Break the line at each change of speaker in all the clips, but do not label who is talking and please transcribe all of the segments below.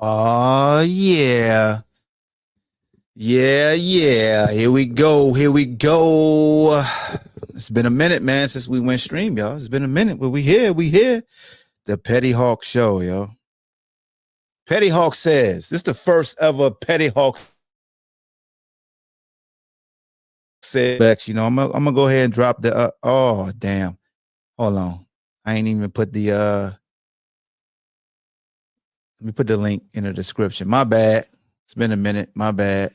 Oh yeah. Yeah. Here we go. Here we go. It's been a minute, man, since we went stream, y'all. It's been a minute, but we here. We here. The PettyHawk show, yo. PettyHawk says this is the first ever PettyHawk says. I'm gonna go ahead and drop the. Oh damn! Hold on. I ain't even put the. Let me put the link in the description. My bad. It's been a minute. My bad.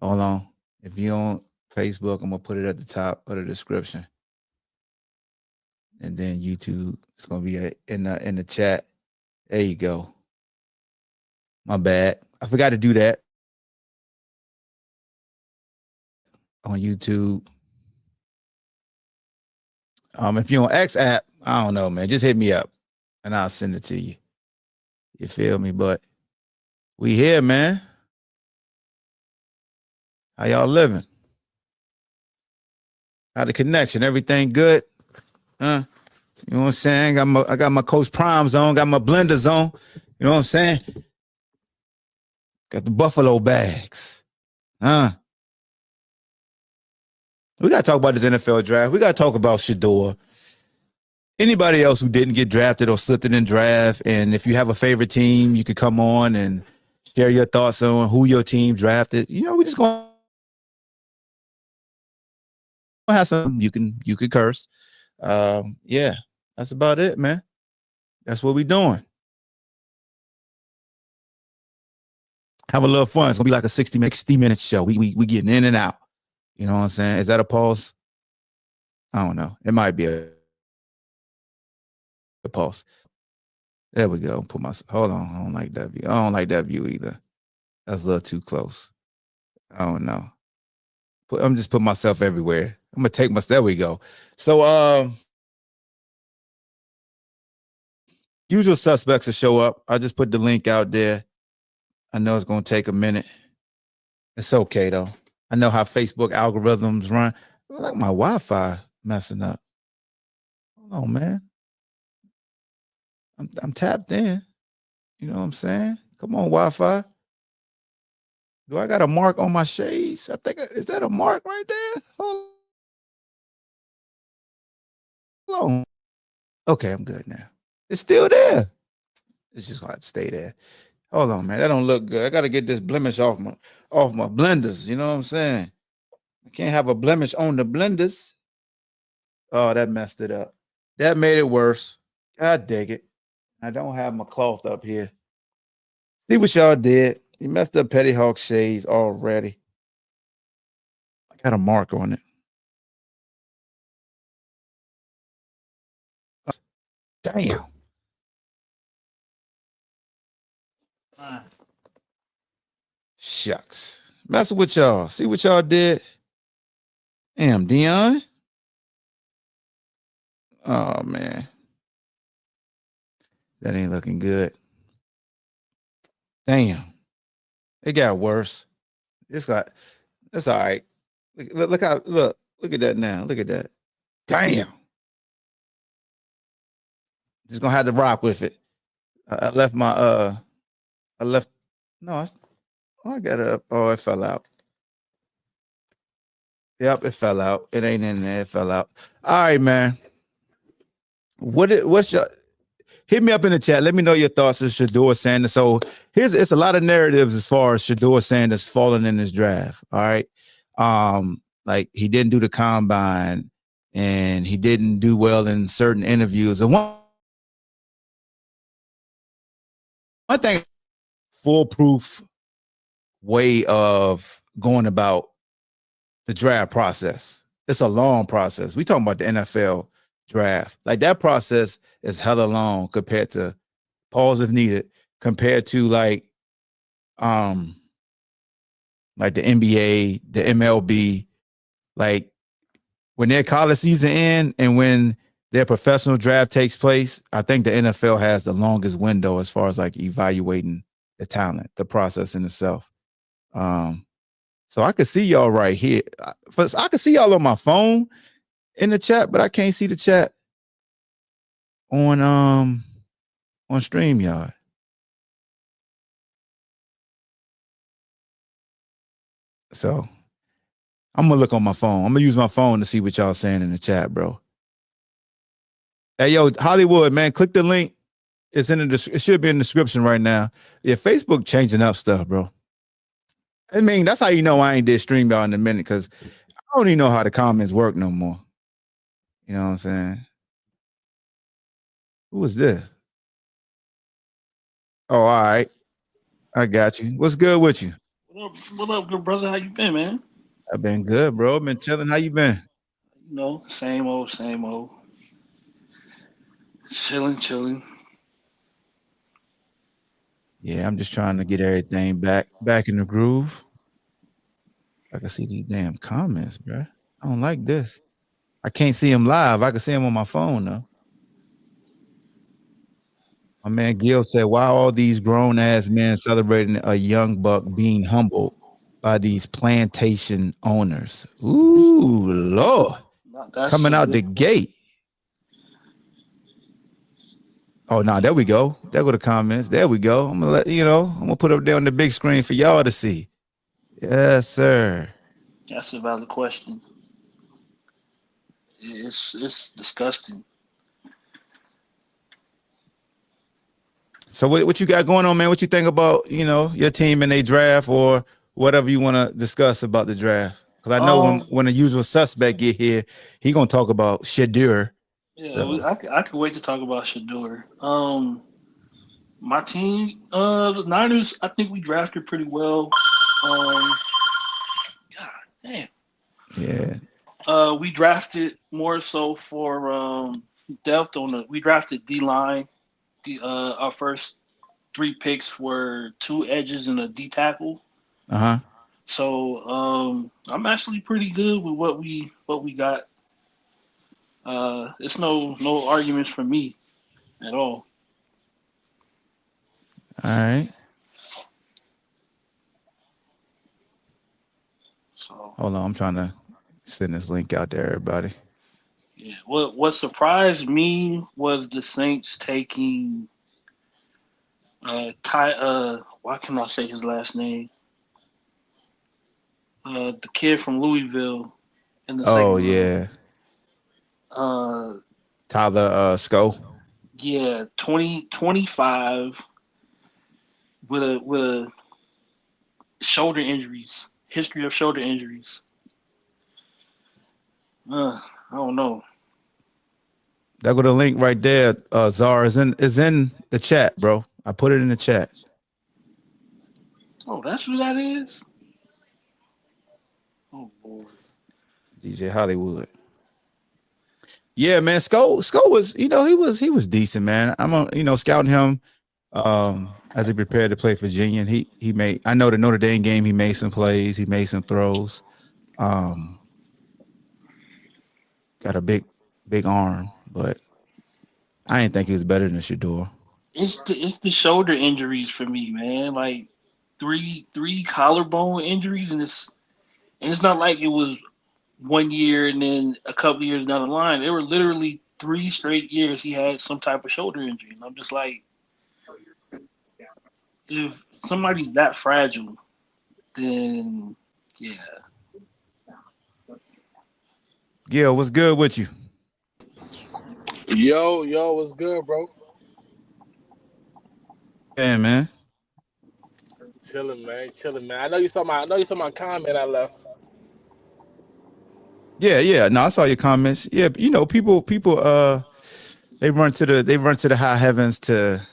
Hold on. If you on Facebook, I'm gonna put it at the top of the description, and then YouTube. It's gonna be in the chat. There you go. My bad. I forgot to do that on YouTube. If you're on X app, I don't know, man. Just hit me up, and I'll send it to you. You feel me? But we here, man. How y'all living? How the connection? Everything good? Huh? You know what I'm saying? I got my Coach Primes on, got my blenders on. You know what I'm saying? Got the Buffalo bags. Huh? We gotta talk about this NFL draft. We gotta talk about Shedeur. Anybody else who didn't get drafted or slipped in draft, and if you have a favorite team, you could come on and share your thoughts on who your team drafted. We just gonna have some. You can curse. Yeah, that's about it, man. That's what we doing. Have a little fun. It's gonna be like a 60-minute show. We getting in and out. You know what I'm saying? Is that a pause? I don't know. It might be a pause. There we go. Hold on. I don't like that view. I don't like that view either. That's a little too close. I don't know. I'm just putting myself everywhere. I'm gonna take my. There we go. So usual suspects will show up. I just put the link out there. I know it's gonna take a minute. It's okay though. I know how Facebook algorithms run. Look, my Wi-Fi messing up. Hold on, man. I'm tapped in. You know what I'm saying? Come on, Wi-Fi. Do I got a mark on my shades? I think is that a mark right there? Hold on. Okay, I'm good now. It's still there. It's just gonna stay there. Hold on, man. That don't look good. I gotta get this blemish off my blenders. You know what I'm saying? I can't have a blemish on the blenders. Oh, that messed it up. That made it worse. God dig it. I don't have my cloth up here. See what y'all did. You messed up PettyHawk shades already. I got a mark on it. Damn. Shucks. Messing with y'all. See what y'all did? Damn, Dion. Oh man. That ain't looking good. Damn. It got worse. That's all right. Look at that now. Look at that. Damn. Just gonna have to rock with it. I left my I left no, I got it up. Oh, it fell out. Yep, it fell out. It ain't in there. It fell out. All right, man. What's your hit me up in the chat. Let me know your thoughts on Shedeur Sanders. So it's a lot of narratives as far as Shedeur Sanders falling in this draft. All right. Like he didn't do the combine and he didn't do well in certain interviews. And one thing, foolproof way of going about the draft process. It's a long process. We talking about the NFL draft. Like that process is hella long compared to pause if needed, compared to like the NBA, the MLB, like when their college season ends and when their professional draft takes place, I think the NFL has the longest window as far as like evaluating the talent, the process in itself. So I could see y'all right here. I could see y'all on my phone in the chat, but I can't see the chat on StreamYard. So I'm gonna look on my phone. I'm gonna use my phone to see what y'all saying in the chat, bro. Hey, yo, Hollywood, man, click the link. It's in the. It should be in the description right now. Yeah, Facebook changing up stuff, bro. I mean, that's how you know I ain't did stream y'all in a minute because I don't even know how the comments work no more. You know what I'm saying? Who was this? Oh, all right. I got you. What's good with you?
What up, good brother? How you been, man?
I've been good, bro. Been chilling. How you been?
You know, same old, same old. Chilling, chilling.
Yeah, I'm just trying to get everything back in the groove. I can see these damn comments, bro. I don't like this. I can't see him live. I can see him on my phone though. My man Gil said, "Why all these grown ass men celebrating a young buck being humbled by these plantation owners?" Ooh, Lord,
That's
coming
a
out
good
the
point.
gate. Oh, no, there we go. There go the comments. There we go. I'm gonna let you know. I'm gonna put up there on the big screen for y'all to see. Yes, sir.
That's a valid question. It's disgusting.
So what you got going on, man? What you think about your team in a draft or whatever you want to discuss about the draft? Because I know when
Um,
when the usual suspect get here, he gonna talk about Shedeur.
yeah,
So
I can wait to talk about Shedeur. My team, the Niners. I think we drafted pretty well. Um, God damn.
yeah,
We drafted more so for depth on the. We drafted D line. Our first three picks were two edges and a D tackle.
uh-huh.
So I'm actually pretty good with what we got. It's no arguments from me at all.
All right.
So
Hold on, I'm trying to send this link out there, everybody.
yeah, what surprised me was the Saints taking Ty. Why can I say his last name? The kid from Louisville in the
Oh
second round.
yeah,
Uh,
Tyler Sco.
yeah, 2025 with a shoulder injuries, history of shoulder injuries. I don't know.
That go the link right there. Zara is in the chat, bro. I put it in the chat.
Oh, that's who that is. Oh Lord.
DJ Hollywood. Yeah, man. Sco was, he was decent, man. I'm scouting him as he prepared to play Virginia. And he made, I know the Notre Dame game, he made some plays, he made some throws. Um, got a big arm, but I didn't think he was better than Shedeur.
It's the shoulder injuries for me, man. Like three collarbone injuries, and it's not like it was 1 year and then a couple years down the line. There were literally 3 straight years he had some type of shoulder injury, and I'm just like, if somebody's that fragile, then yeah.
Gil, what's good with you?
Yo, what's good, bro?
Yeah, man.
Chilling, man. I know you saw my comment I left.
Yeah. No, I saw your comments. Yeah, people they run to the high heavens to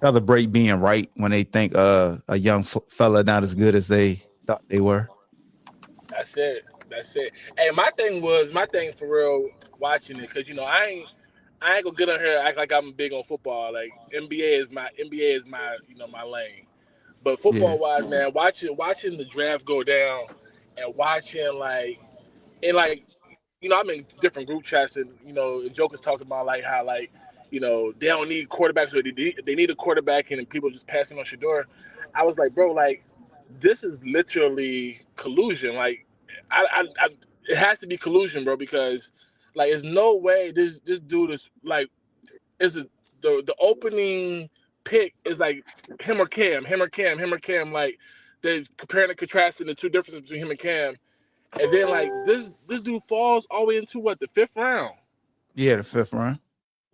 celebrate being right when they think a young fella not as good as they thought they were.
That's it. That's it. Hey, my thing for real watching it, cause I ain't gonna get on here and act like I'm big on football. Like NBA is my lane. But
Yeah.
football wise, man, watching the draft go down and watching I'm in different group chats, and jokers talking about like how they don't need quarterbacks, or they need a quarterback, and people just passing on Shador. I was like, bro, like this is literally collusion. Like, I it has to be collusion, bro, because like there's no way this dude is like is it the opening pick is like him or Cam, him or Cam, him or Cam. Like they're comparing and contrasting the two differences between him and Cam, and then like this dude falls all the way into what, the 5th round.
Yeah, the 5th round.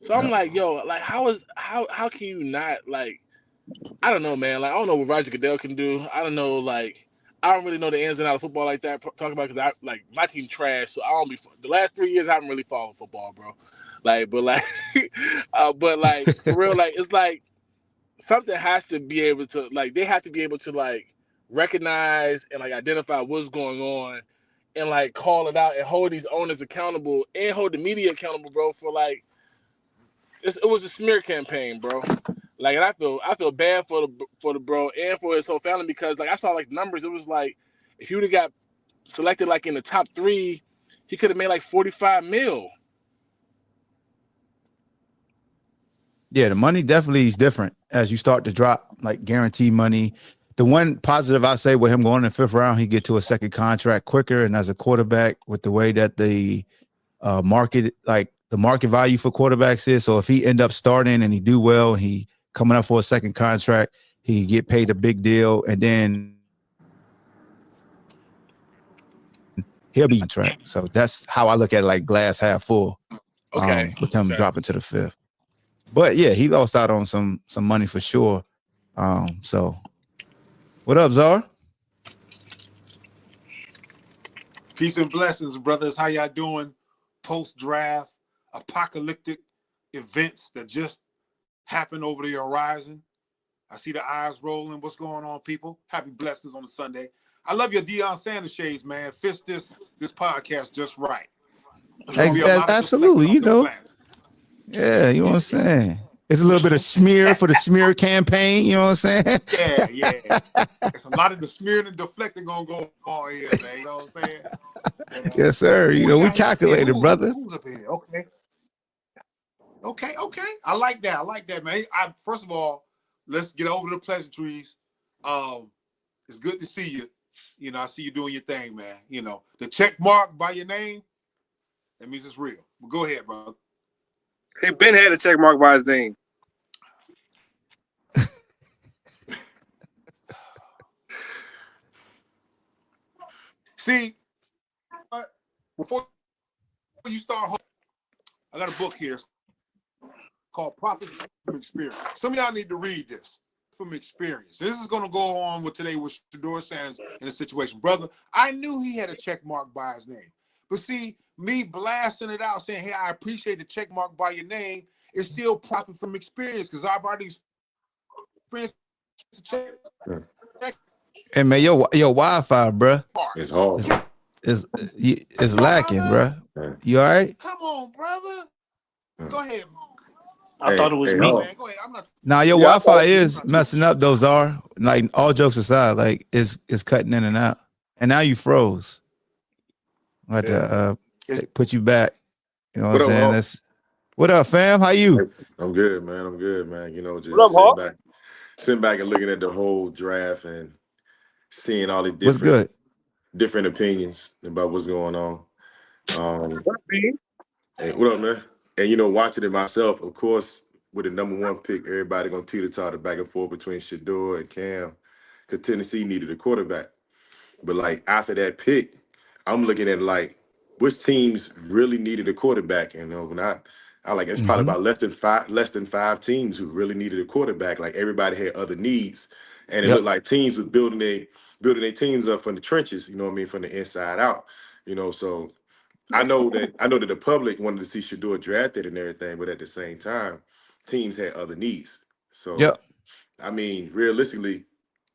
So I'm like, yo, like how can you not like? I don't know, man. Like I don't know what Roger Goodell can do. I don't know, like I don't really know the ins and outs of football like that. Talk about because I like my team trash, so I don't be the last 3 years I haven't really followed football, bro. Like, but like for real, like it's like something has to be able to like they have to be able to like recognize and like identify what's going on and like call it out and hold these owners accountable and hold the media accountable, bro, for like it was a smear campaign, bro. Like, and I feel bad for the bro and for his whole family because like I saw like the numbers. It was like if he would have got selected like in the top 3, he could have made like 45 mil.
Yeah, the money definitely is different as you start to drop like guaranteed money. The one positive I say with him going in the 5th round, he get to a second contract quicker, and as a quarterback, with the way that the market, like the market value for quarterbacks is, so if he end up starting and he do well, he coming up for a second contract, he get paid a big deal, and then he'll be on track. So that's how I look at it, like glass half full.
Okay,
with him dropping to the 5th. But yeah, he lost out on some money for sure. So what up, Czar?
Peace and blessings, brothers. How y'all doing? Post-draft, apocalyptic events that just happened over the horizon. I see the eyes rolling. What's going on, people? Happy blessings on a Sunday. I love your Deion Sanders shades, man. Fits this podcast just right.
Absolutely, you know. Yeah, you know what I'm saying? It's a little bit of smear for the smear campaign, you know what I'm saying?
Yeah. It's a lot of the smearing and deflecting gonna go on here, man. You know what I'm saying?
Yes, sir. You know, we calculated, brother.
Who's up here? Okay. I like that, man. First of all, let's get over the pleasantries. It's good to see you. You know, I see you doing your thing, man. You know, the check mark by your name, that means it's real. Well, go ahead, brother.
Hey, Ben had a check mark by his name.
See, before you start, I got a book here called Profit from Experience. Some of y'all need to read this from experience. This is going to go on with today with Shedeur Sanders in a situation. Brother, I knew he had a check mark by his name. But see, me blasting it out saying, hey, I appreciate the check mark by your name, is still profit from experience because I've already experienced the check.
Hey, man, your Wi-Fi, bro.
It's hard.
It's lacking, brother. Bro. You all right?
Come on, brother. Go ahead.
I thought it was me.
Man, go ahead. I'm not.
Now your Wi-Fi is messing up. Those are like all jokes aside, like it's cutting in and out. And now you froze. I had to put you back. You know what I'm saying? That's what up, fam? How you?
I'm good, man. You know, just sitting back and looking at the whole draft and seeing all the different opinions about what's going on. Hey, what up, man? And you know, watching it myself, of course, with the #1 pick, everybody gonna teeter-totter back and forth between Shedeur and Cam, because Tennessee needed a quarterback. But like after that pick, I'm looking at like which teams really needed a quarterback. You know, when I like it's probably about less than five teams who really needed a quarterback. Like everybody had other needs, and it looked like teams were building their teams up from the trenches. You know what I mean, from the inside out. You know, so I know that the public wanted to see Shedeur drafted and everything, but at the same time, teams had other needs. So I mean, realistically,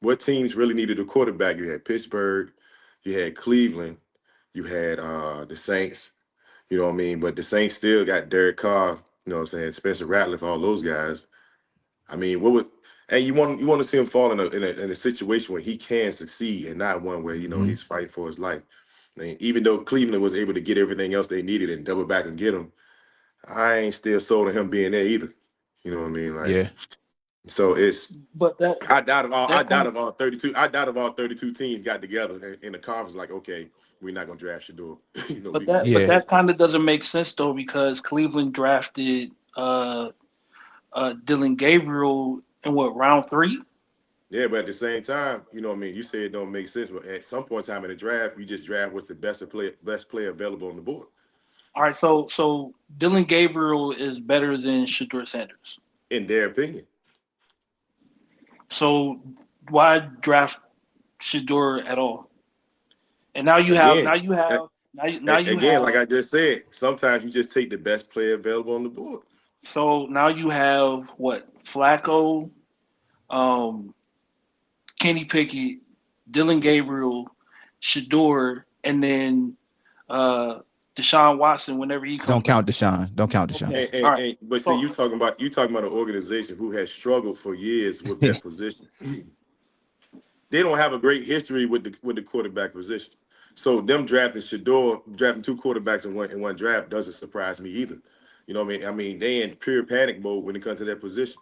what teams really needed a quarterback? You had Pittsburgh, you had Cleveland, you had the Saints, you know what I mean? But the Saints still got Derek Carr, you know what I'm saying, Spencer Rattler, all those guys. I mean, and you want to see him fall in a situation where he can succeed and not one where, you know, he's fighting for his life. I mean, even though Cleveland was able to get everything else they needed and double back and get him, I ain't still sold on him being there either. You know what I mean? Like, so it's.
But that
I doubt if all 32. I doubt if all 32 teams got together in the conference like, okay, we're not gonna draft Shedeur. You know,
but that kind of doesn't make sense though, because Cleveland drafted Dylan Gabriel in round 3?
Yeah, but at the same time, you know what I mean? You say it don't make sense, but at some point in time in the draft, you just draft what's the best player available on the board,
All right, so Dylan Gabriel is better than Shedeur Sanders.
in their opinion.
So why draft Shedeur at all? And now you have
Again,
now you
a-
have now you
again, like
have
I just said, sometimes you just take the best player available on the board.
so now you have what Flacco, um, Kenny Pickett, Dylan Gabriel, Shedeur, and then Deshaun Watson whenever he
Don't
comes back.
count Deshaun. Don't count Deshaun.
Okay, all right.
But see,
So
you talking about an organization who has struggled for years with that position. They don't have a great history with the quarterback position. So them drafting Shedeur, drafting two quarterbacks in one draft doesn't surprise me either. You know what I mean? I mean, they in pure panic mode when it comes to that position.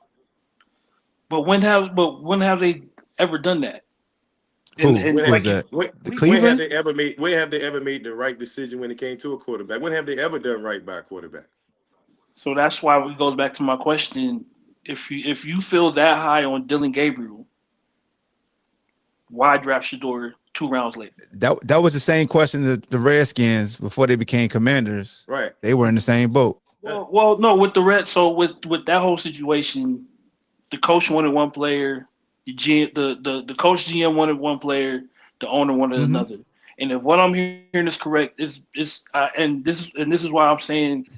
but when have they ever done that?
Who
And
was
like
that?
When,
The
when have
Cleveland?
they ever made the right decision when it came to a quarterback? When have they ever done right by a quarterback?
so that's why it goes back to my question. If you feel that high on Dylan Gabriel, why draft Shedeur 2 rounds later?
That was the same question that the Redskins before they became Commanders.
Right.
They were in the same boat.
Well, no, with the Reds. So with that whole situation, the coach wanted one player, the coach GM wanted one player, the owner wanted
Mhm.
another. And if what I'm hearing is correct, and this is why I'm saying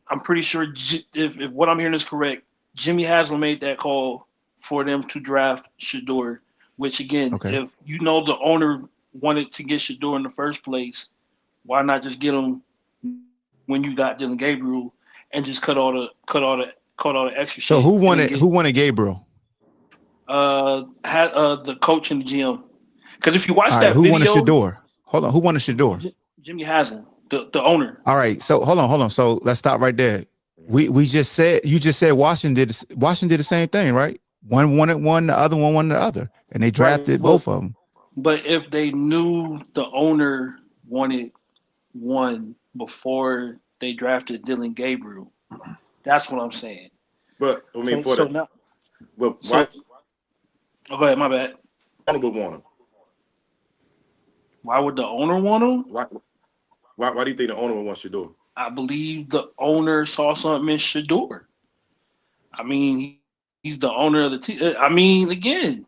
I'm pretty sure if what I'm hearing is correct, Jimmy Haslam made that call for them to draft Shedeur. Which again,
Okay.
if you know the owner wanted to get Shedeur in the first place, why not just get him when you got Dylan Gabriel and just cut all the extra
So
shit?
who
and then
wanted
get,
who wanted Gabriel?
had the coach and the GM. Because if you watch
All right,
that
who wanted
video,
Shedeur? Hold on, who wanted Shedeur?
Jimmy Haslam, the owner.
All right, so hold on. So let's stop right there. We just said you just said Washington did the same thing, right? One wanted one, the other one wanted the other, and they drafted both of them.
But if they knew the owner wanted one before they drafted Dylan Gabriel, that's what I'm saying.
But I mean,
So now,
but
so
why
oh, go ahead, my bad.
owner would want him?
Why would the owner want him?
Why do you think the owner would want Shedeur?
I believe the owner saw something in Shedeur. I mean, he's the owner of the team. I mean, again,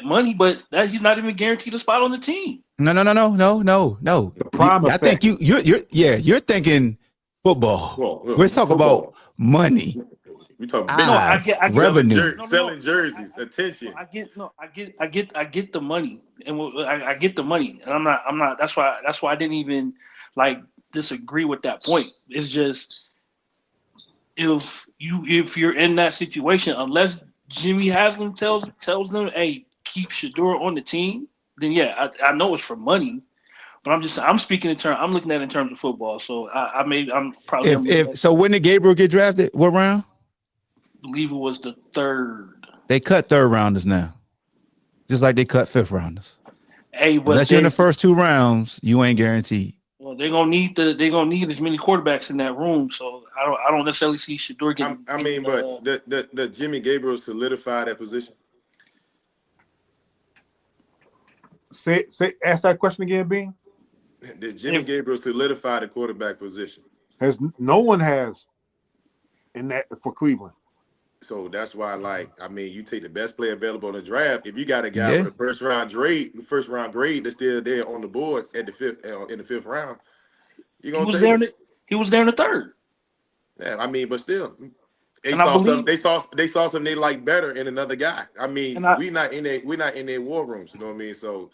money, but he's not even guaranteed a spot on the team.
No.
The prime
I think
effect.
you're thinking football.
Well,
Let's talk
football.
about money.
We talking
Ah,
business.
I get
revenue.
Selling jerseys, attention.
I get the money, and I get the money, and I'm not. That's why I didn't even like disagree with that point. It's just if you're in that situation, unless Jimmy Haslam tells them, hey, keep Shedeur on the team, then yeah, I know it's for money. But I'm speaking in terms. I'm looking at it in terms of football. So I'm probably
If so, when did Gabriel get drafted? What round?
believe it was the third.
They cut third rounders now, just like they cut fifth rounders.
Hey, but
Unless you're in the first two rounds, you ain't guaranteed.
well, they're gonna need as many quarterbacks in that room. So I don't necessarily see Shedeur getting.
But the Jimmy Gabriel solidified that position.
Ask that question again, Bean.
Did Jimmy Gabriel solidify the quarterback position?
No one has in that for Cleveland.
So that's why, you take the best player available in the draft. If you got a guy
Yeah.
with a first round grade that's still there on the board at the fifth round, you're
He
gonna
was
take
there.
him.
He was there in the third.
Yeah, but still, they
And I
saw
believe-
something. They saw something they like better in another guy. I mean,
And I-
we're not in their war rooms. You know what I mean? So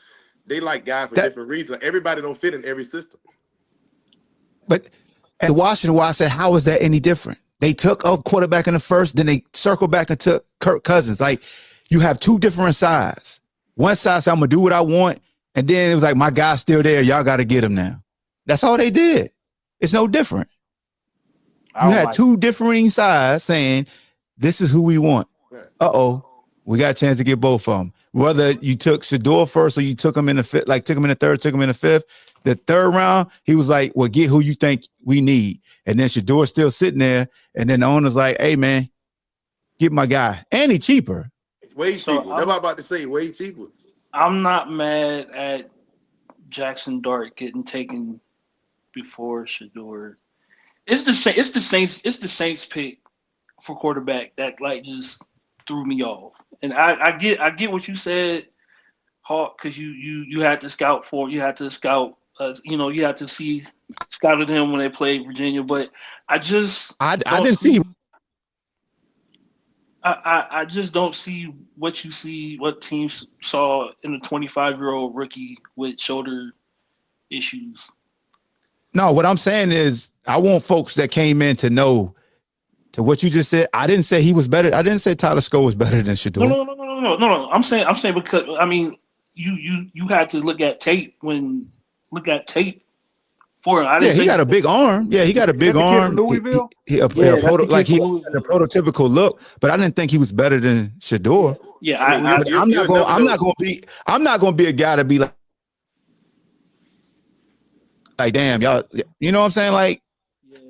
they like guys for
That-
different reasons. Everybody don't fit in every system.
But at Washington, why I said, how is that any different? They took a quarterback in the first, then they circled back and took Kirk Cousins. Like, you have two different sides. One side said, I'm gonna do what I want, and then it was like, my guy's still there. Y'all got to get him now. That's all they did. It's no different. You had two differing sides saying, this is who we want. We got a chance to get both of them. Whether you took Shedeur first or you took him in the fifth, took him in the third, took him in the fifth. The third round, he was like, well, get who you think we need. And then Shedeur's still sitting there. And then the owner's like, hey, man, get my guy. And he cheaper.
Way
So
cheaper. That's what I'm about to say. Way cheaper.
I'm not mad at Jackson Dart getting taken before Shedeur. It's the same. It's the Saints. It's the Saints pick for quarterback that like just threw me off. And I get what you said, Hawk, because you had to scout for, you had to scout. You had to see scouted him when they played Virginia, but I just
I
don't
didn't see.
I just don't see what you see, what teams saw in a 25-year-old rookie with shoulder issues.
No, what I'm saying is I want folks that came in to know to what you just said. I didn't say he was better. I didn't say Tyler Sco was better than Shedeur.
No. I'm saying because I mean you had to look at tape for him. I didn't
Yeah, he
say
got a big arm. Yeah, he got a big
That the kid
arm.
from Louisville?
He
that's the kid
he
from
had a
Louisville.
prototypical look, but I didn't think he was better than Shedeur.
Yeah,
I mean,
I'm not gonna be a guy to be like damn y'all. You know what I'm saying? Like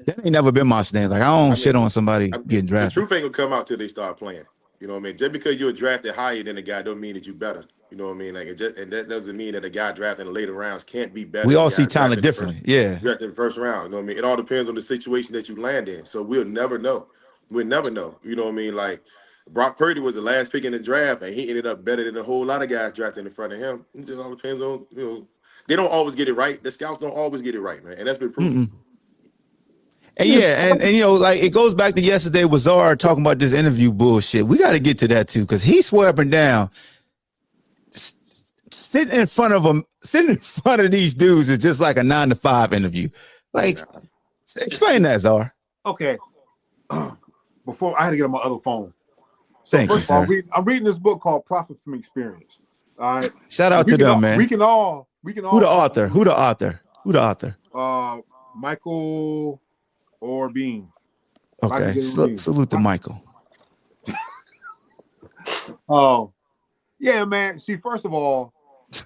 that ain't never been my stance. Like I don't shit on somebody getting
The
drafted.
truth ain't gonna come out till they start playing. You know what I mean? Just because you're drafted higher than a guy don't mean that you better. You know what I mean? Like and that doesn't mean that a guy drafted in the later rounds can't be better.
We all
than a
see
guy
talent
drafted
differently. Yeah.
Drafted in the first round. You know what I mean? It all depends on the situation that you land in. So we'll never know. We'll never know. You know what I mean? Like Brock Purdy was the last pick in the draft, and he ended up better than a whole lot of guys drafted in front of him. It just all depends on, they don't always get it right. The scouts don't always get it right, man. And that's been proven.
And yeah, and like it goes back to yesterday with Zara talking about this interview bullshit. We got to get to that too, because he swore up and down. Sitting in front of these dudes is just like a 9-to-5 interview. Like, explain that, Zara.
Okay. Before I had to get on my other phone. So
Thank you,
first of all,
sir.
I'm reading this book called Profit from Experience. All right.
Shout out to them, man.
We can all.
Who the author? Who the author?
Michael Orbeen.
Okay. Salute to Michael.
Yeah, man. See, first of all,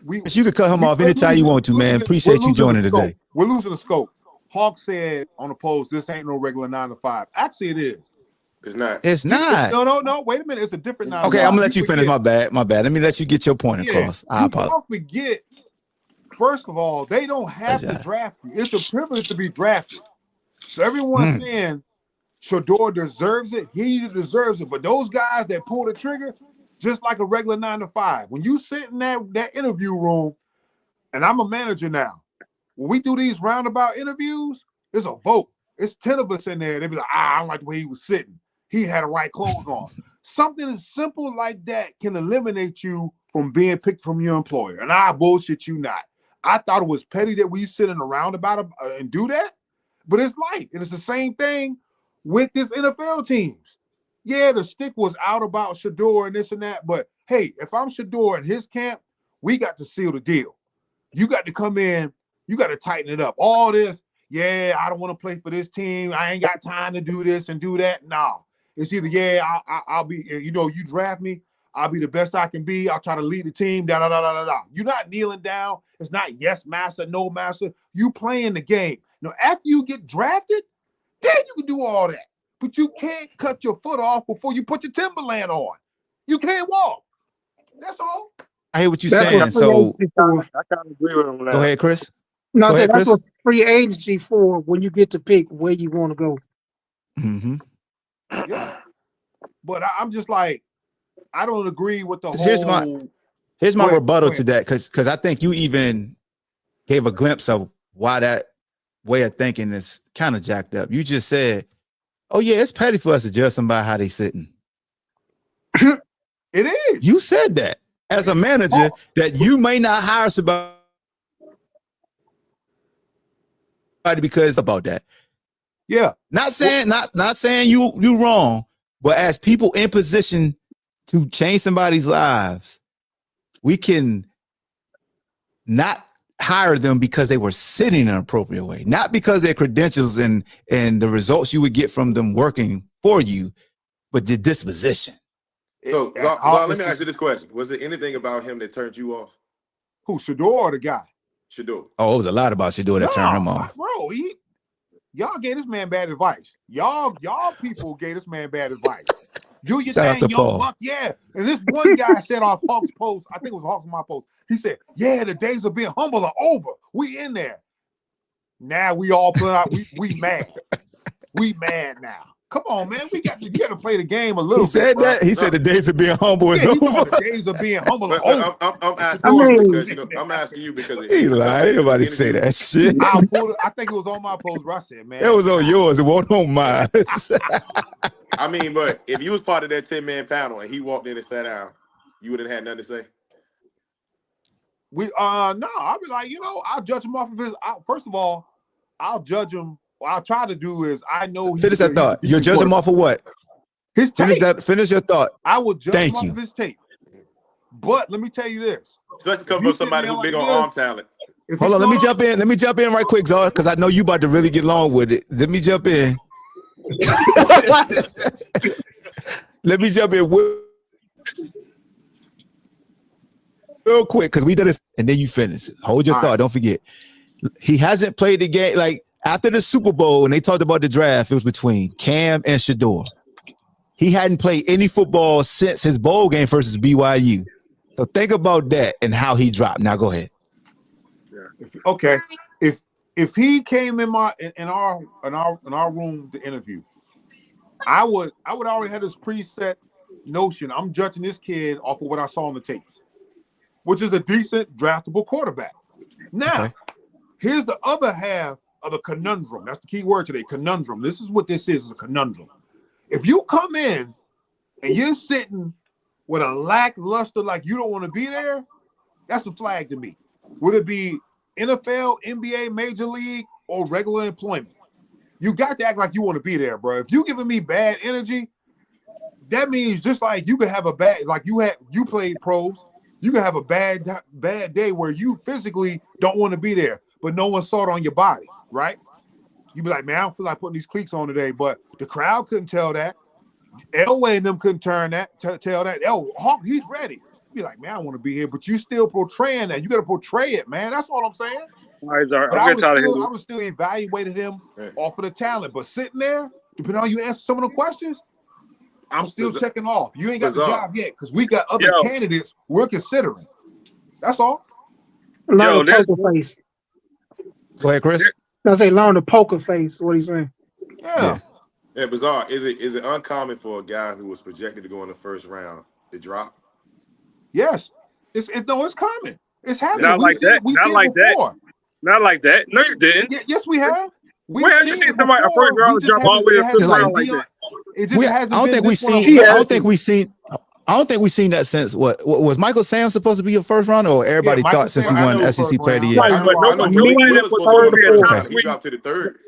you could cut him off anytime you want to, man. Appreciate you joining today.
We're losing the scope. Hawk said on the post, this ain't no regular 9-to-5. Actually, it is.
It's not.
It's not.
No. Wait a minute. It's a different 9-to-5.
Okay, I'm gonna let you finish. My bad. Let me let you get your point across. I apologize.
Don't forget. First of all, they don't have to draft you. It's a privilege to be drafted. So everyone's saying Shedeur deserves it. He deserves it. But those guys that pull the trigger, just like a regular 9-to-5. When you sit in that interview room, and I'm a manager now, when we do these roundabout interviews, there's a vote. It's 10 of us in there. They be like, I don't like the way he was sitting. He had the right clothes on. Something as simple like that can eliminate you from being picked from your employer. And I bullshit you not. I thought it was petty that we sit in a roundabout and do that, but it's light. And it's the same thing with this NFL teams. Yeah, the stick was out about Shedeur and this and that, but hey, if I'm Shedeur in his camp, we got to seal the deal. You got to come in, you got to tighten it up. All this, yeah, I don't want to play for this team. I ain't got time to do this and do that. No, it's either, yeah, I'll be, you draft me, I'll be the best I can be. I'll try to lead the team, da-da-da-da-da. You're not kneeling down. It's not yes, master, no, master. You playing the game. Now, after you get drafted, then you can do all that. But you can't cut your foot off before you put your Timberland on. You can't walk. That's all.
I hear what you're saying. So
I kind of agree with him.
go ahead, Chris.
No, I said that's
Chris.
what free agency for when you get to pick where you want to go.
Mm-hmm.
Yeah. But I'm just like, I don't agree with the
Here's
whole.
Here's my rebuttal to that, because I think you even gave a glimpse of why that way of thinking is kind of jacked up. You just said, oh yeah, it's petty for us to judge somebody how they sitting.
It is.
You said that as a manager that you may not hire somebody because about that.
Yeah.
Not saying you wrong, but as people in position to change somebody's lives, we can not hire them because they were sitting in an appropriate way, not because their credentials and the results you would get from them working for you, but the disposition.
So, Zara, let me ask you this question. Was there anything about him that turned you off?
Who, Shedeur or the guy?
Shedeur.
Oh, it was a lot about Shedeur that turned him off.
Bro, y'all gave this man bad advice. Y'all people gave this man bad advice. Do your
Shout out
thing,
to
young
Paul.
buck. Yeah. And this one guy said off Hawks post, I think it was Hawks on my post. He said, "Yeah, the days of being humble are over. We in there. Now we all put out. We mad. We mad now. Come on, man. You got to play the game a little
He said
bit, bro.
that. He said the days of being humble is
Yeah, he
over.
thought the days of being humble are
But
over.
I'm
I
asking you
mean,
because I'm asking you because
He
he was talking
lied. Ain't
in the
nobody say
interview.
that shit.
I pulled it. I think it was on my post where I said, man.
That was on yours. It wasn't on mine.
I mean, but if you was part of that 10-man panel and he walked in and sat down, you wouldn't have had nothing to say.
No, I'll be like, I'll judge him off of his. First of all, I'll judge him. What I'll try to do is I know
Finish that thought. You're judging him off of what?
His tape.
Finish your thought.
I will judge
Thank
him off
you.
of his tape. But let me tell you this.
Especially coming from somebody who's big on arm talent.
Hold on, let me jump in. Let me jump in right quick, Zara, because I know you about to really get long with it. Let me jump in. Let me jump in real quick because we did this, and then you finish. Hold your
All
thought.
right.
Don't forget. He hasn't played the game. Like after the Super Bowl, and they talked about the draft, it was between Cam and Shedeur. He hadn't played any football since his bowl game versus BYU. So think about that and how he dropped. Now go ahead.
Okay. If he came in our room to interview, I would already have this preset notion. I'm judging this kid off of what I saw on the tapes, which is a decent draftable quarterback. Now, here's the other half of the conundrum. That's the key word today, conundrum. This is what this is a conundrum. If you come in and you're sitting with a lackluster, like you don't want to be there, that's a flag to me. Would it be NFL, NBA, Major League, or regular employment? You got to act like you want to be there, bro. If you giving me bad energy, that means just like you could have a bad, like you played pros, you could have a bad day where you physically don't want to be there, but no one saw it on your body, right? You be like, man, I don't feel like putting these cleats on today, but the crowd couldn't tell that. Elway and them couldn't tell that. Oh, Hawk, he's ready. Be like, man, I want to be here, but you still portraying that. You got to portray it, man. That's all I'm saying.
All right, Zara,
But
I'm
I
getting tired of
would
him.
still evaluated him off of the talent. But sitting there, depending on how you answer some of the questions, I'm still checking off. You ain't got the job yet because we got other candidates we're considering. That's all.
Learn the poker face.
Go ahead, Chris.
I say learn the poker face. What he's saying.
Yeah.
Yeah, bizarre. Is it uncommon for a guy who was projected to go in the first round to drop?
Yes. It's common. It's happening.
Not like that. Not like that. Not like that. No, you didn't.
Yes, we have.
Where have you seen somebody a first round drop all the way to the fifth round like that?
It just hasn't been.
I don't think we've seen that since what was Michael Sam supposed to be your first round, or everybody thought since he won SEC Player of the Year?
I know Malik Willis was supposed to be the top. He dropped to the third.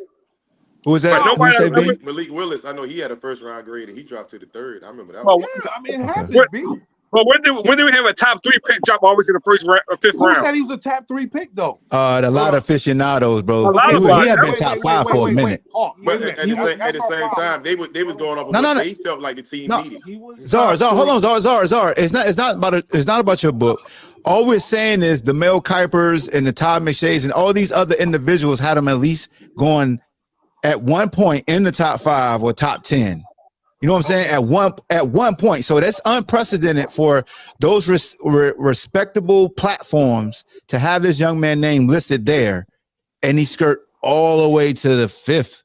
Who was that? Who said B?
Malik Willis. I know he had a first round grade and he dropped to the third. I remember that.
Well,
yeah, I mean, it happens, B.
But when did we have a top 3 pick drop always in the first round, fifth round?
Who said he was a top 3 pick though?
A lot of aficionados, bro. He had been top 5 for a minute.
But at the same time, they was going off of what they felt like the team needed.
Zara, hold on, Zara. It's not about your book. All we're saying is the Mel Kipers and the Todd McShays and all these other individuals had them at least going at one point in the top 5 or top 10. You know what I'm saying? At one point. So that's unprecedented for those respectable platforms to have this young man name listed there, and he skirt all the way to the 5th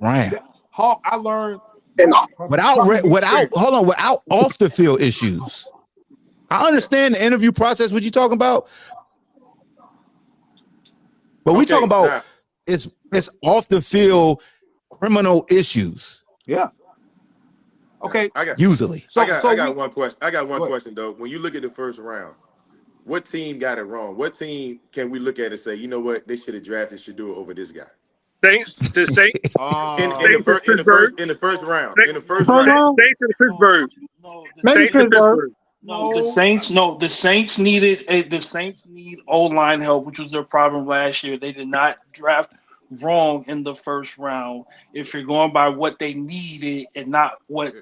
round.
Hawk, I learned
without off the field issues. I understand the interview process. What you talking about? But we talking about it's off the field criminal issues.
Yeah. Okay.
I got one question. I got one question though. When you look at the first round, what team got it wrong? What team can we look at and say, you know what, they should have drafted Shedeur over this guy?
Saints. The Saints.
In the first round.
Saints and Pittsburgh.
Maybe Pittsburgh.
The Saints need O-line help, which was their problem last year. They did not draft wrong in the first round. If you're going by what they needed and not what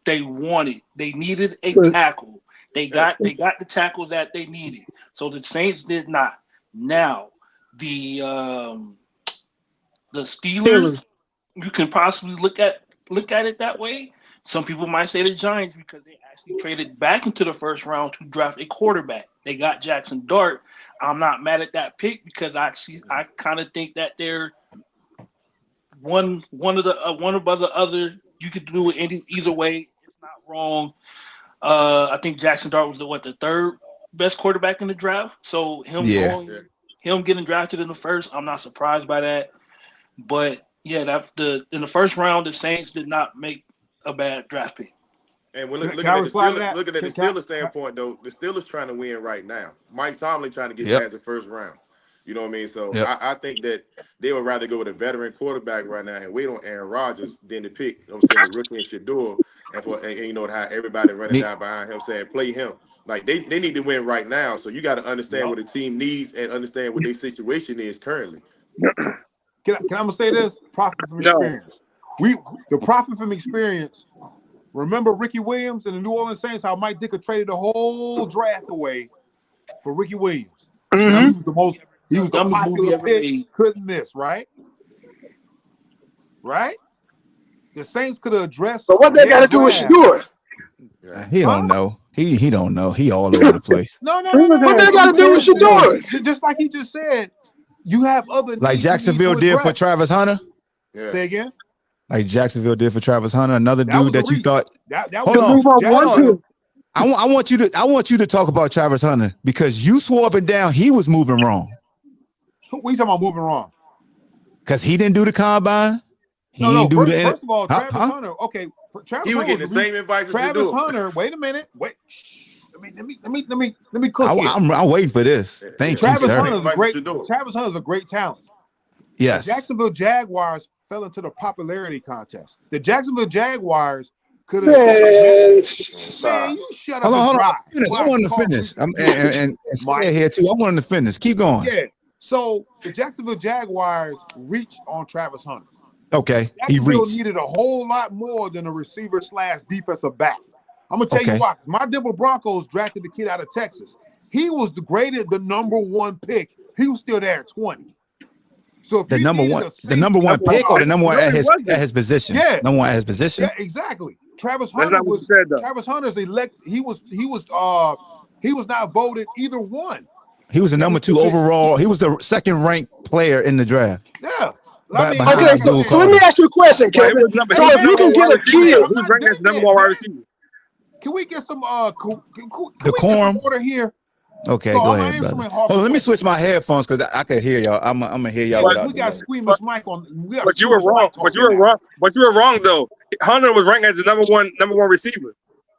they wanted, they needed a tackle. They got the tackle that they needed. So the Saints did not. Now the Steelers, you can possibly look at it that way Some people might say the Giants because they actually traded back into the first round to draft a quarterback. They got Jackson Dart. I'm not mad at that pick because I kind of think that they're one of the other. You could do it either way. It's not wrong. I think Jackson Dart was the third best quarterback in the draft. So him getting drafted in the first, I'm not surprised by that. But yeah, in the first round, the Saints did not make a bad draft pick.
And when looking at the Steelers standpoint, though, the Steelers trying to win right now. Mike Tomlin trying to get past the first round. You know what I mean? So I think that they would rather go with a veteran quarterback right now and wait on Aaron Rodgers than to pick, I'm saying, the rookie and Shedeur and you know, how everybody running down behind him saying, play him. Like, they need to win right now. So you got to understand what the team needs and understand what their situation is currently.
Can I say this? Profit from experience. The profit from experience. Remember Ricky Williams and the New Orleans Saints, how Mike Dicker traded the whole draft away for Ricky Williams. He was the popular pick, couldn't miss, right? Right? The Saints could have addressed.
But what they got to do with Shedeur?
He don't know. He don't know. He all over the place.
No.
What they got to do with Shedeur?
Just like he just said, you have other
like Jacksonville did for Travis Hunter.
Yeah. Say again.
Like Jacksonville did for Travis Hunter, another dude that you thought.
Hold on.
I want you to talk about Travis Hunter because you swore up and down he was moving wrong.
What are you talking about moving wrong?
Because he didn't do the combine.
First of all, Travis Hunter. Okay,
he was getting the same advice as
Travis Hunter. Wait a minute. Wait. Let me cook.
I'm waiting for this. Thank you, sir.
Travis Hunter's a great talent.
Yes.
The Jacksonville Jaguars fell into the popularity contest. The Jacksonville Jaguars could have. Man, you shut up.
Hold on. I wanted to finish. And stay here too. I wanted to finish. Keep going.
Yeah. So the Jacksonville Jaguars reached on Travis Hunter.
Okay.
Jacksonville needed a whole lot more than a receiver / defensive back. I'm gonna tell you why. My Denver Broncos drafted the kid out of Texas. He was the number one pick. He was still there at 20. So
the number one pick or the number one at his position? Yeah, number one at his position.
Yeah, exactly. Travis Hunter's elect. He was not voted either one.
He was the number 2 overall. He was the second ranked player in the draft.
Yeah.
Okay, so let me ask you a question, Kevin. So if you can get a kid,
who's ranked as number 1 wide receiver?
Can we get some
decorum
order here?
Okay, go ahead, brother. Hold on, let me switch my headphones because I can hear y'all. I'm gonna hear y'all.
We got squeamish mic on.
But you were wrong. But you were wrong though. Hunter was ranked as the number one receiver.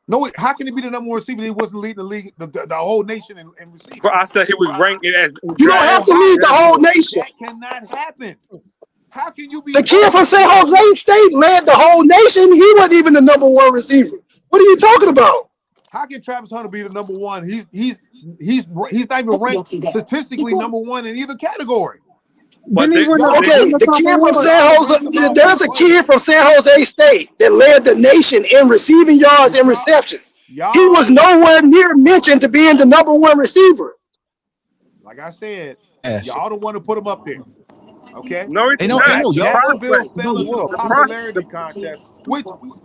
No, how can he be the number 1 receiver? He wasn't leading the league, the whole nation in receiving.
But I said he was ranked as.
You don't have to lead the whole nation.
That cannot happen. How can you be?
The kid from San Jose State led the whole nation. He wasn't even the number 1 receiver. What are you talking about?
How can Travis Hunter be the number 1? He's not even ranked statistically number 1 in either category.
The kid from San Jose. There's a kid from San Jose State that led the nation in receiving yards and receptions. He was nowhere near mentioned to being the number 1 receiver.
Like I said, y'all don't want to put him up there. Okay.
No, it's not.
Jacksonville fell into the popularity contest. Which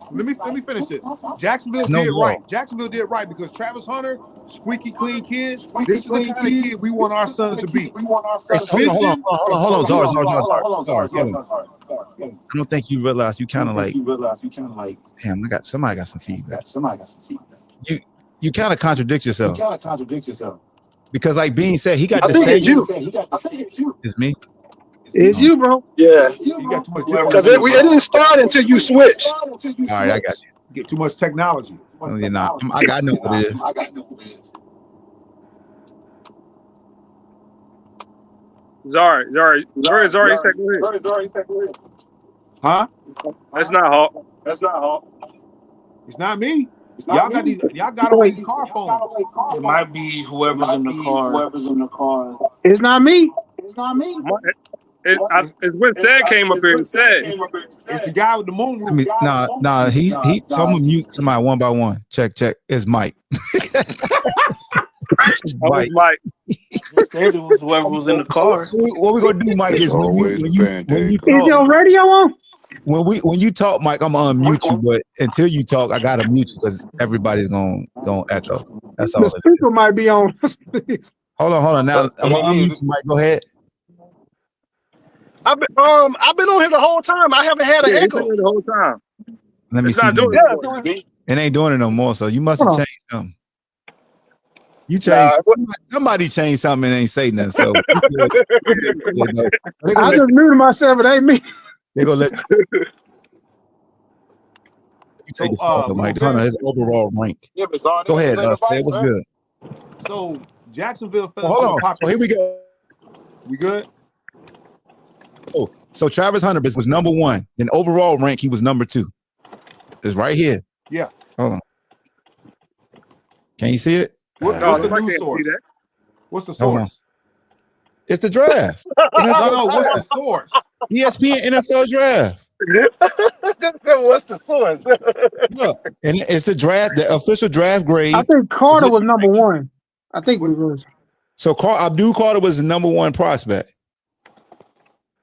let me finish this. Jacksonville did right. Jacksonville did right because Travis Hunter, squeaky clean kid. This is the kind of kid we want our sons to be.
Hold on, Zars. I don't think you realize you kind of like. Damn, somebody got some feedback. You kind of contradict yourself. Because like Bean said, he got the same.
I think it's you.
It's me.
It's you, bro. Yeah. Because it didn't start until you switched.
All right, I got you.
Get too much technology.
I know what it is.
Zari.
Huh?
That's not Hawk.
It's not me. Y'all got all these car phones.
It might be whoever's in the car.
It's not me.
It's when Sad came up here and said.
It's the guy with the moon roof.
Nah. So I'm gonna mute somebody one by one. Check. It's Mike.
Mike.
It was whoever was in the car.
So what we're gonna do, Mike, is when you
is your radio on?
when you talk, Mike, I'm gonna unmute you, but until you talk, I gotta mute you because everybody's gonna echo. That's all.
The speaker might be on.
Hold on. Now I'm gonna unmute you, Mike. Go ahead.
I've been on here the whole time. I haven't had an echo
the whole time.
Let me
It's
see.
not doing it.
It ain't doing it no more. So you must have changed something. You changed. Somebody changed something and ain't say nothing. So
I just muted myself. It ain't me.
They gonna let you take the fall, Mike. His overall rank.
Yeah, but
go ahead. Say what's good.
So Jacksonville.
Hold on. So here we go.
We good?
Oh, so Travis Hunter was number 1. In overall rank, he was number 2. It's right here.
Yeah.
Hold on. Can you see it?
What's the news source? What's the source?
It's the draft.
No, what's the source?
ESPN NFL draft.
What's the source?
Look, and it's the draft, the official draft grade.
I think Carter was number 1. I think we was.
So Abdul Carter was the number 1 prospect.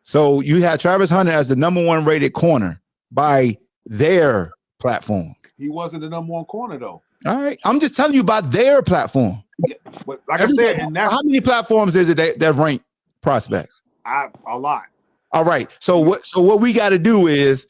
So you had Travis Hunter as the number 1 rated corner by their platform.
He wasn't the number 1 corner though.
All right, I'm just telling you about their platform.
Yeah, but like I said, and that's
how many platforms is it that rank prospects?
A lot.
All right. So what we got to do is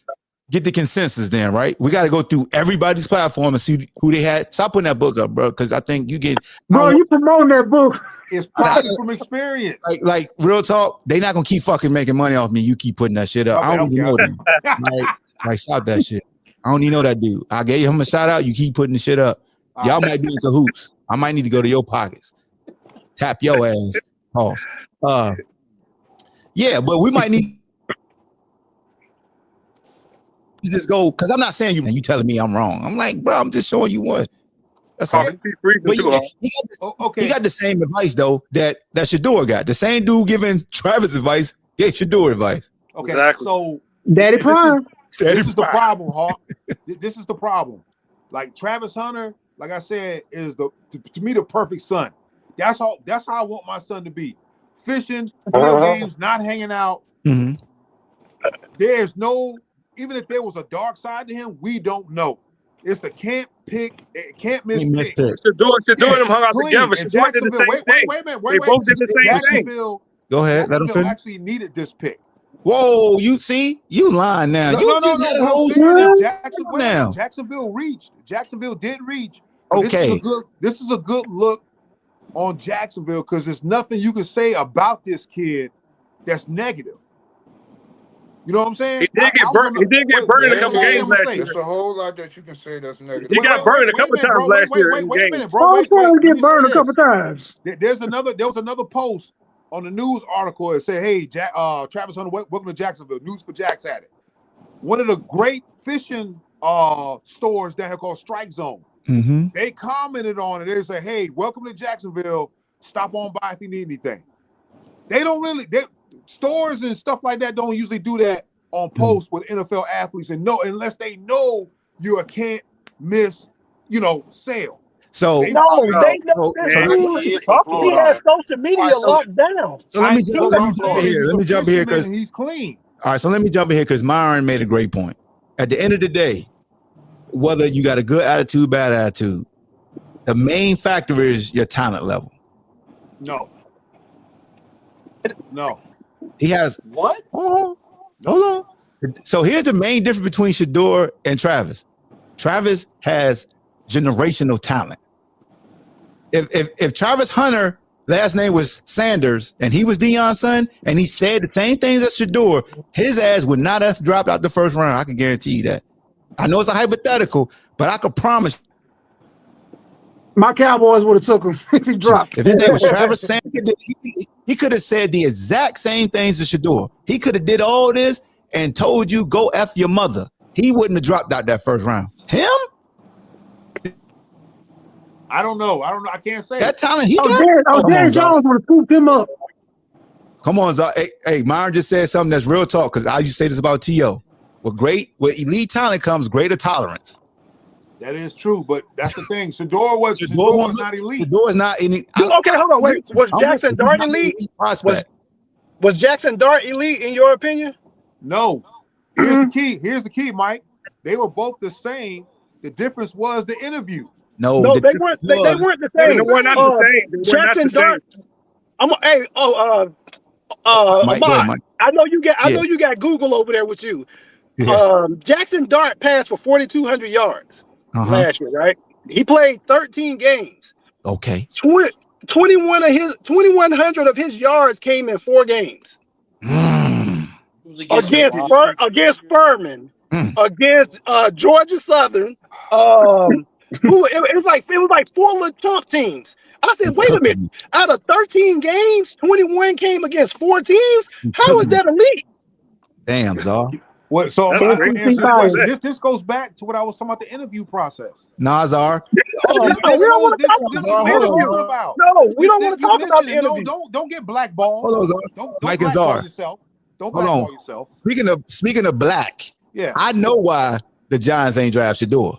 get the consensus then, right? We got to go through everybody's platform and see who they had. Stop putting that book up, bro, because I think you get.
Bro, you promoting that book?
It's probably from experience.
Like real talk, they not gonna keep fucking making money off me. You keep putting that shit up. I don't even know that. Like stop that shit. I don't even know that dude. I gave him a shout out. You keep putting the shit up. Y'all might be in cahoots. I might need to go to your pockets. Tap your ass. Pause. Yeah, but we might need to just go because I'm not saying you telling me I'm wrong. I'm like, bro, I'm just showing you one. That's all. But he got the same advice though that Shedeur got. The same dude giving Travis advice gave Shedeur advice.
Okay, exactly. So
Daddy Prime.
This is the problem, Hawk. This is the problem. Like Travis Hunter, like I said, is to me the perfect son. That's how I want my son to be. Fishing, video games, not hanging out.
Mm-hmm.
There's no, even if there was a dark side to him, we don't know. It's the can't miss pick.
Shedeur them hung out together.
And Jacksonville, wait a minute.
They both did the same thing.
Go ahead, let him finish.
Actually needed this pick.
Whoa, you see? You lying now.
Jacksonville did reach.
Okay.
This is a good look on Jacksonville because there's nothing you can say about this kid that's negative. You know what I'm saying?
He did get burned. He did get burned in a couple games last year.
There's a whole lot that you can say that's negative.
He got burned a couple times last year.
Wait a minute, bro.
He get burned a couple times.
There was another post on the news article that said, "Hey, Travis Hunter, welcome to Jacksonville. News for Jacks had it. One of the great fishing stores down here called Strike Zone.
Mm-hmm.
They commented on it. They say, "Hey, welcome to Jacksonville. Stop on by if you need anything." They don't really. Stores and stuff like that don't usually do that on posts with NFL athletes, and unless they know you're a can't miss, sale.
So
they know. He has social media locked down.
So let me jump here because
he's clean.
All right, so let me jump in here because Myron made a great point. At the end of the day, whether you got a good attitude, bad attitude, the main factor is your talent level.
No.
He has
what?
Hold on. So here's the main difference between Shedeur and Travis. Travis has generational talent. If Travis Hunter last name was Sanders and he was Deion's son and he said the same things as Shedeur, his ass would not have dropped out the first round. I can guarantee you that. I know it's a hypothetical, but I could promise
my Cowboys would have took him if he dropped.
If his name was Travis Sanders, he could have said the exact same things as Shedeur. He could have did all this and told you go F your mother. He wouldn't have dropped out that first round. Him?
I don't know. I can't say
that talent he got.
Jerry Jones would have scooped him up.
Come on, Zach. Hey, Myron just said something that's real talk because I used to say this about T.O. With elite talent comes greater tolerance.
That is true, but that's the thing. Shedeur was not elite.
Shedeur is not any.
Okay, hold on. Wait, was Jackson Dart elite? Was Jackson Dart elite in your opinion?
No. Here's the key. Here's the key, Mike. They were both the same. The difference was the interview.
No, they weren't. They weren't the
They
same.
were not the same. They were not
Jackson
the same.
Dart.
Mike, go ahead,
Ahmad,
Mike.
I know you got. I
Yeah.
know you got Google over there with you.
Yeah.
Jackson Dart passed for 4,200 yards last year, right? He played 13 games.
Okay.
2,100 of his yards came in 4 games. Against Furman, against Georgia Southern. It was like 4 little chump teams. I said, wait a minute. Out of 13 games, 21 came against 4 teams. How is that elite?
Damn, Czar.
What? So I'm gonna answer this question. This goes back to what I was talking about, the interview process.
Nazar.
We don't want to talk about the interview. No, we don't want to talk about the interview.
Don't get blackballed.
Hold on, Czar.
Don't
Mike and Czar.
yourself. Don't blackball yourself.
Speaking of black,
yeah,
I know why the Giants ain't draft Shedeur.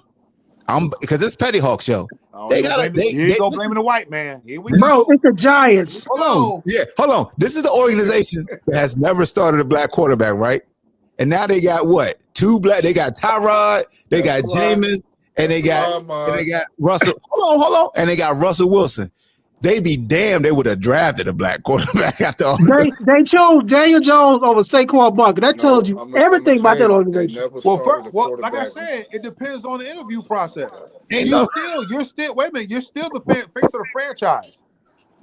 Because it's PettyHawk show.
They go blaming the white man. Here we
Bro, it's the Giants.
Hold on. This is the organization that has never started a black quarterback, right? And now they got what? 2 black. They got Tyrod, they got Jameis, and they got Russell. Hold on. And they got Russell Wilson. They be damned they would have drafted a black quarterback after all.
They chose Daniel Jones over Saquon Barkley. That told you everything about that organization.
Well, like I said, it depends on the interview process. You're still wait a minute. You're still the face of the franchise.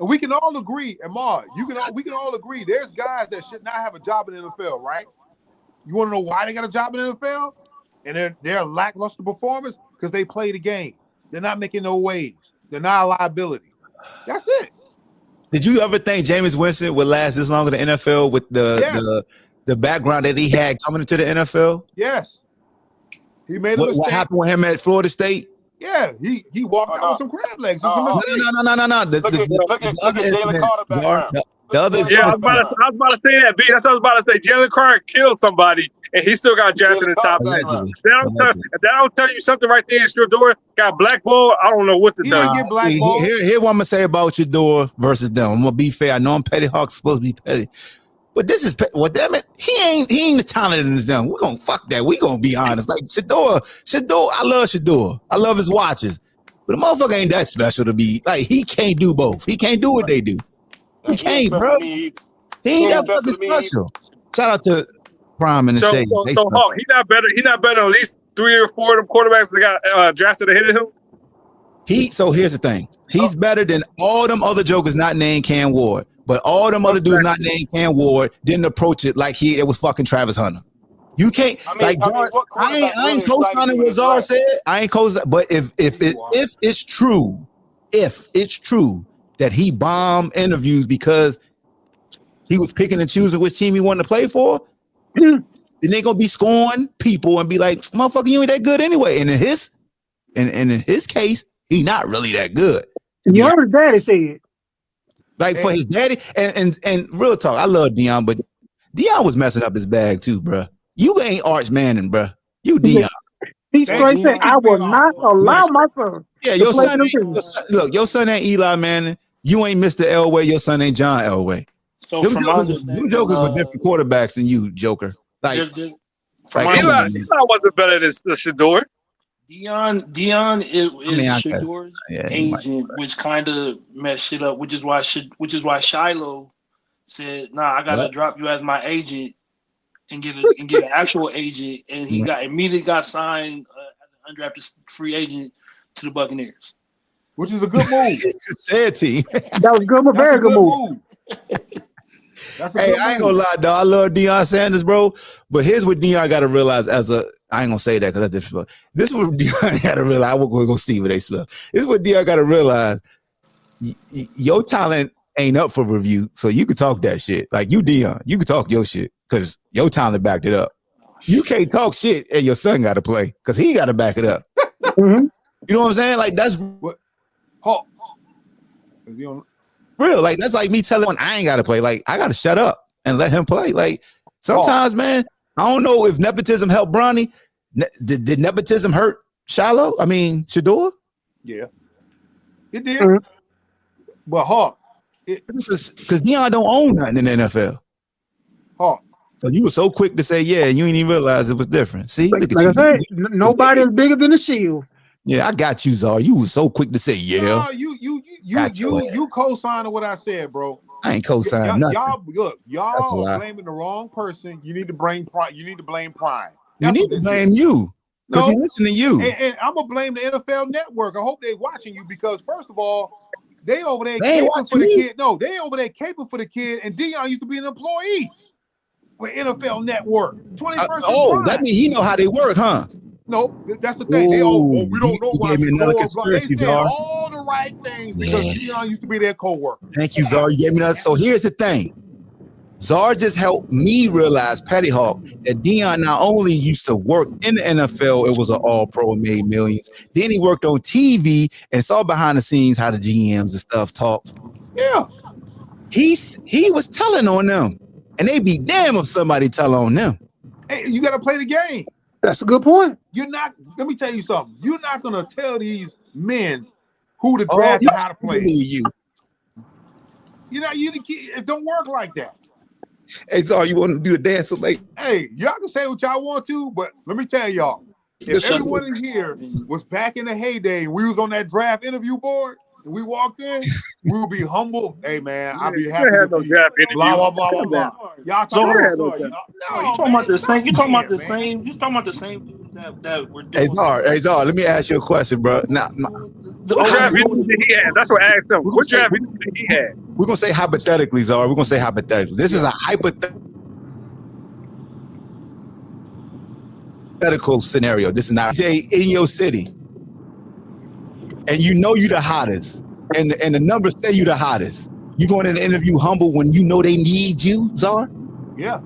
And we can all agree, and Mark, we can all agree. There's guys that should not have a job in the NFL, right? You want to know why they got a job in the NFL? And they're lackluster performance because they play the game. They're not making no waves. They're not a liability. That's it.
Did you ever think Jameis Winston would last this long in the NFL with the background that he had coming into the NFL?
Yes. He made a mistake.
What happened with him at Florida State?
Yeah, he walked out with some crab legs.
No.
Look at Jalen Carter background.
I was about to say that, B. That's what I was about to say. Jalen Carter killed somebody, and he still got drafted in the top. If that don't tell you something right there, Shedeur got blackballed. I don't know what to tell you.
Here's what I'm gonna say about Shedeur versus them. I'm gonna be fair. I know I'm PettyHawk's supposed to be petty, but this is damn it. He ain't as talented as them. We're gonna fuck that. We gonna be honest. Like Shedeur. I love Shedeur. I love his watches, but the motherfucker ain't that special to be like. He can't do both. He can't do what they do. He can't, bro. He ain't that fucking special. Shout out to Prime and the Shades.
So Hawk, he not better. He not better than at least 3 or 4 of them quarterbacks that got drafted ahead of him.
So here's the thing. He's better than all them other jokers not named Cam Ward. But all them other dudes not named Cam Ward didn't approach it like it was fucking Travis Hunter. You can't I ain't co-signing what Czar said. I ain't co-signing, but if it's true that he bombed interviews because he was picking and choosing which team he wanted to play for, then they gonna be scoring people and be like, motherfucker, you ain't that good anyway. And in his case, he not really that good.
You heard his daddy say it.
Like for his daddy, and real talk, I love Deion, but Deion was messing up his bag too, bro. You ain't Arch Manning, bro. You Deion.
He straight said, I will not allow my son.
Yeah, your son ain't Eli Manning. You ain't Mr. Elway. Your son ain't John Elway. So them jokers were different quarterbacks than you, Joker. Like
Eli wasn't better than Shedeur.
Deion is Shedeur's agent, which kind of messed shit up. Which is why Shiloh said, "Nah, I gotta drop you as my agent and get an actual agent." And he immediately got signed as an undrafted free agent to the Buccaneers,
which is a good move.
It's a sad team.
That was good, very good move.
Hey, I ain't gonna lie, dog. I love Shedeur Sanders, bro. But here's what Deion got to realize I ain't gonna say that because that's different. This is what Deion got to realize. I will go see what they smell. This is what Deion got to realize. Your talent ain't up for review, so you can talk that shit. Like you, Deion, you can talk your shit because your talent backed it up. You can't talk shit and your son got to play because he got to back it up.
Mm-hmm.
You know what I'm saying? Like that's what. Real, like that's like me telling I ain't gotta play. Like I gotta shut up and let him play. Like sometimes, man, I don't know if nepotism helped Bronny. Did nepotism hurt Shiloh? I mean, Shedeur?
Yeah, it did. Mm-hmm. But Hawk,
because Deion don't own nothing in the NFL.
Hawk,
So you were so quick to say yeah, and you didn't even realize it was different. See, look at
Like I
you.
said, nobody is bigger than the Shield.
Yeah, I got you, Czar. You was so quick to say yeah.
No, you co-signing what I said, bro.
I ain't co-signing nothing.
Y'all look,
That's a
y'all
lie.
are blaming the wrong person. You need to blame Prime. You need to blame Prime.
You
That's
need
what
to
this
blame
is.
you because he listen to you.
And I'm gonna blame the NFL Network. I hope they're watching you because first of all, they over there
They ain't
caping for
watching
the
me.
kid. No, they over there caping for the kid. And Dion used to be an employee with NFL Network. 21st and
that
Prime.
means he know how they work, huh?
No, that's the thing. They we don't know
you
why
gave me
the
another
core. They
conspiracy,
said
Czar.
all the right things because
Yeah.
Dion used to be their co-worker.
Thank you, Czar. You gave me another. So here's the thing. Czar just helped me realize, PettyHawk, that Dion not only used to work in the NFL, it was an all-pro and made millions. Then he worked on TV and saw behind the scenes how the GMs and stuff talk.
Yeah.
He was telling on them. And they be damn if somebody tell on them.
Hey, you got to play the game.
That's a good point.
You're not. Let me tell you something. You're not gonna tell these men who to draft and how to play.
You.
It don't work like that.
Hey, Czar, you want to do the dance like?
Hey, y'all can say what y'all want to, but let me tell y'all, if everyone in here was back in the heyday, we was on that draft interview board, and we walked in, we would be humble. Hey man, I'd be happy to be blah blah blah blah blah. Y'all talking about
you talking about the same? You talking about the same? You talking about the same dudes that were doing?
Hey, Czar, let me ask you a question, bro. Now,
what draft did he have? That's what I asked him. What draft did he have?
We're gonna say hypothetically, Czar. We're gonna say hypothetically. This is a hypothetical scenario. This is not Jay in your city, and you know you the hottest, and the numbers say you the hottest. You going in the interview humble when you know they need you, Czar?
Yeah.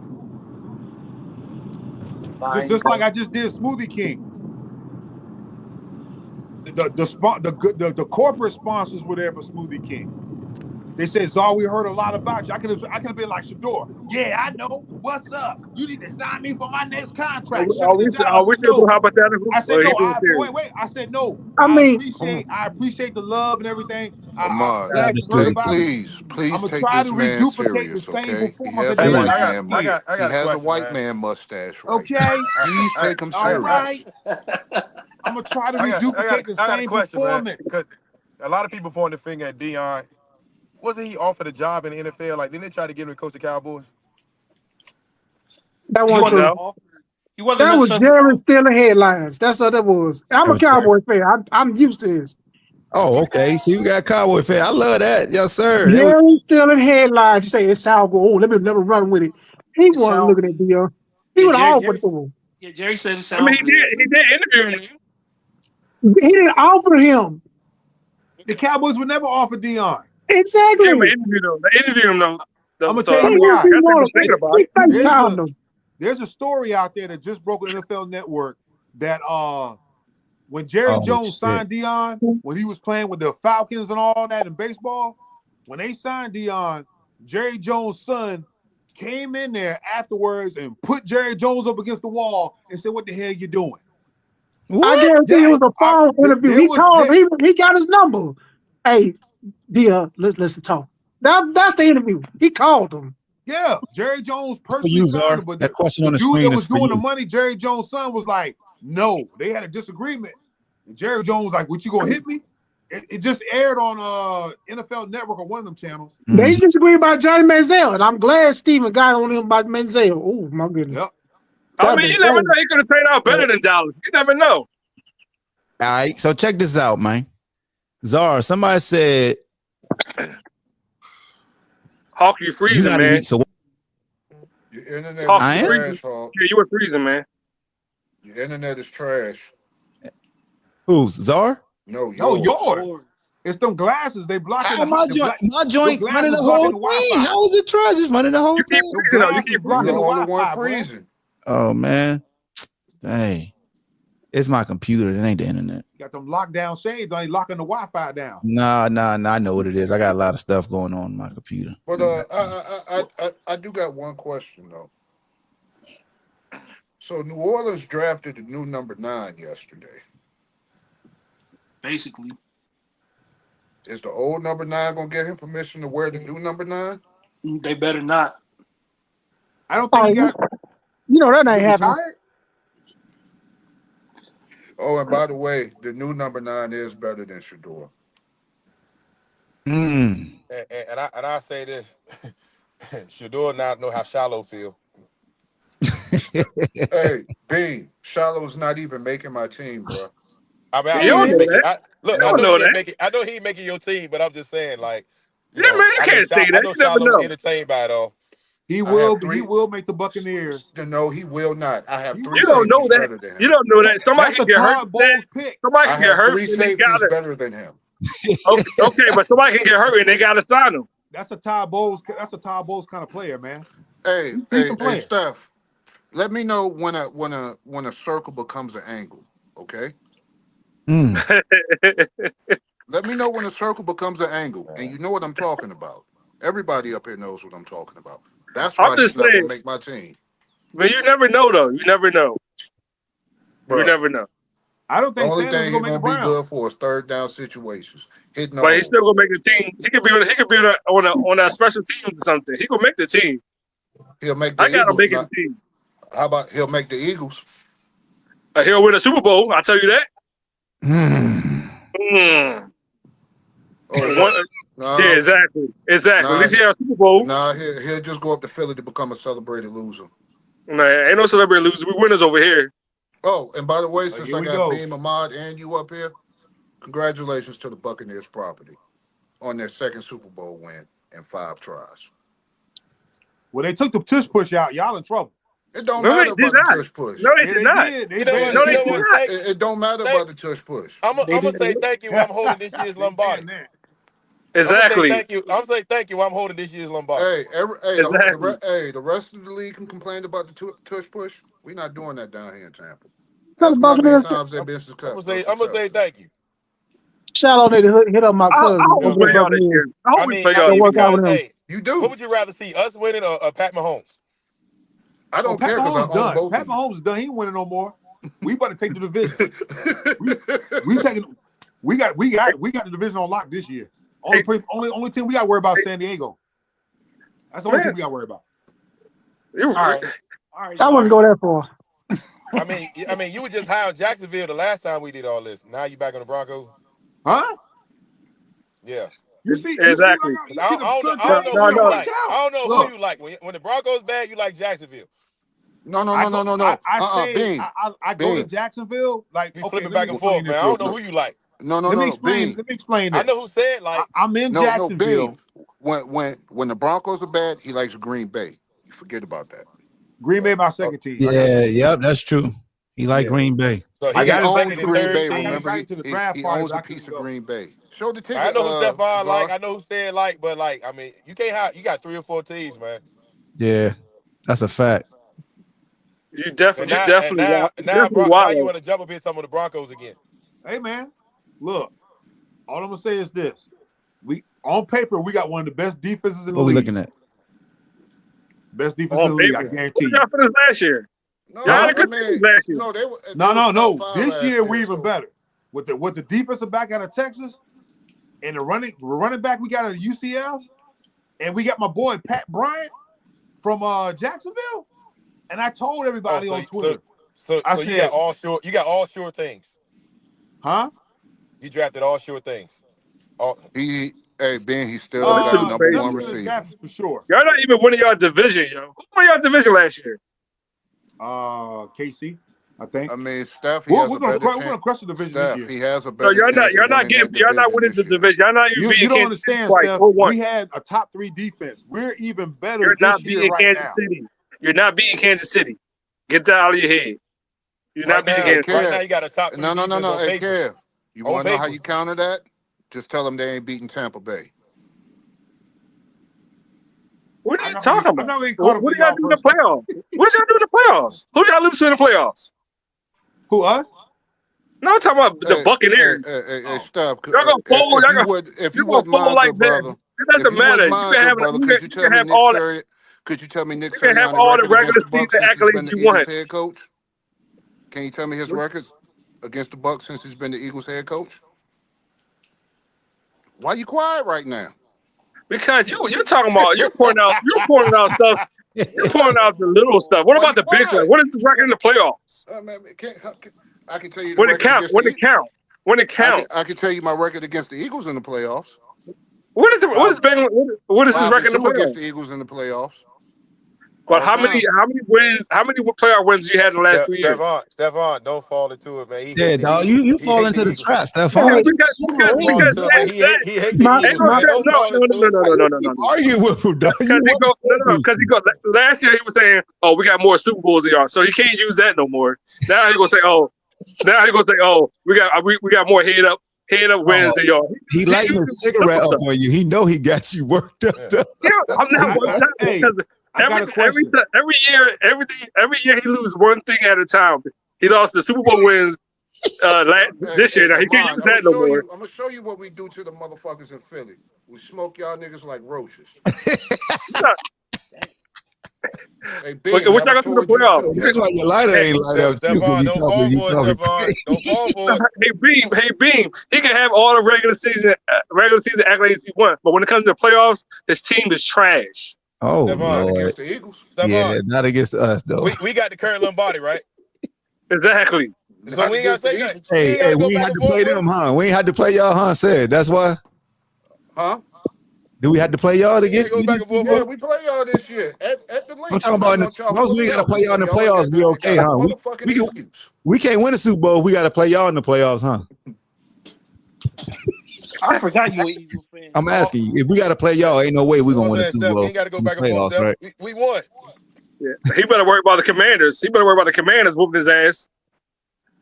Just like I just did Smoothie King. The corporate sponsors were there for Smoothie King. They said, Czar, we heard a lot about you. I could have been like Shedeur. Yeah, I know. What's up? You need to sign me for my next contract.
I wish you do hypothetical.
I said, no, wait. I said, no. I appreciate the love and everything.
Ahmad, please
I'm gonna
take
try
this
to
man
reduplicate the
serious,
same
okay? He
performance
has
that
a
they
white
had.
man.
He
has a white man mustache, right?
Okay.
Please take him serious.
All right. I'm gonna try to reduplicate the same performance.
Because a lot of people point the finger at Dion. Wasn't he offered a job in the NFL? Like, didn't they try to get him to coach the Cowboys?
That wasn't true. That was Jerry stealing headlines. That's what that was. I'm a Cowboys fan. I'm used to this.
Oh, okay. See, we got Cowboy fan. I love that. Yes, sir.
Jerry stealing headlines. You say it sounds good. Oh, let me run with it. He wasn't looking at Dion. He would have offered to him.
Yeah, Jerry said it sounded.
I mean, he did interview him.
He didn't offer him.
The Cowboys would never offer Dion.
Exactly.
Yeah, but interview him though.
I'm gonna tell you why.
There's
a story out there that just broke on NFL Network that when Jerry Jones signed Dion, when he was playing with the Falcons and all that in baseball, when they signed Dion, Jerry Jones' son came in there afterwards and put Jerry Jones up against the wall and said, "What the hell you doing?"
What? I guarantee it was a phone interview. He told him he got his number. Hey, Dion, let's talk. That's the interview. He called him.
Yeah, Jerry Jones personally signed him, but the dude that was doing the money, Jerry Jones' son, was like, no. They had a disagreement. And Jerry Jones was like, what, you gonna hit me? It just aired on NFL Network on one of them channels.
They disagree about Johnny Manziel, and I'm glad Steven got on him about Manziel. Oh, my goodness.
Yep.
I mean, you never know. He could have turned out better than Dallas. You never know.
All right, so check this out, man. Czar, somebody said,
Hawk, you freezing, man.
Your internet
Hawk,
is trash, Hawk.
Yeah, you were freezing, man.
Your internet is trash.
Who's Czar?
No,
yours. It's them glasses. They blocking
my joint running the whole thing. How is it trash? It's running the whole thing.
You keep blocking the only one freezing.
Oh man, hey, it's my computer. It ain't the internet.
You got them lockdown shades. They locking the Wi-Fi down.
Nah. I know what it is. I got a lot of stuff going on in my computer.
But I do got one question though. So New Orleans drafted the new number 9 yesterday.
Basically.
Is the old number 9 gonna get him permission to wear the new number 9?
They better not.
I don't think he got.
You know that
Is
ain't
he
happening.
retired?
Oh, and by the way, the new number 9 is better than Shedeur.
Mm.
And I say this, Shedeur now know how shallow feel.
Hey, B, Shallow's not even making my team, bro.
I mean, I
You
know
don't
he
know
ain't making.
that.
Look,
You
I
don't
know
know
he ain't
that.
making. I know he ain't making your team, but I'm just saying, like,
Yeah, man, you can't say
I
that.
know
You never
Shiloh
know.
entertained by it all.
He
I have
will. He
3.
will make the Buccaneers.
No, he will not. I have
He
3
You don't
will.
know
safeties
that.
better than
You
him.
don't know that. Somebody
That's
can
a
get hurt.
Todd Bowles pick.
Somebody
I
can get
have
hurt
3
and they
safeties
gotta.
better than him.
Okay, but somebody can get hurt and they gotta sign them.
That's a Todd Bowles. That's a Todd Bowles kind of player, man.
Hey,
He's
hey,
decent
hey,
player.
Steph. Let me know when a circle becomes an angle. Okay.
Mm.
Let me know when a circle becomes an angle, and you know what I'm talking about. Everybody up here knows what I'm talking about. That's
I'm
why
just
he's not
saying,
gonna make my team,
but you never know though. You never know. You
bro.
never know.
I don't
The
think
only
Sanders is
thing he's
gonna make the
gonna be
Browns.
good for is third down situations, hitting the
But he's
hole.
still gonna make the team. He could be on. He could be on a special team or something. He gonna make the team.
He'll make the
I got him
Eagles.
making the
Not
team.
how about he'll make the Eagles?
He'll win a Super Bowl. I tell you that.
Mm.
Mm.
Oh
One,
yeah,
yeah,
nah,
exactly. At
nah,
least he had a Super Bowl.
nah. He'll just go up to Philly to become a celebrated loser.
Man, ain't no celebrity losers. We winners over here.
Oh, and by the way,
Oh,
since
here
I
we
got
go.
Beam Ahmad and you up here, congratulations to the Buccaneers property on their second Super Bowl win in 5 tries.
Well, they took the tush push out. Y'all in trouble.
It don't
No, they
matter
did
about the
not.
tush push.
No, they
Yeah,
did
they
not.
did. They
You know
banned
what?
No,
the
You
they
know
tush
did
what?
push.
not.
It don't matter about the tush push.
I'm
They
gonna
did.
say thank you. I'm holding this year's
They
Lombardi.
banned that.
I'm gonna say
Exactly.
thank you. I'm gonna say thank you. I'm holding this year's Lombardi.
Exactly.
The rest of the league can complain about the tush push. We're not doing that down here in Tampa.
Tell the
Ask them how many
Buccaneers.
times they've
I'm,
been
I'm gonna say
successful.
thank you.
Shallow need to hit up my
I
cousin
hope
over
we
Because
the
play
man,
y'all this
Buccaneers.
year. I hope we play y'all
Go
this
work
year.
out with
because
him.
hey,
You
what
do.
would you rather see, us winning or Pat Mahomes?
I
Oh,
don't
Pat
care because I
Mahomes
own
done.
both
Pat
of you.
Mahomes is done. He ain't winning no more. We better take the division. We taking. We got the division on lock this year.
Hey,
Only team we got to worry about is
hey,
San Diego. That's the only team
man,
we got to worry about.
you,
All right,
I wouldn't
Jamari.
go that far.
I mean, you were just high on Jacksonville the last time we did all this. Now you back on the Broncos.
Huh?
Yeah.
You see what I
exactly.
got?
'Cause
You see the
I
No,
don't
team?
know
no,
who
Man,
you
no.
watch
like. I
out.
don't know who
Look,
you like. When the Broncos bad, you like Jacksonville.
No.
I
Bean.
go to
Bean.
Jacksonville. Like,
Be
okay,
flipping
let me
back and
explain
forth, man.
this
I
real
don't know
quick.
who you like.
No. Bean.
Let me explain
I
this.
know who said like.
I'm in
No, Bean.
Jacksonville.
When the Broncos are bad, he likes Green Bay. You forget about that.
Green Bay, my
Oh,
second team. I got
Yeah,
you.
yep, that's true. He like
Yeah.
Green Bay.
so
I
he
He
got
got
a
invited
owns
second
to
and
the.
Green
third
Bay.
I got
team.
Remember,
invited to the
he
draft
he
party,
owns
but
a
I
piece
couldn't
of
go.
Green Bay. Show the
I
ticket,
know who Stephon like.
Czar.
I know who said like, but like, I mean, you can't have. You got 3 or 4 teams, man.
Yeah, that's a fact.
You
And
definitely, you
now, and
definitely,
now,
you
now,
definitely
now you
wild.
want to jump up here some of the Broncos again.
Hey man, look. All I'm gonna say is this: we on paper we got one of the best defenses in the
What we
league.
looking at?
Best defense
On
in the league. I
paper. What
guarantee
did
you.
y'all finish last year? Y'all
No,
had
Huh?
a
I
good
mean,
team last year.
no, they were top
No.
5
This
last
year we
year.
even
So
better with the defensive back out of Texas and the running back we got out of UCF, and we got my boy Pat Bryant from Jacksonville. And I told
Oh,
everybody
so
on Twitter, I
you got
said,
all sure. You got all sure things.
huh?
You drafted all sure things. All,
Ben, he still don't
This
got
shit
a
was
number
crazy,
one
Nothing's in the
man.
receiver.
draft for sure.
Y'all not even winning y'all division, yo. Who won y'all division last year?
KC, I think.
I mean, Steph, he
We're,
has
we're
a
gonna
better
crush, we're
chance.
gonna crush the division this
Steph,
year.
he has a
So
better chance of
y'all not
winning
getting,
that
y'all not
division
winning
this
the
year.
division. Y'all not even
You
beating
don't
Kansas City
understand,
twice.
Steph.
0-1.
We had a top 3 defense. We're even better
You're
this
not
year
beating
right
Kansas
now.
City. You're not beating Kansas City. Get that out of your head. You're not beating
Hey,
Kansas City.
right now
Kev.
you got a top 3 defense
No.
on
Hey,
paper.
Kev, you
On
want to know how
paper.
you counter that? Just tell them they ain't beating Tampa Bay.
What are
I'm
you
not gonna
talking
get, I'm
about?
not gonna get caught
What,
up
what
in
do y'all
y'all
do in the
personal.
playoffs? What did y'all do in the playoffs? Who y'all lose to in the playoffs?
Who, us?
No, I'm talking about the
Hey,
Buccaneers.
Oh,
Steph.
Y'all gonna fold.
If
Y'all
you
gonna
would, if
you're
you
gonna
wouldn't
fold
mind,
like
good
that.
brother.
It
If
doesn't
you
matter.
wouldn't
You
mind,
can have
good brother,
you can have all the
Could you tell me Nick
you can have
Sirianni's
all the
record against
regular
the
season
Bucks since he's been
accolades
the
you
Eagles
want.
head coach? Can you tell me his records against the Bucks since he's been the Eagles head coach? Why you quiet right now?
Because you're talking about you're pointing out stuff You're pulling out the little stuff. What about the big stuff? What is the record in the playoffs?
I can tell you the
When it
record
counts.
against
When
the
it counts. When it counts.
I can tell you my record against the Eagles in the playoffs.
What is his record in the
5-2 against
playoffs?
the Eagles in the playoffs.
But
All
how
time.
many wins? How many playoff wins you had in the last 2 years?
Stephon, don't fall into it, man. He
Yeah,
hate the
dog.
Eagles.
You
He
fall
hate
into the
the Eagles.
trap,
Yeah,
Stephon.
because
Fall into it, man. He hate the
My-
Eagles,
my-
man. Don't
no,
fall into it.
no.
Argue with him, dog.
Because he go, because last year he was saying, "Oh, we got more Super Bowls than y'all," so he can't use that no more. Now he gonna say, "Oh, we got more head up wins than y'all."
He lighting a cigarette up on you. He know he got you worked up.
Yeah.
Yeah, I'm not one time
Hey,
because
I got a question.
every year he loses one thing at a time. He lost the Super Bowl wins this year. Now he can't use that no more.
I'm gonna show you what we do to the motherfuckers in Philly. We smoke y'all niggas like roaches. Hey,
What y'all gonna do in the playoffs?
That's why your lighter ain't light up. Too,
Stephon,
you
don't fall
talking,
for it, Stephon. Don't fall for it.
Hey Beam, he can have all the regular season accolades he wants, but when it comes to the playoffs, his team is trash.
Oh,
Stephon,
Lord.
against the Eagles.
Stephon,
Yeah, not against us though.
we got the current Lombardi, right?
Exactly.
So we ain't gotta say nothing.
Hey, we
go
ain't
back
had
and
to
forth
play
with
them, huh? We ain't had to play y'all, huh? Said that's why.
Huh?
Do we have to play y'all to get?
Go back and forth.
Yeah, we play y'all this year at the link.
I'm talking about in the as long as we ain't gotta play y'all in the playoffs, we okay, huh? We can't win the Super Bowl. We gotta play y'all in the playoffs, huh?
I forgot you were Eagles fan.
I'm asking you, if we gotta play y'all, ain't no way we gonna win the Super
Steph,
Bowl.
you ain't gotta go back and
Playoffs,
forth,
right?
Steph. We won.
Yeah. He better worry about the Commanders. He better worry about the Commanders whooping his ass.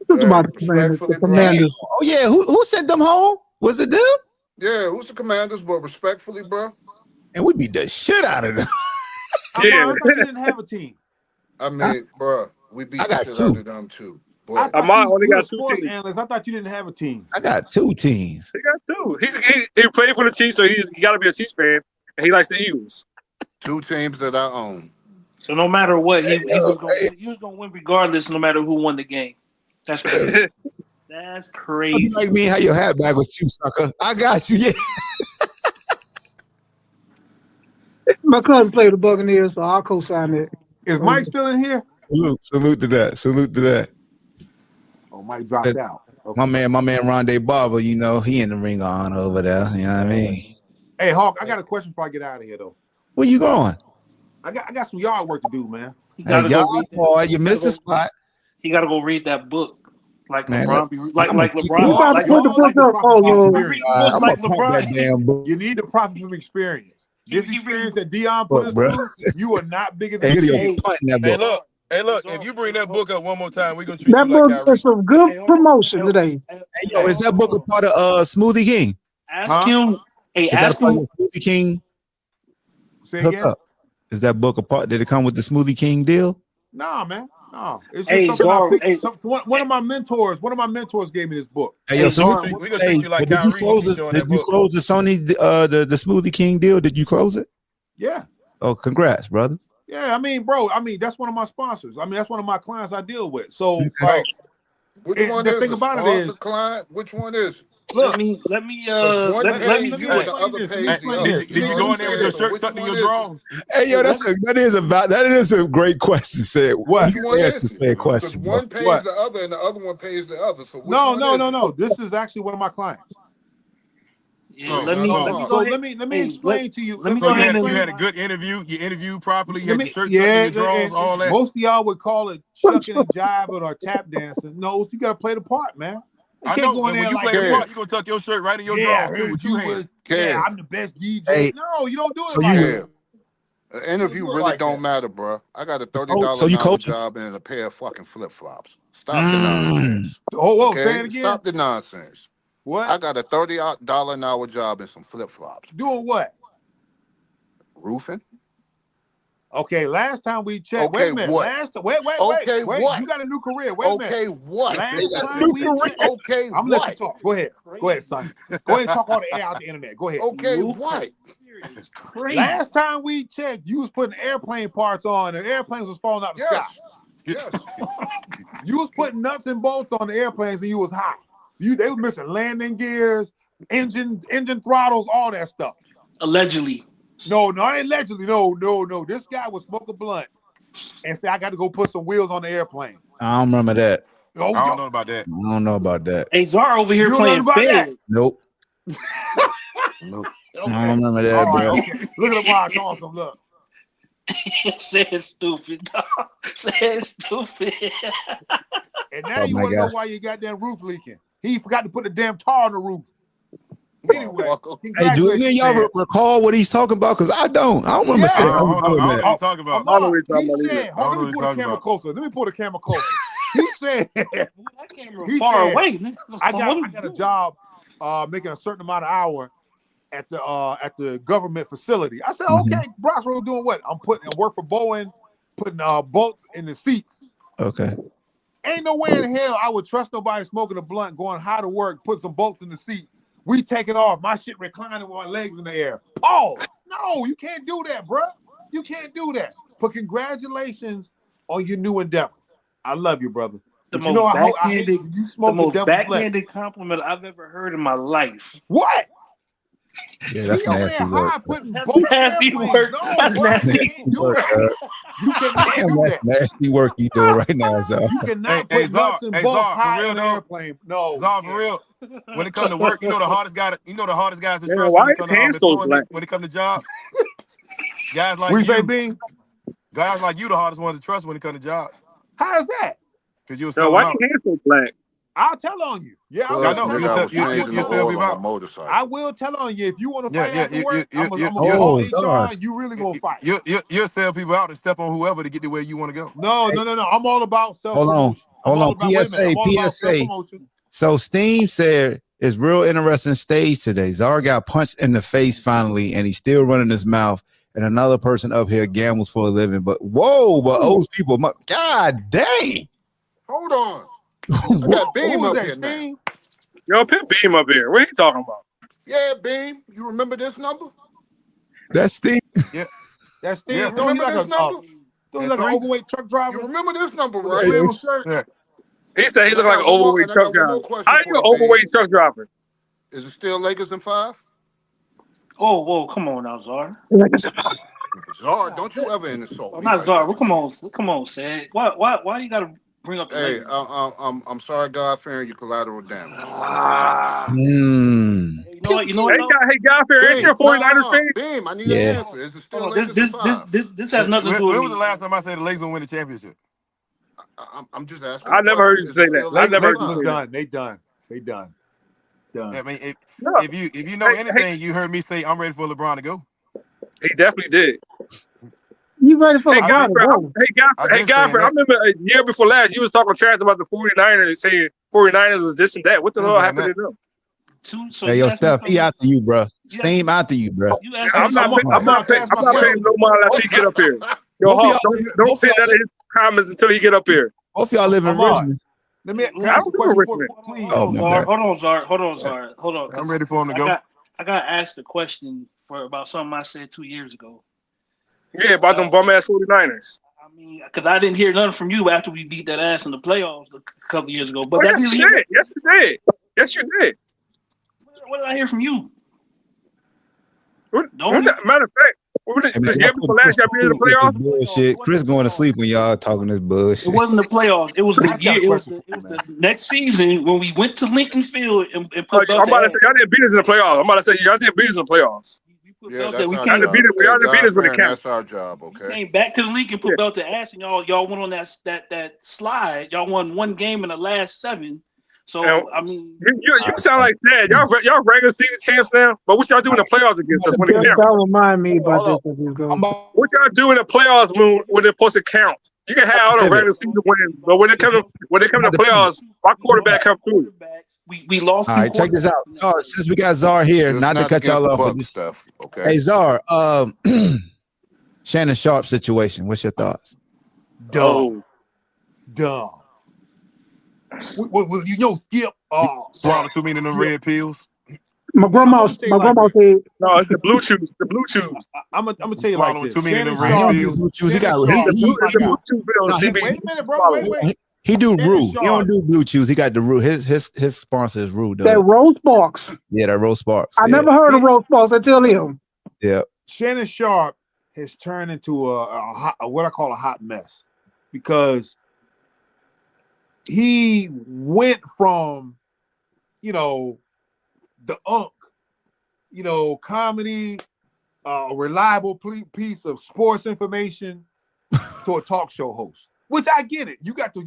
It's about the Commanders.
Oh yeah, who sent them home? Was it them?
Yeah, who's the Commanders? But respectfully, bro.
And we beat the shit out of them.
Yeah.
I thought you didn't have a team.
I mean, bro, we beat the shit out of them too. Boy.
I thought
Ahmad only
you were
got
a
2
sports
teams.
analyst. I thought you didn't have a team.
I got 2 teams.
He got 2. He played for the Chiefs, so he got to be a Chiefs fan, and he likes the Eagles.
2 teams that I own.
So no matter what, he was gonna win regardless, no matter who won the game. That's crazy. That's crazy.
You like me how your hat bag was too, sucker. I got you, yeah.
My cousin played the Buccaneers, so I'll co-sign it.
Is Mike still in here?
Salute to that.
Oh, Mike dropped out. Okay.
My man Rondé Barber, you know, he in the ring of honor over there. You know what I mean?
Hey, Hawk, I got a question before I get out of here, though.
Where you going?
I got some yard work to do, man.
Hey, you missed the spot.
He got to go read that book. Like
Man,
LeBron,
like
LeBron.
You about to put the book up? Oh, Lord.
I'm
like
gonna pump that
LeBron.
damn book.
You need to profit from experience. This experience that Dion put us
bro.
through, you are not bigger than
Hey,
that book.
Hey, look, if you bring that book up one more time, we're gonna treat
That
you like
book
Kyrie.
is some good promotion today.
Hey, yo, is that book a part of Smoothie King?
Ask him. Hey, ask him.
Smoothie King.
Say again?
Up. Is that book a part? Did it come with the Smoothie King deal?
Nah, man. No. It's just something I picked. One of my mentors gave me this book.
Hey, yo, so
we gonna treat you like Kyrie.
Did you close the Sony the Smoothie King deal? Did you close it?
Yeah.
Oh, congrats, brother.
Yeah, I mean, that's one of my sponsors. I mean, that's one of my clients I deal with. So,
which one is the sponsor client? Which one is it?
Look, let me
Did you go in there with your shirt tucked in your drawers?
Hey, yo, that is a great question. Said what?
Which one is it?
Fair question.
Because one pays the other and the other one pays the other. So
no. This is actually one of my clients.
Yeah, let me explain to you. Let me go ahead.
You had a good interview. You interviewed properly. You had your shirt tucked in your drawers. All that.
Most of y'all would call it shucking and jiving or tap dancing. No, you got to play the part, man.
I know. When you play the part, you gonna tuck your shirt right in your drawers too. With you hands.
Yeah, I'm the best DJ. Hey, no, you don't do it like that.
An interview really don't matter, bro. I got a $30 an hour job and a pair of fucking flip flops. Stop the nonsense.
Say it again.
Stop the nonsense.
What?
I got a $30 an hour job and some flip flops.
Doing what?
Roofing.
Okay, last time we checked.
Okay,
wait a minute.
What?
Wait.
What?
You got a new career. Wait a minute.
Okay, what?
Last time we checked.
Okay,
I'm letting you talk. Go ahead, son. Go ahead and talk all the air out the internet. Go ahead.
Okay, what?
It's crazy.
Last time we checked, you was putting airplane parts on, and airplanes was falling out the sky.
Yes.
You was putting nuts and bolts on the airplanes, and you was high. They were missing landing gears, engine throttles, all that stuff.
Allegedly.
No, not allegedly. No. This guy would smoke a blunt and say, "I got to go put some wheels on the airplane."
I don't remember that.
Oh,
I don't know about that.
I don't know about that.
Hey, Czar over here
You don't know
playing
about that?
Fed.
Nope.
Nope.
I don't remember that,
All right,
bro.
okay. Look at the box. Awesome. Look.
Said stupid, dog. Said stupid.
And now
Oh
you
my
want to know
God.
why your goddamn roof leaking. He forgot to put the damn tar on the roof. Anyway,
Hey, do any of
congratulations,
y'all
man.
recall what he's talking about? Because I don't. I don't remember
Yeah.
saying
I don't know
doing
what
that.
he's talking about.
I don't know what
Ahmad,
you're
he
talking about
said,
I don't
hold
know
on,
what
let me
he's
pull the
talking
camera
about.
closer. Let me pull the camera closer. He said,
That camera
he
far
said,
away. Nigga.
I got a job making a certain amount of hour at the government facility. I said,
Mhm.
okay, Broswell doing what? I'm work for Boeing, putting bolts in the seats.
Okay.
Ain't no way in hell I would trust nobody smoking a blunt, going high to work, put some bolts in the seats. We take it off. My shit reclining with my legs in the air. Pause. No, you can't do that, bro. You can't do that. But congratulations on your new endeavor. I love you, brother.
The
But you know
most
I hate when you
the
smoke the
most
devil's
backhanded
lettuce.
compliment I've ever heard in my life.
What?
Yeah,
He
that's
over
nasty
there
work.
high putting
That's
bolts in
nasty
airplanes.
work.
No,
That's
bro, you
nasty.
can't do that. You cannot
Damn,
do
that's
that.
nasty work you doing right now, Zar.
You cannot put nuts and bolts
Czar, for
high
real
in an
though.
airplane. No,
Czar,
you
for
can't.
real. When it comes to work, you know the hardest guys to
Man,
trust
why
when it
his
comes to
hands so black?
employment, when it comes to jobs. Guys
What
like
you say,
you,
Bean?
guys like you, the hardest ones to trust when it comes to jobs,
How is that?
because you'll
No,
sell
why
them
his
out.
hands so black?
I'll tell on you. Yeah, I
I
will
Cause
know
tell
nigga,
you'll
I
on
sell
was
you. I will
changing the
you'll
tell
sell
on
oil
people
you.
on my
out.
I
motorcycle.
will tell on you. If you want to
Yeah,
fight
yeah,
after work, I'm gonna
you
call
Zar.
HR and you really gonna fight.
you'll sell people out and step on whoever to get to where you want to go.
No. I'm all about
Hold on.
self-promotion. I'm all about wait a minute.
PSA,
I'm all about
PSA.
self-promotion.
So Steam said it's real interesting stage today. Zar got punched in the face finally, and he's still running his mouth. And another person up here gambles for a living. But those people, God dang.
Hold on. I got Beam
Who is
up
that,
here now.
Sting?
Yo, put Beam up here. What are you talking about?
Yeah, Beam. You remember this number?
That's Steam.
Yeah,
That Sting?
yeah.
You
Don't he
remember
like
this number?
don't he like an overweight truck
You
driver
remember this number,
with a
right?
flannel shirt?
Yeah.
He said he
And
looked like an overweight
I
truck
got one more
driver.
question
How
for
you an
you, Beam.
overweight truck driver?
Is it still Lakers in 5?
Oh, whoa, come on now, Czar.
Czar, don't you ever insult
Oh,
me
not
like
Czar.
that
Well,
again.
come on, Sad. Why you gotta bring up the
Hey,
Lakers?
I'm sorry, God fearing you collateral damage.
Ah, you know what? You know what? though?
Hey, Godfrey, ain't you a
Beam,
49ers fan?
Beam, I need an
Yeah.
answer. Is it still
Hold on.
Lakers in 5?
This has nothing to do with
When was the
me.
last time I said the Lakers will win the championship?
I'm just asking
I
a
never heard
question.
you
Is
say
it
that.
still
I
Lakers
never
in
heard
Lakers
you
is
5?
say that.
done. They done.
I mean,
No.
if you know
Hey,
anything, you heard me say I'm ready for LeBron to go.
he definitely did.
You ready for
Hey,
I
LeBron
just,
to
Godfrey,
go?
I
hey,
just saying
Godfrey, I
that.
remember a year before last, you was talking trash about the 49ers, saying 49ers was this and that. What the
Just
hell
saying
happened
that.
to them?
So
Hey,
you
yo,
asked me
Steph, he
something.
after you, bro.
You asked
Steam after you, bro.
you asked me
I'm not
something.
Can I
paying no mind until he get up here. Yo,
Both of
Hawk,
y'all,
don't say none of his comments until he get up here.
both of y'all live in
Ahmad,
Richmond.
let me
Hey,
can I
I
ask
don't
a
give a
question before
Richmond.
please?
Oh, my bad.
Hold on, Czar. Hold on.
I'm
'cause
ready for him to
I
go.
got asked a question for about something I said 2 years ago.
Yeah, about them bum ass 49ers.
I mean, because I didn't hear nothing from you after we beat that ass in the playoffs a couple years ago. But
Oh,
that's
yes, you
neither here.
did. Yes, you did. Yes, you did.
What did I hear from you?
Matter of fact,
Hey, man,
the
y'all
year before last, y'all been in the
with this
playoffs.
bullshit. Chris going to sleep when y'all talking this
It
bullshit.
wasn't the playoffs. It was the
I got
year.
a question for
It
you,
was
man.
the next season when we went to Lincoln Field and put
I'm
belt to
about to
ass.
say y'all didn't beat us in the playoffs. I'm about to say y'all didn't beat us in the playoffs.
We put
Yeah,
belt that
that's
we
our
came.
job.
We
Hey,
y'all didn't beat
God
us when it
fearing,
counts.
that's our job,
We
okay?
came back to the Lincoln,
Yeah.
put belt to ass, and y'all went on that slide. Y'all won one game in the last 7. So
And
I mean,
you sound like that. Y'all regular season champs now. But what y'all do in the playoffs against us when it
Just
counts?
don't remind me about
Hold on.
this if he's going.
What y'all do in the playoffs when it's supposed to count? You can have all the regular season wins, but when it comes to playoffs, my quarterback come through.
we lost
All
2
right, check this out. Zar, since we got Zar here,
Just
not to
not
cut
against
y'all
the
off, but
Bucks
just,
stuff, okay?
hey, Zar, Shannon Sharp situation. What's your thoughts?
Dumb. Well, you know, Skip.
Swallow too many of them red pills.
My grandma said,
No, it's the blue chews. The blue chews.
I'm gonna tell you like
Swallowing
this.
too many of
Shannon
them red
He don't
Sharp.
do
pills.
blue chews. He got
Shannon Sharp,
he,
he's my
It's the
guy.
blue chew bill.
no, he,
CB.
Wait a minute, bro. Wait.
he do
Shannon
Rue. He
Sharp.
don't do blue chews. He got the Rue. His sponsor is Rue.
that Rose Sparks.
Yeah, that Rose Sparks.
I
Yeah.
never heard of Rose Sparks until him.
Yeah.
Shannon Sharp has turned into what I call a hot mess because he went from, the comedy, a reliable piece of sports information to a talk show host, which I get it. You got to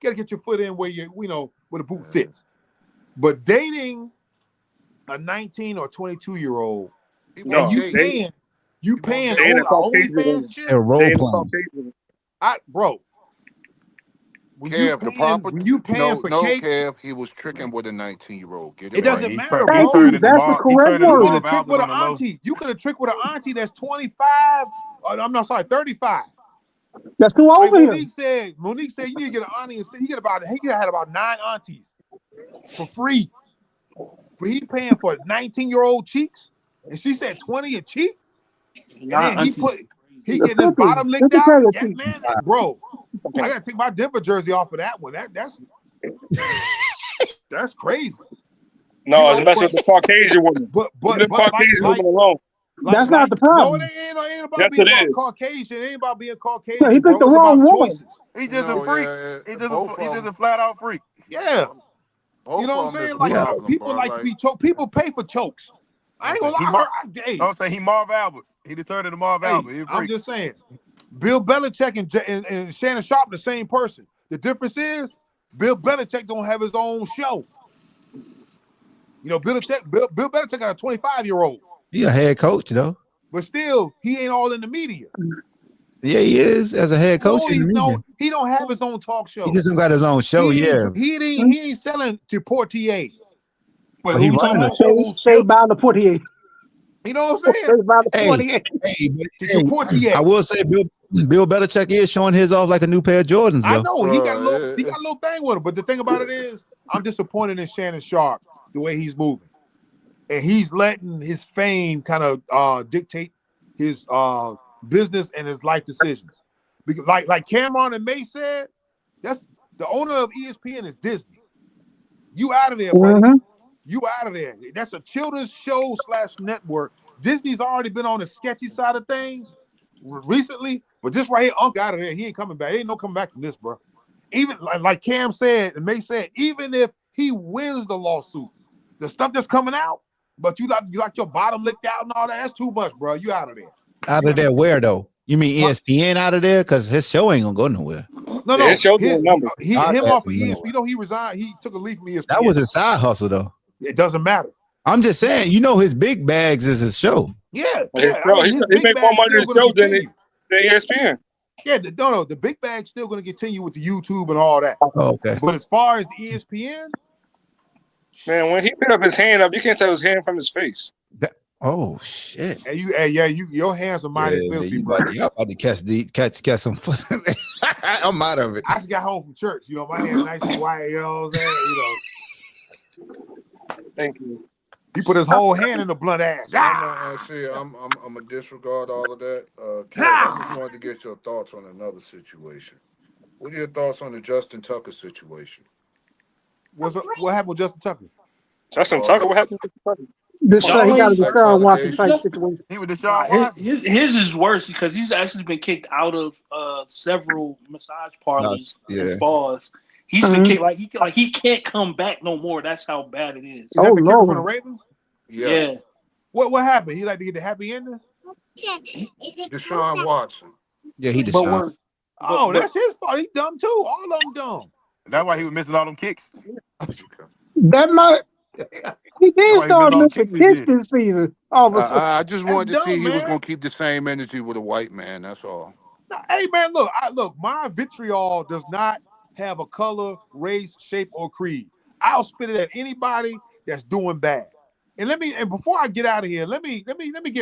get your foot in where where the boot fits. But dating a 19 or 22-year-old, and you paying for the OnlyFans shit,
role playing.
Bro. When you paying for cake,
Kev, he was tricking with a 19-year-old.
it doesn't matter,
He
bro.
turned into
That's the
Marv. He
correct
turned into
word.
You could have
Marv
tricked
Albert
with
on
an
the low.
auntie. You could have tricked with an auntie that's 25. I'm not sorry, 35.
That's too old
Like
for him.
Monique said you need to get an auntie, and he had about 9 aunties for free. But he paying for 19-year-old cheeks, and she said 20 a cheek. And then he getting his bottom licked out. Yeah, man, bro. I gotta take my Denver jersey off of that one. That's crazy.
No, it's messing with the Caucasian woman.
But
the Caucasian woman alone.
That's not the problem.
No, it ain't about being Caucasian. It ain't about being Caucasian.
Yeah, he picked the wrong woman.
He's just a freak. He's just a flat out freak.
Yeah. You know what I'm saying? Like people like to be choked. People pay for chokes. I ain't gonna lie.
Don't say he Marv Albert. He turned into Marv Albert.
I'm just saying. Bill Belichick and Shannon Sharp the same person. The difference is Bill Belichick don't have his own show. Bill Belichick got a 25-year-old.
He a head coach though.
But still, he ain't all in the media.
Yeah, he is as a head coach.
He don't have his own talk show.
He just don't got his own show.
He ain't selling to Portier.
But he running a
show. Saved by the Portier.
You know what I'm saying?
I will say Bill Belichick is showing his off like a new pair of Jordans. Though.
I know he got a little thing with him, but the thing about it is, I'm disappointed in Shannon Sharp the way he's moving, and he's letting his fame kind of dictate his business and his life decisions. Because like Cameron and May said, that's the owner of ESPN is Disney. You out of there, buddy. Mm-hmm. You out of there. That's a children's show / network. Disney's already been on the sketchy side of things recently, but this right here, Unc out of there. He ain't coming back. Ain't no coming back from this, bro. Even like Cam said and May said, even if he wins the lawsuit, the stuff that's coming out, but you like your bottom licked out and all that, that's too much, bro. You out of there.
Out of there where though? You mean ESPN out of there? Because his show ain't gonna go nowhere.
No. Him off of ESPN. He resigned. He took a leave from ESPN.
That was his side hustle though.
It doesn't matter.
I'm just saying, his big bags is his show.
Yeah.
He make more money in his show than ESPN.
Yeah, the big bag's still going to continue with the YouTube and all that.
Oh, okay.
But as far as the ESPN,
man, when he put up his hand up, you can't tell his hand from his face.
Oh shit!
Your hands are mighty filthy, bro.
Y'all about to catch some. I'm out of it.
I just got home from church. My hands nice and white. You know what I'm saying?
Thank you.
He put his whole hand in the blunt ass.
I'm gonna disregard all of that. Kev, I just wanted to get your thoughts on another situation. What are your thoughts on the Justin Tucker situation?
What happened with Justin Tucker?
Justin Tucker? What happened with Tucker?
He got a Deshaun Watson type situation.
He was Deshaun Watson.
His is worse because he's actually been kicked out of several massage parlors and spas. He's been kicked he can't come back no more. That's how bad it is.
Oh no! From the Ravens?
Yeah.
What happened? He like to get the happy ending?
Deshaun Watson.
Yeah, he Deshaun.
That's his fault. He dumb too. All of them dumb.
That's why he was missing all them kicks.
That might. He did start missing kicks this season. All of a sudden.
I just wanted to see he was going to keep the same energy with a white man. That's all.
Now, hey man, look. My vitriol does not have a color, race, shape, or creed. I'll spit it at anybody that's doing bad. And before I get out of here, let me get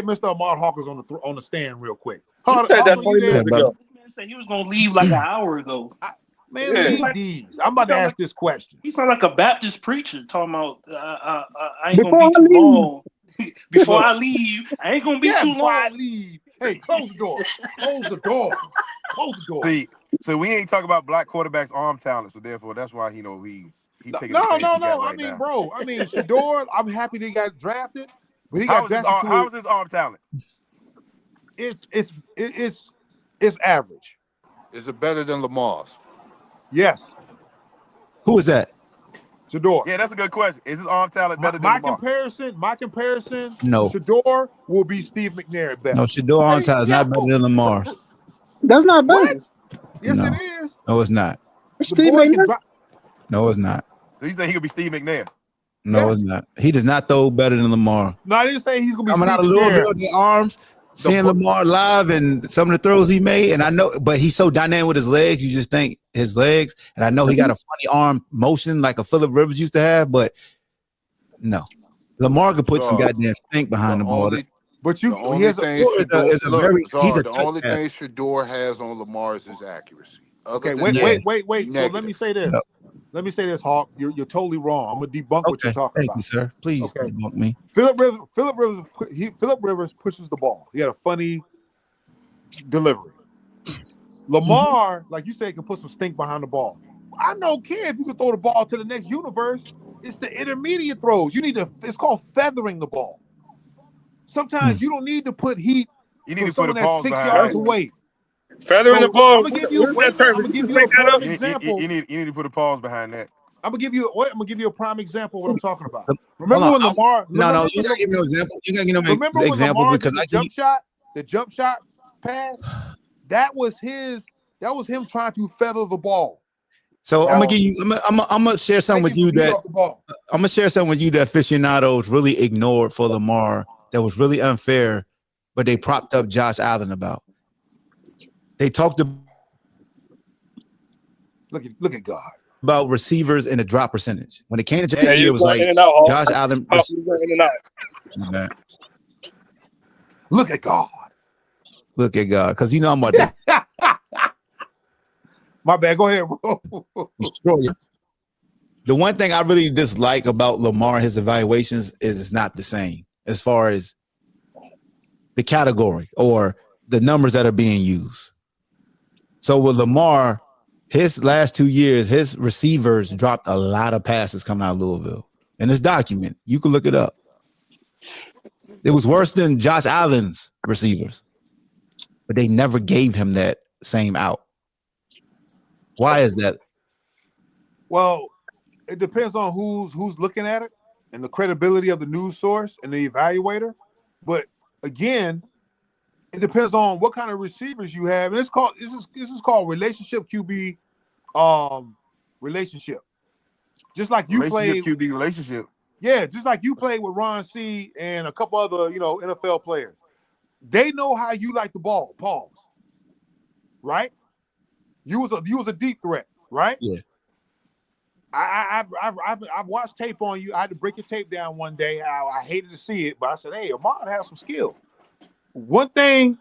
Mr. Ahmad Hawkins on the stand real quick.
You said that 40 minutes ago.
This man said he was gonna leave like an hour ago.
Leave these. I'm about to ask this question.
He sound like a Baptist preacher talking about I ain't gonna be too long. Before I leave, I ain't gonna be too long.
Before I leave. Hey, close the door. Close the door. Close the door.
See, so we ain't talking about black quarterbacks' arm talent, so therefore that's why he taking
no.
Right
Shedeur, I'm happy they got drafted, but he got drafted.
How was his arm talent?
it's average.
Is it better than Lamar's?
Yes.
Who is that?
Shedeur.
Yeah, that's a good question. Is his arm talent better than
My
Lamar?
comparison
No.
to Shedeur will be Steve McNair at best.
No, Shedeur on time is not better than Lamar's.
That's not bad.
What? Yes,
No.
it is.
No, it's not.
The
Steve
boy can
McNair.
drop.
No, it's not.
So you think he could be Steve McNair?
No,
Yes.
it's not. He does not throw better than Lamar.
No, I didn't say he's gonna be
Coming
Steve
out of
McNair.
Louisville, the arms, seeing Lamar live and some of the throws he made, and I know, but he's so dynamic with his legs. You just think his legs, and I know he got a funny arm motion like a Phillip Rivers used to have, but no, Lamar could put some goddamn stink behind the ball.
But
The only thing Shedeur has on Lamar's is accuracy.
Okay, wait. So let me say this.
Yep.
Let me say this, Hawk. You're totally wrong. I'm gonna debunk what you're talking
Thank
about.
you, sir. Please debunk me.
Phillip Rivers pushes the ball. He had a funny delivery. Lamar, like you said, can put some stink behind the ball. I don't care if you can throw the ball to the next universe. It's the intermediate throws. You need to. It's called feathering the ball. Sometimes you don't need to put heat.
You need to
someone
put a
that's
pause
6
behind
yards
it.
away.
Feathering the ball.
I'm gonna give you a prime example.
You need to put a pause behind that.
I'm gonna give you a prime example of what I'm talking about. Remember when Lamar?
You gotta give me an example. You gotta give me an example
Lamar
because
did the jump shot pass. That was him trying to feather the ball.
So I'm gonna share something with you that aficionados really ignored for Lamar that was really unfair, but they propped up Josh Allen about. They talked
look at God
about receivers and the drop percentage. When it came to Jay, it was like Josh Allen.
Look at God.
Look at God, because you know I'm about to
My bad. Go ahead, bro.
destroy you. The one thing I really dislike about Lamar, his evaluations, is it's not the same as far as the category or the numbers that are being used. So with Lamar, his last 2 years, his receivers dropped a lot of passes coming out of Louisville. And it's documented. You can look it up. It was worse than Josh Allen's receivers. But they never gave him that same out. Why is that?
Well, it depends on who's looking at it and the credibility of the news source and the evaluator. But again, it depends on what kind of receivers you have. And this is called relationship QB relationship. Just like you played
QB relationship.
Yeah, just like you played with Ron C and a couple other, NFL players. They know how you like the ball. Pause. Right? You was a deep threat, right?
Yeah.
I've watched tape on you. I had to break your tape down one day. I hated to see it, but I said, "Hey, Ahmad has some skill." One thing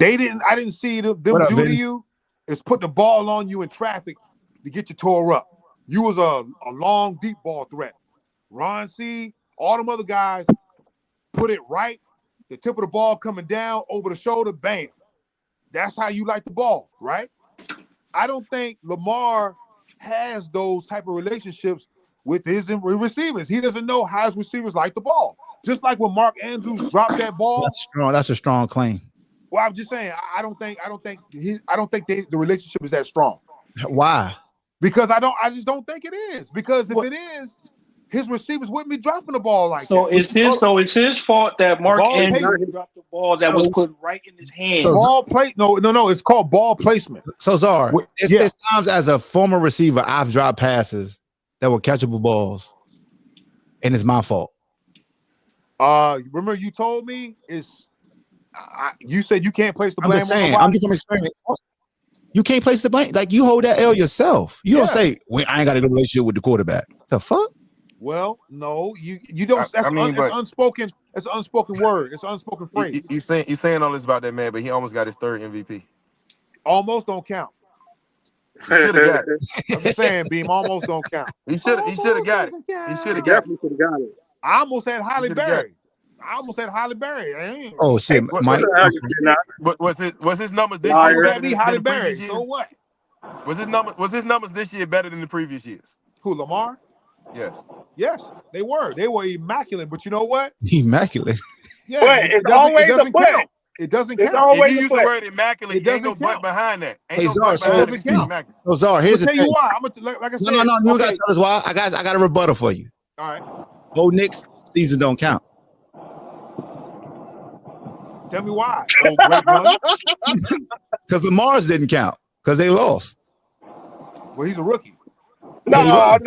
I didn't see them do to you is put the ball on you in traffic to get you tore up. You was a long, deep ball threat. Ron C, all them other guys put it right. The tip of the ball coming down over the shoulder, bam. That's how you like the ball, right? I don't think Lamar has those type of relationships with his receivers. He doesn't know how his receivers like the ball. Just like when Mark Andrews dropped that ball.
That's strong. That's a strong claim.
Well, I'm just saying, I don't think the relationship is that strong.
Why?
Because I just don't think it is. Because if it is, his receivers wouldn't be dropping the ball like that.
So it's his fault that Mark Andrews dropped the ball that was put right in his hand.
No, it's called ball placement.
So Czar, it's times as a former receiver, I've dropped passes that were catchable balls, and it's my fault.
Remember you told me you said you can't place the blame.
I'm just saying, I'm just from experience. You can't place the blame. Like, you hold that L yourself. You don't say, I ain't got a good relationship with the quarterback. The fuck?
Well, no, you don't. It's unspoken. It's an unspoken word. It's an unspoken phrase.
You saying all this about that man, but he almost got his third MVP.
Almost don't count.
He should have got it.
I'm just saying, Beam, almost don't count.
He should have got it. He should have got it.
I almost had Holly Berry.
Oh shit, Mike.
Was his numbers this year better than the previous years?
So what?
Was his numbers this year better than the previous years?
Who, Lamar? Yes, they were. They were immaculate. But you know what?
Immaculate.
Yeah, but it's always a but.
It doesn't
It's
count.
If
always
you
a
use the
flex.
word immaculate,
It
ain't no
doesn't
but
count.
behind that. Ain't
Hey,
no
Czar,
but
so,
behind
It
that.
doesn't
It's
count.
immaculate.
so Czar,
I'm
here's
gonna
the
tell you
thing.
why. Like I said.
No, you
Okay.
gotta tell us why. I got a rebuttal for you.
All right.
Bo Nix season don't count.
Tell me why. Old great one.
Because Lamar's didn't count because they lost.
Well, he's a rookie.
He lost.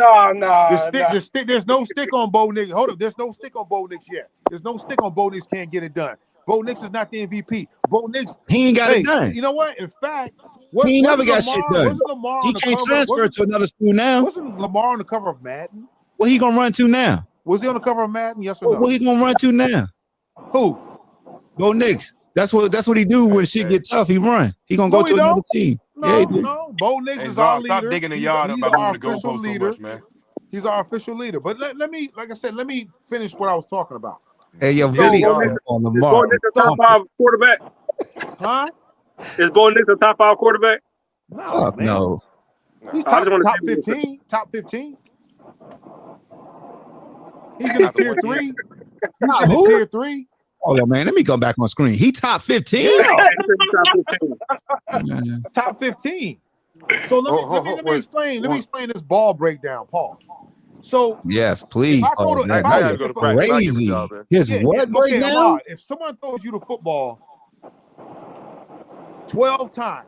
There's no stick on Bo Nix. Hold up. There's no stick on Bo Nix yet. There's no stick on Bo Nix. Can't get it done. Bo Nix is not the MVP. Bo Nix.
He ain't got it done.
You know what? In fact,
He ain't never got shit done.
Wasn't Lamar
He
on the
can't
cover?
transfer to another school now.
Wasn't Lamar on the cover of Madden?
What he gonna run to now?
Was he on the cover of Madden? Yes or no?
What he gonna run to now?
Who?
Bo Nix. That's what he do when shit get tough. He run. He gonna go to another team.
No. Bo Nix is our leader.
Stop digging the yard up
He's
by
our
moving the
official
goalpost so
leader.
much, man.
He's our official leader. But let me, like I said, let me finish what I was talking about.
Hey, yo,
So,
Vinny
Bo
on
Is
Lamar.
Bo Nix a top 5 quarterback?
Huh?
Is Bo Nix a top 5 quarterback?
No,
Fuck
man.
no.
He's
I just wanna
top
see what
15. Top 15. He's in the tier 3. He's in the tier 3.
Hold on, man. Let me come back on screen. He top 15.
Yeah.
Top 15.
Top 15. So let me explain. Let me explain this ball breakdown, Paul. So
Yes, please.
if I go to,
That
I
is
gotta go to practice. I'll give it to
crazy.
y'all, man.
His what right
okay,
now?
Ahmad, if someone throws you the football 12 times,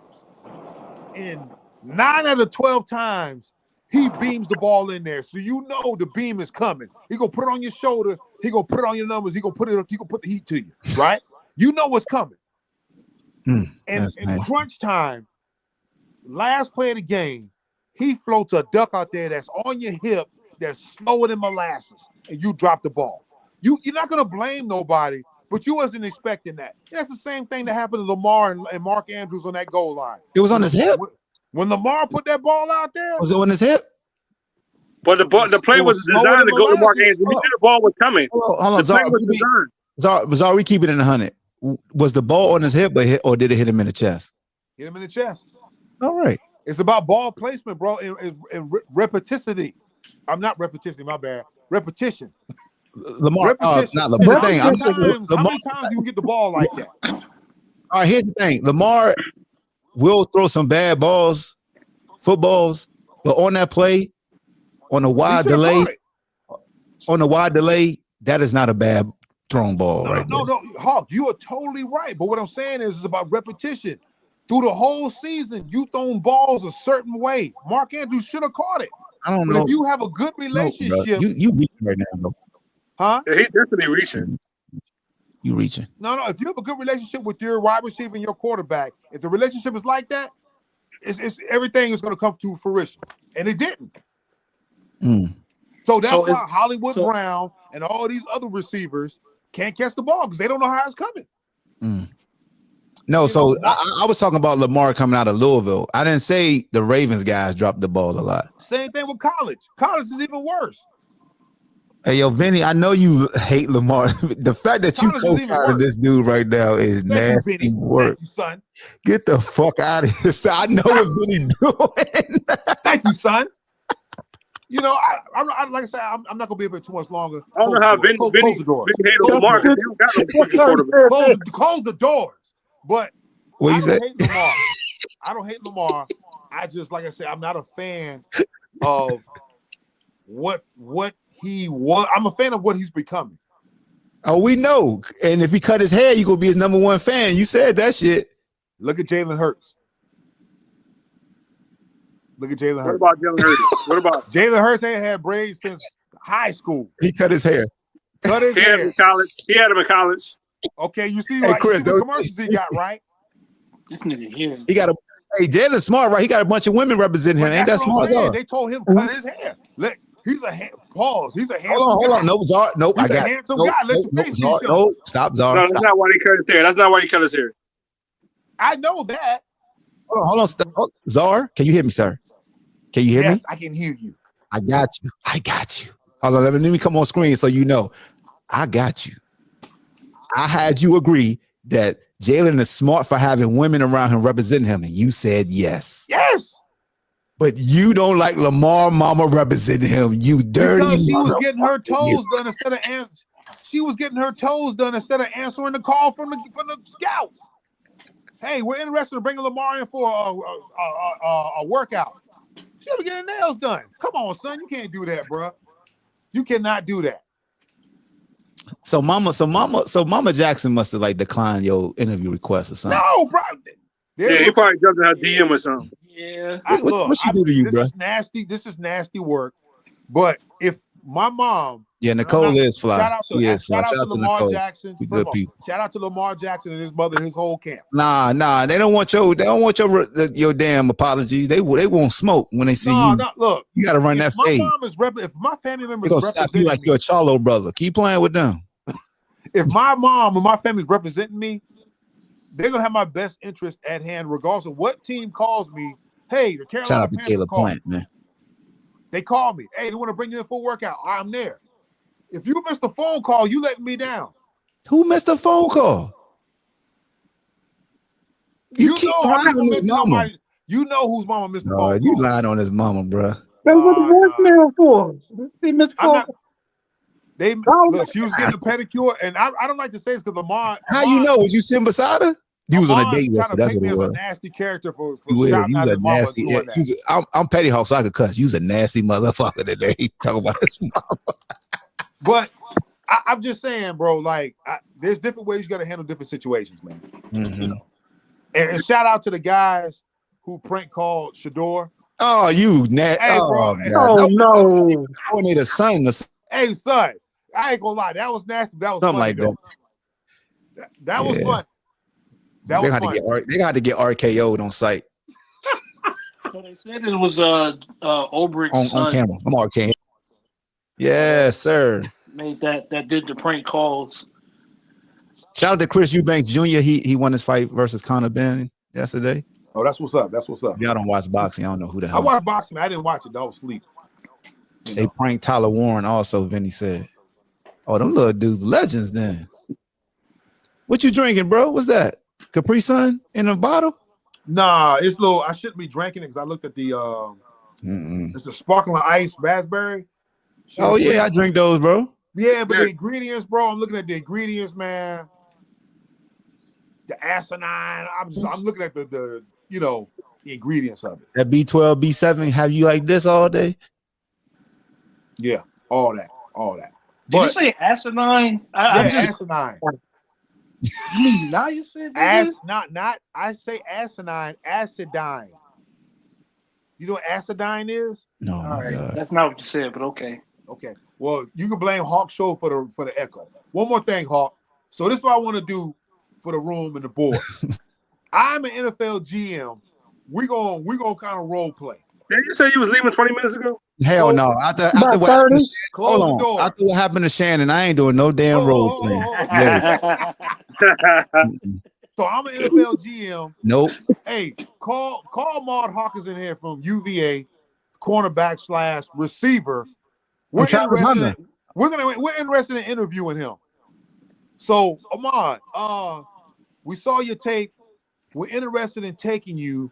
and 9 out of 12 times he beams the ball in there, so you know the beam is coming. He gonna put it on your shoulder. He gonna put it on your numbers. He gonna put the heat to you, right? You know what's coming. And in crunch time, last play of the game, he floats a duck out there that's on your hip, that's slower than molasses, and you drop the ball. You're not gonna blame nobody, but you wasn't expecting that. That's the same thing that happened to Lamar and Mark Andrews on that goal line.
It was on his hip.
When Lamar put that ball out there,
Was it on his hip?
But the play was designed to go to Mark Andrews. He knew the ball was coming.
Hold on,
the play was designed.
Zara, we keep it in 100. Was the ball on his hip, or did it hit him in the chest?
Hit him in the chest.
All right.
It's about ball placement, bro, and repetitivity. I'm not repetition, my bad. Repetition.
Lamar, not Lamar.
How many times you can get the ball like that?
All right, here's the thing. Lamar will throw some bad footballs, but on that play, on a wide delay, that is not a bad thrown ball,
No, Hawk, you are totally right. But what I'm saying is it's about repetition. Through the whole season, you thrown balls a certain way. Mark Andrews should have caught it.
I don't know.
But if you have a good relationship,
you reaching right now, though.
Huh?
Yeah, he's definitely reaching.
You reaching?
No. If you have a good relationship with your wide receiver and your quarterback, if the relationship is like that, it's everything is going to come to fruition, and it didn't. So that's why Hollywood Brown and all these other receivers can't catch the ball because they don't know how it's coming.
No, so I was talking about Lamar coming out of Louisville. I didn't say the Ravens guys dropped the ball a lot.
Same thing with college. College is even worse.
Hey, yo, Vinny, I know you hate Lamar. The fact that you co-signing this dude right now is nasty work.
Thank you, son.
Get the fuck out of here. So I know what Vinny doing.
Thank you, son. You know, I like I said, I'm not gonna be up here too much longer.
I don't know how Vinny
close the doors.
hated Lamar because he don't got no quarterback.
Close the doors. But
what you say?
I don't hate Lamar. I just, like I said, I'm not a fan of what he was. I'm a fan of what he's becoming.
Oh, we know. And if he cut his hair, you're gonna be his number one fan. You said that shit.
Look at Jalen Hurts. What
about Jalen Hurts? What about
Jalen Hurts? Ain't had braids since high school.
He cut his hair.
He had him in college.
Okay, you see,
hey, Chris,
you see what commercials he got, right?
This nigga here.
He got Jalen's smart, right? He got a bunch of women representing him. Ain't that smart?
They told him cut his hair. He's a pause. He's a handsome
hold on.
guy.
No, Zar. Nope.
He's a handsome guy. Let your face see.
No, stop, Zar.
No, that's not why he cut his hair. That's not why he cut his hair.
I know that.
Hold on. Stop. Zar, can you hear me, sir? Can you hear me?
Yes, I can hear you.
I got you. Hold on, let me come on screen so you know. I got you. I had you agree that Jalen is smart for having women around him representing him, and you said yes.
Yes.
But you don't like Lamar mama representing him. You dirty.
Because she was getting her toes done instead of she was getting her toes done instead of answering the call from the scouts. Hey, we're interested in bringing Lamar in for a workout. She was getting her nails done. Come on, son, you can't do that, bro. You cannot do that.
So Mama Jackson must have like declined your interview request or something.
No, bro.
Yeah, he probably jumped in her DM or something.
Yeah.
What she do to you, bro?
This is nasty work. But if my mom,
Yeah, Nicole is fly.
Shout out
She is fly.
shout out to Lamar
Nicole.
Jackson.
Good people.
Shout out to Lamar Jackson and his mother and his whole camp.
Nah. They don't want your damn apologies. They won't smoke when they see you.
No, look.
You got to run that fade.
If my family members
They're gonna slap you like you're a Charlo brother. Keep playing with them.
If my mom and my family's representing me, they're gonna have my best interest at hand, regardless of what team calls me. Hey, the Carolina
Shout out to
Panthers
Caleb
call
Plant,
me.
man.
They call me. Hey, they want to bring you in for a workout. I'm there. If you missed a phone call, you letting me down.
Who missed a phone call? You keep lying on his mama.
You know whose mama missed the phone call.
You lying on his mama, bro.
That's what the voicemail for. See, Miss Cole.
Look, she was getting a pedicure, and I don't like to say this because Lamar.
How you know? Was you sitting beside her? You was on a date with her. That's what it was.
A nasty character for
shouting out his mama doing that. I'm PettyHawk, so I could cuss. You's a nasty motherfucker today. Talk about his mama.
But I'm just saying, bro. Like, there's different ways you got to handle different situations, man.
Mm-hmm.
You know? And shout out to the guys who prank called Shedeur.
Oh, you nasty!
Hey, bro.
Oh no!
I need a son.
Hey, son. I ain't gonna lie. That was nasty. That was
something
funny,
like
though. That was fun.
They got to get RKO'd on site.
So they said it was Obrick's son
on camera. I'm RKO. Yes, sir.
Made that did the prank calls.
Shout out to Chris Eubanks Jr. He won his fight versus Conor Ben yesterday.
Oh, that's what's up. That's what's up.
Y'all don't watch boxing. I don't know who the hell.
I watched boxing. I didn't watch it. I was asleep.
They pranked Tyler Warren also, Vinny said. Oh, them little dudes, legends then. What you drinking, bro? What's that? Capri Sun in a bottle?
Nah, it's little. I shouldn't be drinking it because I looked at the it's the sparkling ice raspberry.
Oh yeah, I drink those, bro.
Yeah, but the ingredients, bro. I'm looking at the ingredients, man. The asinine. I'm looking at the ingredients of it.
That B12, B7 have you like this all day?
Yeah, all that.
Did you say asinine?
Asinine.
You mean now you said
not. I say asinine, acidine. You know what acidine is?
No,
all right. That's not what you said, but okay.
Okay. Well, you can blame Hawk Show for the echo. One more thing, Hawk. So this is what I want to do for the room and the board. I'm an NFL GM. We're gonna kind of role play.
Did you say you was leaving 20 minutes ago?
Hell no. After what happened to Shannon, after what happened to Shannon, I ain't doing no damn role playing.
So I'm an NFL GM.
Nope.
Hey, call Maud Hawkins in here from UVA, cornerback / receiver. We're interested in interviewing him. So Ahmad, we saw your tape. We're interested in taking you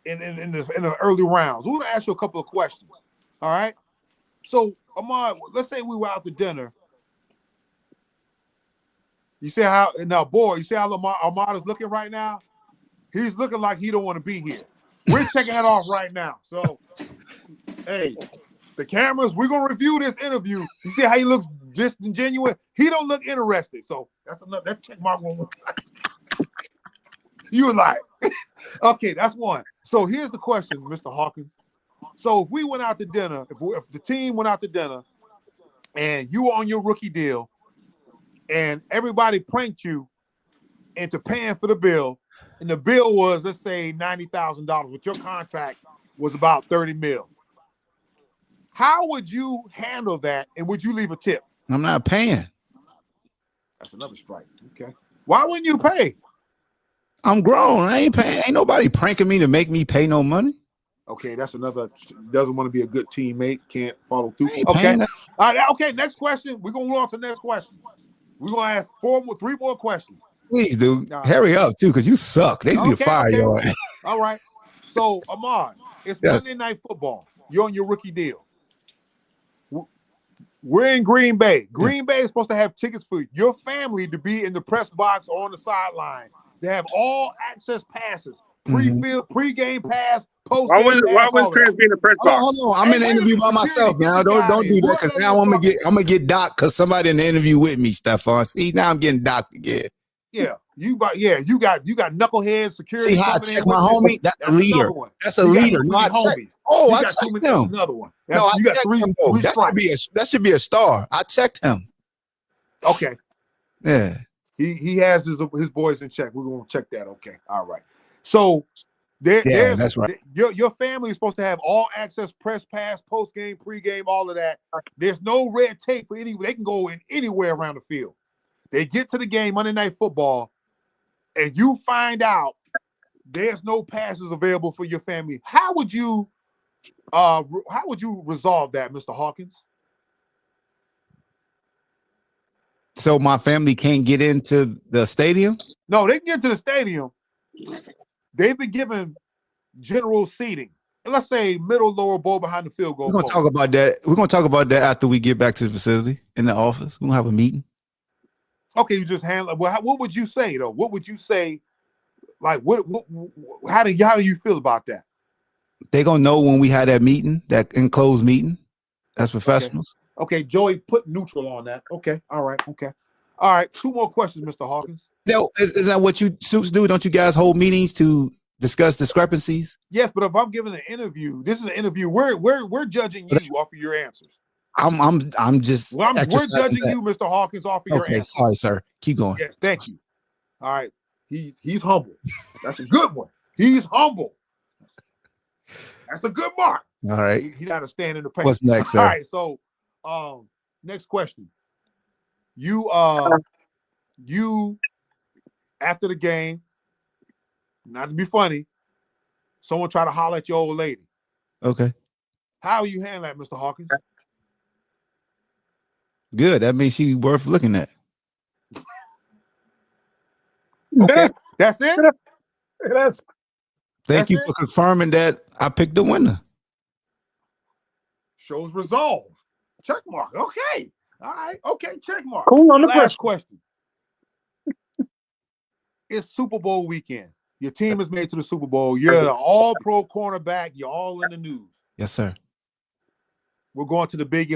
in the early rounds. We're gonna ask you a couple of questions. All right. So Ahmad, let's say we were out to dinner. You see how Ahmad is looking right now? He's looking like he don't want to be here. We're checking that off right now. So hey, the cameras, we're gonna review this interview. You see how he looks disingenuous? He don't look interested. So that's check mark one. You were like, okay, that's one. So here's the question, Mr. Hawkins. So if we went out to dinner, if the team went out to dinner and you were on your rookie deal and everybody pranked you into paying for the bill, and the bill was, let's say, $90,000, but your contract was about $30 million. How would you handle that, and would you leave a tip?
I'm not paying.
That's another strike. Okay. Why wouldn't you pay?
I'm grown. I ain't paying. Ain't nobody pranking me to make me pay no money.
Okay, that's another. Doesn't want to be a good teammate. Can't follow through. Okay. All right. Okay. Next question. We're gonna move on to the next question. We're gonna ask three more questions.
Please, dude. Hurry up too, because you suck. They need to fire you.
All right. So Ahmad, it's Monday Night Football. You're on your rookie deal. We're in Green Bay. Green Bay is supposed to have tickets for your family to be in the press box or on the sideline. They have all access passes, pre-field, pre-game pass, post-game
Why
pass.
would Trent be in the press box?
Hold on. I'm in the interview by myself now. Don't do that, because now I'm gonna get docked because somebody in the interview with me, Stephon. See, now I'm getting docked again.
Yeah, you got knucklehead security.
See how I check my homie? That's a leader. That's a leader. No, I check. Oh, I checked him.
That's another one.
No, I
you got
checked
three.
him. Though. That should be a star. I checked him.
Okay.
Yeah.
He has his boys in check. We're gonna check that. Okay. All right. So
that's right.
Your family is supposed to have all access, press pass, post game, pre-game, all of that. There's no red tape for any. They can go in anywhere around the field. They get to the game, Monday Night Football, and you find out there's no passes available for your family. How would you resolve that, Mr. Hawkins?
So my family can't get into the stadium?
No, they can get to the stadium. They've been given general seating. Let's say middle, lower bowl behind the field goal.
We're gonna talk about that. We're gonna talk about that after we get back to the facility in the office. We're gonna have a meeting.
Okay, you just handle it. Well, what would you say though? What would you say? Like, how do you feel about that?
They gonna know when we had that meeting, that enclosed meeting, as professionals.
Okay, Joey, put neutral on that. Okay, all right, okay, all right. 2 more questions, Mr. Hawkins.
No, is that what you suits do? Don't you guys hold meetings to discuss discrepancies?
Yes, but if I'm giving an interview, this is an interview. We're judging you off of your answers.
I'm just.
Well, we're judging you, Mr. Hawkins, off of your answers.
Sorry, sir. Keep going.
Yes, thank you. All right, he's humble. That's a good one. He's humble. That's a good mark.
All right.
He got to stand in the paint.
What's next, sir?
All right, so next question. You after the game, not to be funny, someone try to holler at your old lady.
Okay.
How you handle that, Mr. Hawkins?
Good. That means she worth looking at.
Okay. That's it?
Thank you for confirming that I picked the winner.
Shows resolve. Check mark. Okay. All right. Okay. Check mark.
Cool on the
Last question. It's Super Bowl weekend. Your team is made to the Super Bowl. You're an all-pro cornerback. You're all in the news.
Yes, sir.
We're going to the Big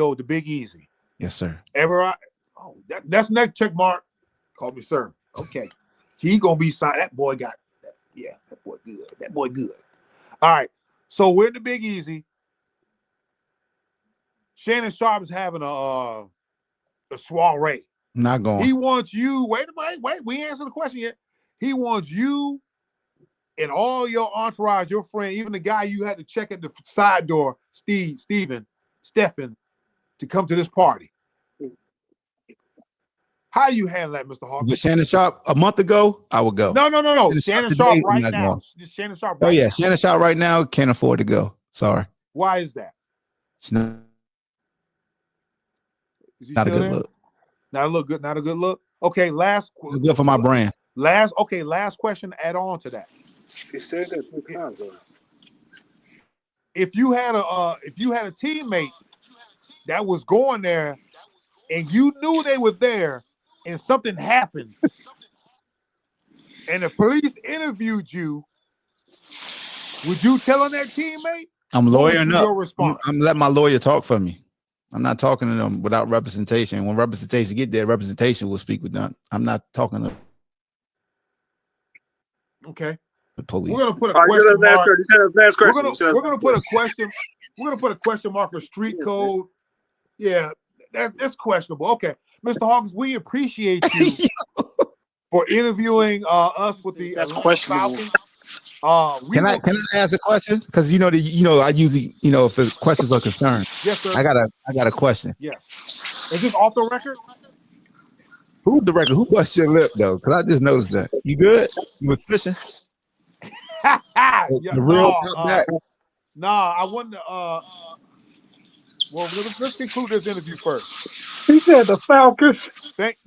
Easy.
Yes, sir.
That's next check mark. Call me sir. Okay. He gonna be signed. That boy got that. Yeah, that boy good. That boy good. All right. So we're in the Big Easy. Shannon Sharp is having a soiree.
Not going.
He wants you. Wait. We ain't answered the question yet. He wants you and all your entourage, your friend, even the guy you had to check at the side door, Stephen, to come to this party. How you handle that, Mr. Hawkins?
With Shannon Sharp a month ago, I would go.
No. Shannon Sharp right now. Shannon Sharp.
Oh yeah, Shannon Sharp right now can't afford to go. Sorry.
Why is that?
It's not a good look.
Not a look good. Not a good look. Okay, last.
It's good for my brand.
Last question. Add on to that.
He said that.
If you had a teammate that was going there, and you knew they were there, and something happened, and the police interviewed you, would you tell on that teammate?
I'm lawyering up. I'm letting my lawyer talk for me. I'm not talking to them without representation. When representation get there, representation will speak with them. I'm not talking to.
Okay.
The police.
We're gonna put a question mark. We're gonna put a question. We're gonna put a question mark for street code. Yeah, that's questionable. Okay, Mr. Hawkins, we appreciate you for interviewing us with the
questionable.
Falcons.
Can I ask a question? Because I usually if the questions are concerned.
Yes, sir.
I got a question.
Yes. Is this off the record?
Who's the record? Who bust your lip though? Because I just noticed that. You good? You was fishing? The real back.
Nah, I wouldn't. Well, let's conclude this interview first.
He said the Falcons.
Thank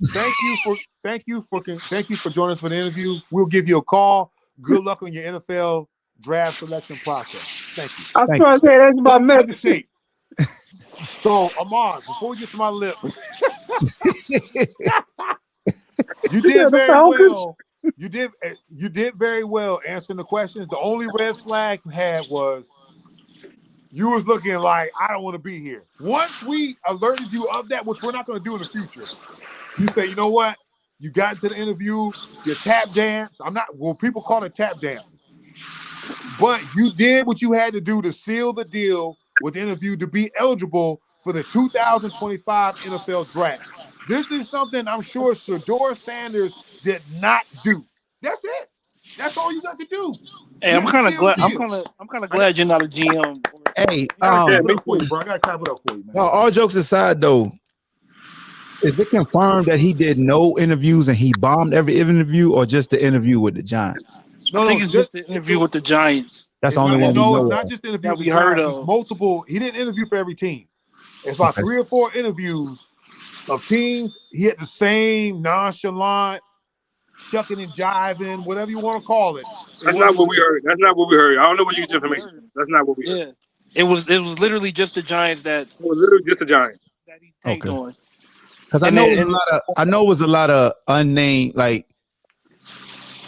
you for joining us for the interview. We'll give you a call. Good luck on your NFL draft selection process. Thank you.
I was trying to say that's my medicine.
So, Amar, before we get to my lip, you did very well. You did very well answering the questions. The only red flag you had was you was looking like, I don't want to be here. Once we alerted you of that, which we're not going to do in the future, you say, you know what? You got into the interview, you tap dance. People call it tap dancing. But you did what you had to do to seal the deal with the interview to be eligible for the 2025 NFL draft. This is something I'm sure Shedeur Sanders did not do. That's it. That's all you got to do.
Hey, I'm kind of glad. I'm kind of glad you're not a GM.
Hey,
I gotta clap it up for you, bro. I gotta clap it up for you, man.
All jokes aside, though, is it confirmed that he did no interviews and he bombed every interview, or just the interview with the Giants?
I think it's just the interview with the Giants.
That's the only one.
No, it's not just the interview
that
with
we
the
heard
Giants.
of.
It's multiple. He didn't interview for every team. It's about 3 or 4 interviews of teams. He had the same nonchalant, shucking and jiving, whatever you want to call it.
That's not what we heard. That's not what we heard. I don't know what you get information from. That's not what we heard.
Yeah, it was literally just the Giants that.
It was literally just the Giants
that he tanked on.
Because I know it was a lot of unnamed, like,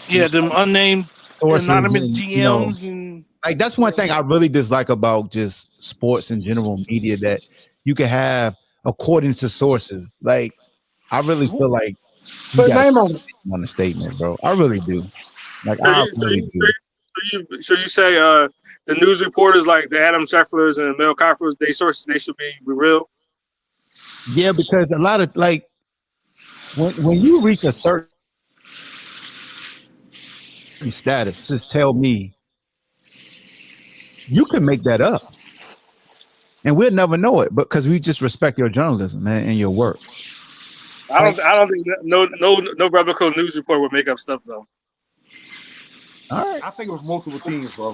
them unnamed
sources
anonymous
and,
GMs and
like, that's one thing I really dislike about just sports and general media, that you can have according to sources. Like, I really feel like you got on the statement, bro. I really do. Like, I really do.
So you say the news reporters like the Adam Schefflers and Mel Kiper's, they sources, they should be real?
Yeah, because a lot of, like, when you reach a certain status, just tell me, you can make that up, and we'll never know it, but because we just respect your journalism, man, and your work.
I don't think no biblical news report would make up stuff though.
All right,
I think it was multiple teams, bro.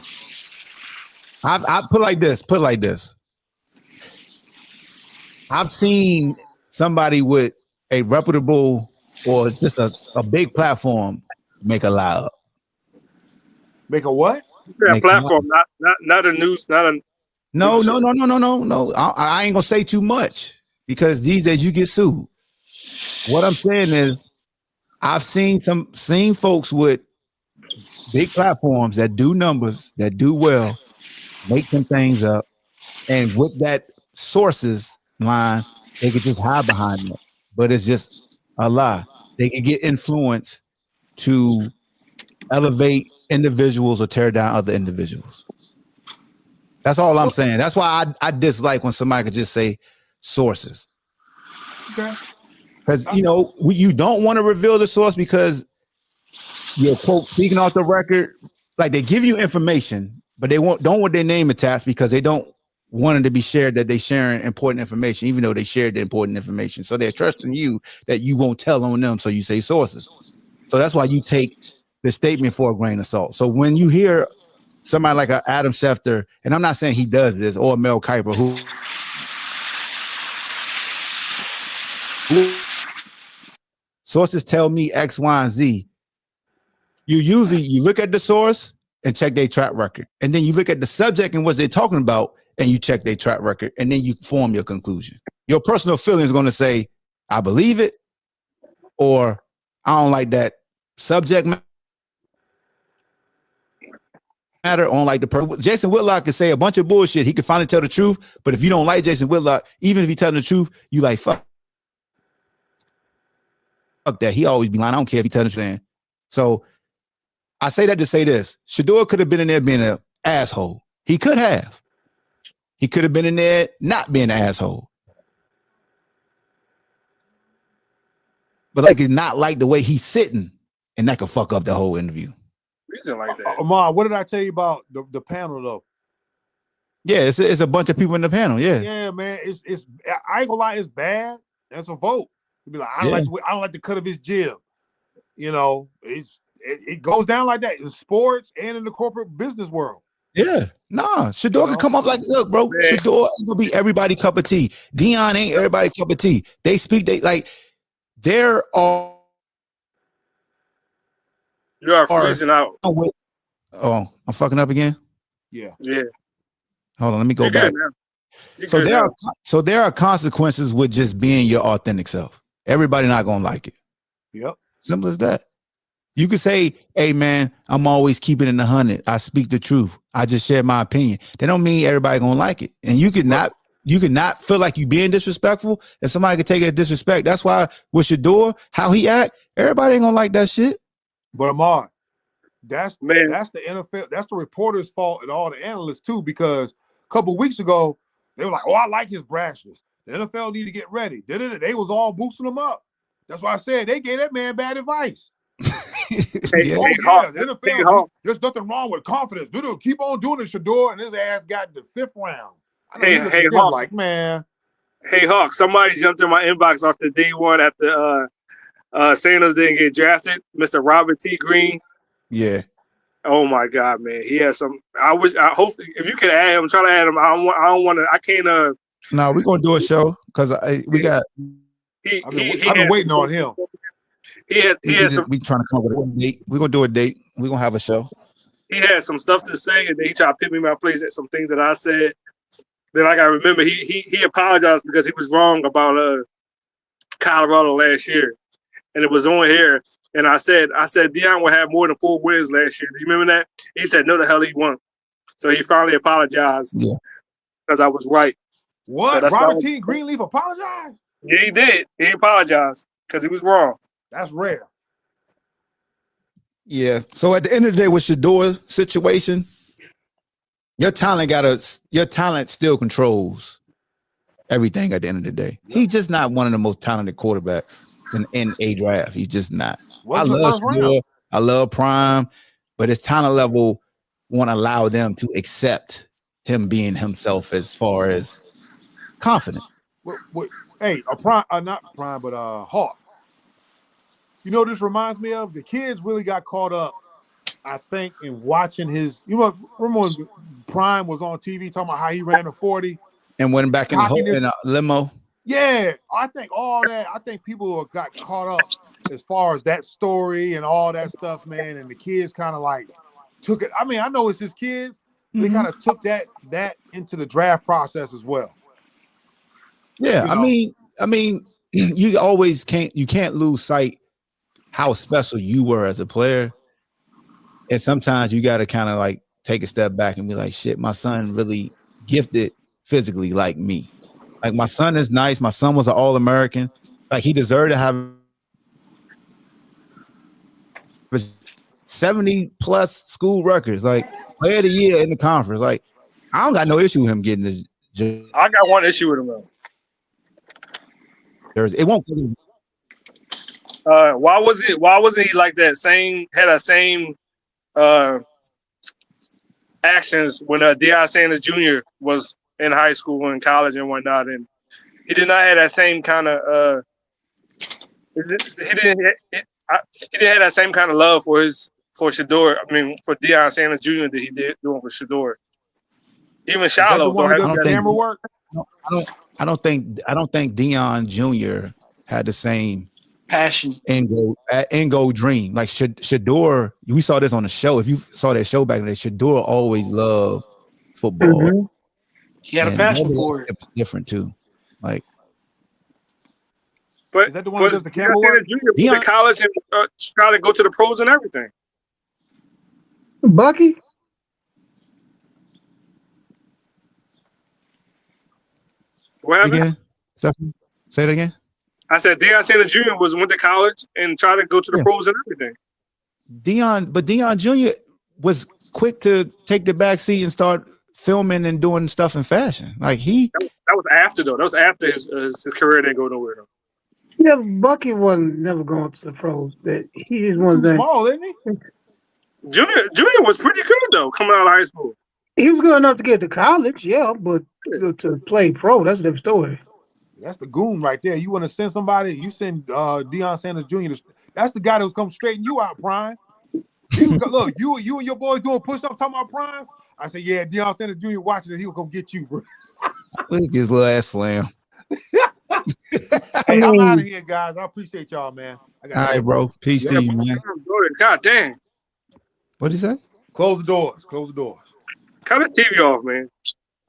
I put it like this. I've seen somebody with a reputable or just a big platform make a lie up.
Make a what?
Yeah, a platform, not a news, not a.
No. I ain't gonna say too much because these days you get sued. What I'm saying is, I've seen folks with big platforms that do numbers, that do well, make some things up, and with that sources line, they could just hide behind it. But it's just a lie. They can get influence to elevate individuals or tear down other individuals. That's all I'm saying. That's why I dislike when somebody could just say sources.
Okay.
Because, you don't want to reveal the source because you're, quote, speaking off the record. Like, they give you information, but they don't want their name attached because they don't want it to be shared that they sharing important information, even though they shared the important information. So they're trusting you that you won't tell on them, so you say sources. So that's why you take the statement for a grain of salt. So when you hear somebody like a Adam Schefter, and I'm not saying he does this, or Mel Kiper, who sources tell me X, Y, and Z, you look at the source and check their track record. And then you look at the subject and what they're talking about, and you check their track record, and then you form your conclusion. Your personal feeling is going to say, I believe it, or I don't like that subject matter, on like the person. Jason Whitlock can say a bunch of bullshit. He can finally tell the truth, but if you don't like Jason Whitlock, even if he's telling the truth, you like, fuck that. He always be lying. I don't care if he telling the truth. So I say that to say this. Shedeur could have been in there being an asshole. He could have. He could have been in there not being an asshole. But like, it's not like the way he's sitting, and that could fuck up the whole interview.
Like that.
Amar, what did I tell you about the panel though?
Yeah, it's a bunch of people in the panel. Yeah,
man. It's I ain't gonna lie, it's bad. That's a vote. You'd be like, I don't like the cut of his jib. It goes down like that in sports and in the corporate business world.
Yeah, nah. Shedeur can come up like, look, bro. Man. Shedeur ain't gonna be everybody cup of tea. Dion ain't everybody cup of tea. They speak. There are.
You are freezing out.
Oh, I'm fucking up again.
Yeah.
Hold on, let me go back. So there are consequences with just being your authentic self. Everybody not gonna like it.
Yep.
Simple as that. You could say, "Hey man, I'm always keeping it in 100. I speak the truth. I just share my opinion." That don't mean everybody gonna like it. And you could not feel like you being disrespectful, and somebody could take it as disrespect. That's why with Shedeur, how he act, everybody ain't gonna like that shit.
But Amar, that's the NFL, that's the reporter's fault and all the analysts too, because a couple of weeks ago they were like, "Oh, I like his brashness. The NFL need to get ready." They was all boosting him up. That's why I said they gave that man bad advice. The NFL, there's nothing wrong with confidence. Dude, keep on doing it, Shedeur, and his ass got the 5th round.
Hey, Hawk.
Like, man.
Hey, Hawk, somebody jumped in my inbox off the day one after Sanders didn't get drafted. Mr. Robert T. Green.
Yeah.
Oh my God, man. He has some. I hope if you can add him, try to add him. I don't want to. I can't.
No, we're gonna do a show because we got.
I've been waiting on him.
We trying
to come up with a date. We're gonna do a date. We're gonna have a show.
He had some stuff to say, and then he tried to pick me in my place at some things that I said. Then I gotta remember he apologized because he was wrong about Colorado last year, and it was on here. And I said Deion will have more than 4 wins last year. Do you remember that? He said no, the hell he won't. So he finally apologized because I was right.
What? So Robert T. Greenleaf apologized?
Yeah, he did. He apologized because he was wrong.
That's rare.
Yeah. So at the end of the day, with Shedeur's situation, your talent still controls everything at the end of the day. He's just not one of the most talented quarterbacks in a draft. He's just not. I love Shedeur, I love Prime, but his talent level won't allow them to accept him being himself as far as confident.
Hey, not Prime, but Hawk. You know, this reminds me of the kids really got caught up, I think, in watching his. Remember when Prime was on TV talking about how he ran a 40
and went back in a limo.
Yeah, I think all that. I think people got caught up as far as that story and all that stuff, man. And the kids kind of like took it. I mean, I know it's his kids. But they kind of took that into the draft process as well.
Yeah, you know? I mean, you always can't lose sight how special you were as a player. And sometimes you got to kind of like take a step back and be like, shit, my son really gifted physically like me. Like my son is nice. My son was an All-American. Like he deserved to have 70 plus school records, like player of the year in the conference. Like I don't got no issue with him getting this.
I got one issue with him though.
It won't.
Why wasn't he like that? Had that same actions when Shedeur Sanders Jr. was in high school and college and whatnot, and he did not have that same kind of. He didn't have that same kind of love for Shedeur. I mean, for Shedeur Sanders Jr. that he did doing for Shedeur. Even Shiloh.
I don't think Deion Jr. had the same
passion
end goal dream. Like Shedeur, we saw this on the show. If you saw that show back in the day, Shedeur always loved football.
Mm-hmm. He had a passion for it.
It was different too. Like,
but
is that the one that does the camera work?
Deion went to college and tried to go to the pros and everything.
Bucky.
What happened?
Again? Stephanie? Say it again.
I said Shedeur Sanders Jr. went to college and tried to go to the pros and everything.
Deion Jr. was quick to take the back seat and start filming and doing stuff in fashion. Like
that was after though. That was after his career didn't go nowhere though.
Yeah, Bucky wasn't never going to the pros. That he just was
small, isn't he?
Junior was pretty good though, coming out of high school.
He was good enough to get to college, yeah, but to play pro, that's a different story.
That's the goon right there. You want to send somebody, you send Shedeur Sanders Jr. That's the guy that was come straighten you out, Prime. Look, you and your boys doing push-ups talking about Prime. I said, yeah, Shedeur Sanders Jr. watching it, he will come get you, bro.
Look at this little ass slam.
Hey, I'm out of here, guys. I appreciate y'all, man.
All right, bro. Peace to you, man.
God damn.
What'd he say?
Close the doors. Close the doors.
Cut the TV off, man.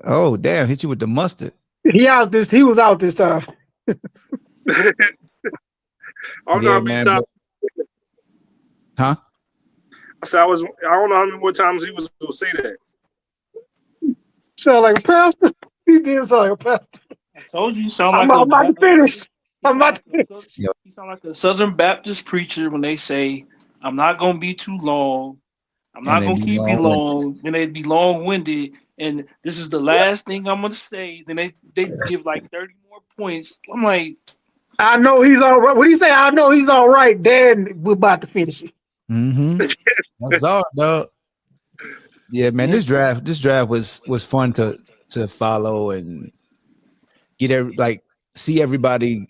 Oh, damn. Hit you with the mustard.
He was out this time.
I don't know
Yeah,
how many
man.
times.
Huh?
I don't know how many more times he was going to say that.
Sound like a pastor. He did sound like a pastor.
I told you, you sound
I'm
like
about to finish. I'm about to finish.
You sound like a Southern Baptist preacher when they say, "I'm not gonna be too long. I'm
And
not
they
gonna
be
keep you
long-winded.
long." Then they'd be long-winded, and this is the last thing I'm gonna say. Then they give like 30 more points. I'm like,
I know he's all right. What do you say? I know he's all right. Then we're about to finish it.
Mm-hmm. That's all, dog. Yeah, man.
Yeah.
This draft was fun to follow and see everybody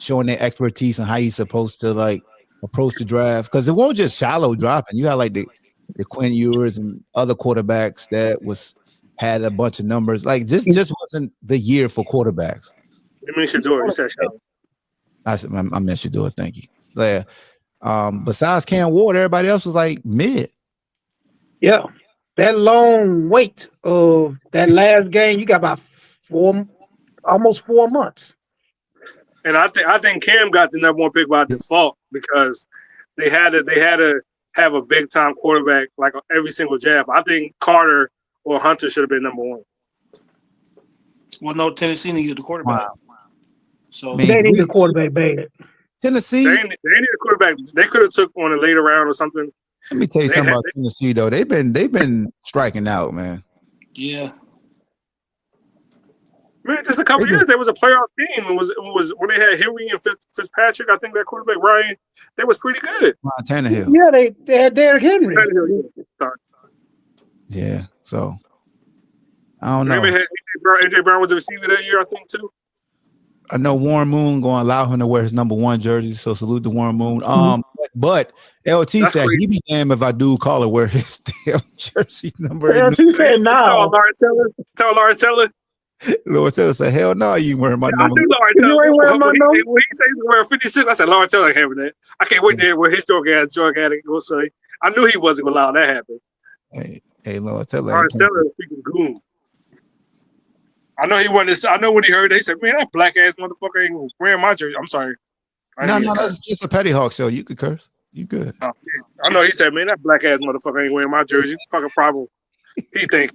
showing their expertise on how you're supposed to like approach the draft, because it won't just shallow dropping. You got like the Quinn Ewers and other quarterbacks that had a bunch of numbers. Like just wasn't the year for quarterbacks.
You mean Shedeur? You said Shedeur.
I meant Shedeur. Thank you. Yeah. Besides Cam Ward, everybody else was like mid.
Yeah. That long wait of that last game, you got about almost 4 months.
And I think Cam got the number one pick by default because they had to have a big time quarterback like every single draft. I think Carter or Hunter should have been number one.
well, no, Tennessee needed a quarterback.
Wow.
So
They need a quarterback bad.
Tennessee.
They need a quarterback. They could have took on a later round or something.
Let me tell you something about Tennessee though. They've been striking out, man.
yeah.
Man, just a couple years, they was a playoff team. It was when they had Henry and Fitzpatrick. I think that quarterback Ryan, they was pretty good.
Ryan Tannehill.
Yeah, they had Derrick Henry.
Yeah, so I don't know.
AJ Brown was a receiver that year, I think too.
I know Warren Moon going to allow him to wear his number 1 jersey, so salute to Warren Moon. But LT said
crazy.
he be damned if I do call it wear his damn jersey number.
LT said no.
Tell Lauren Taylor.
Lord Taylor said, "Hell no, you ain't wearing my number."
I knew Lauren Taylor.
You ain't wearing my number.
When he said he was wearing 56, I said Lauren Taylor ain't having that. I can't wait to hear what his drug addict go say. I knew he wasn't gonna allow that to happen.
Hey, Lord Taylor.
Lauren Taylor is freaking goon. I know he wanted. I know when he heard it, he said, "Man, that black ass motherfucker ain't wearing my jersey." I'm sorry.
No, that's just a PettyHawk show. You could curse. You good?
Oh, I know he said, "Man, that black ass motherfucker ain't wearing my jersey." Fucking problem. He think.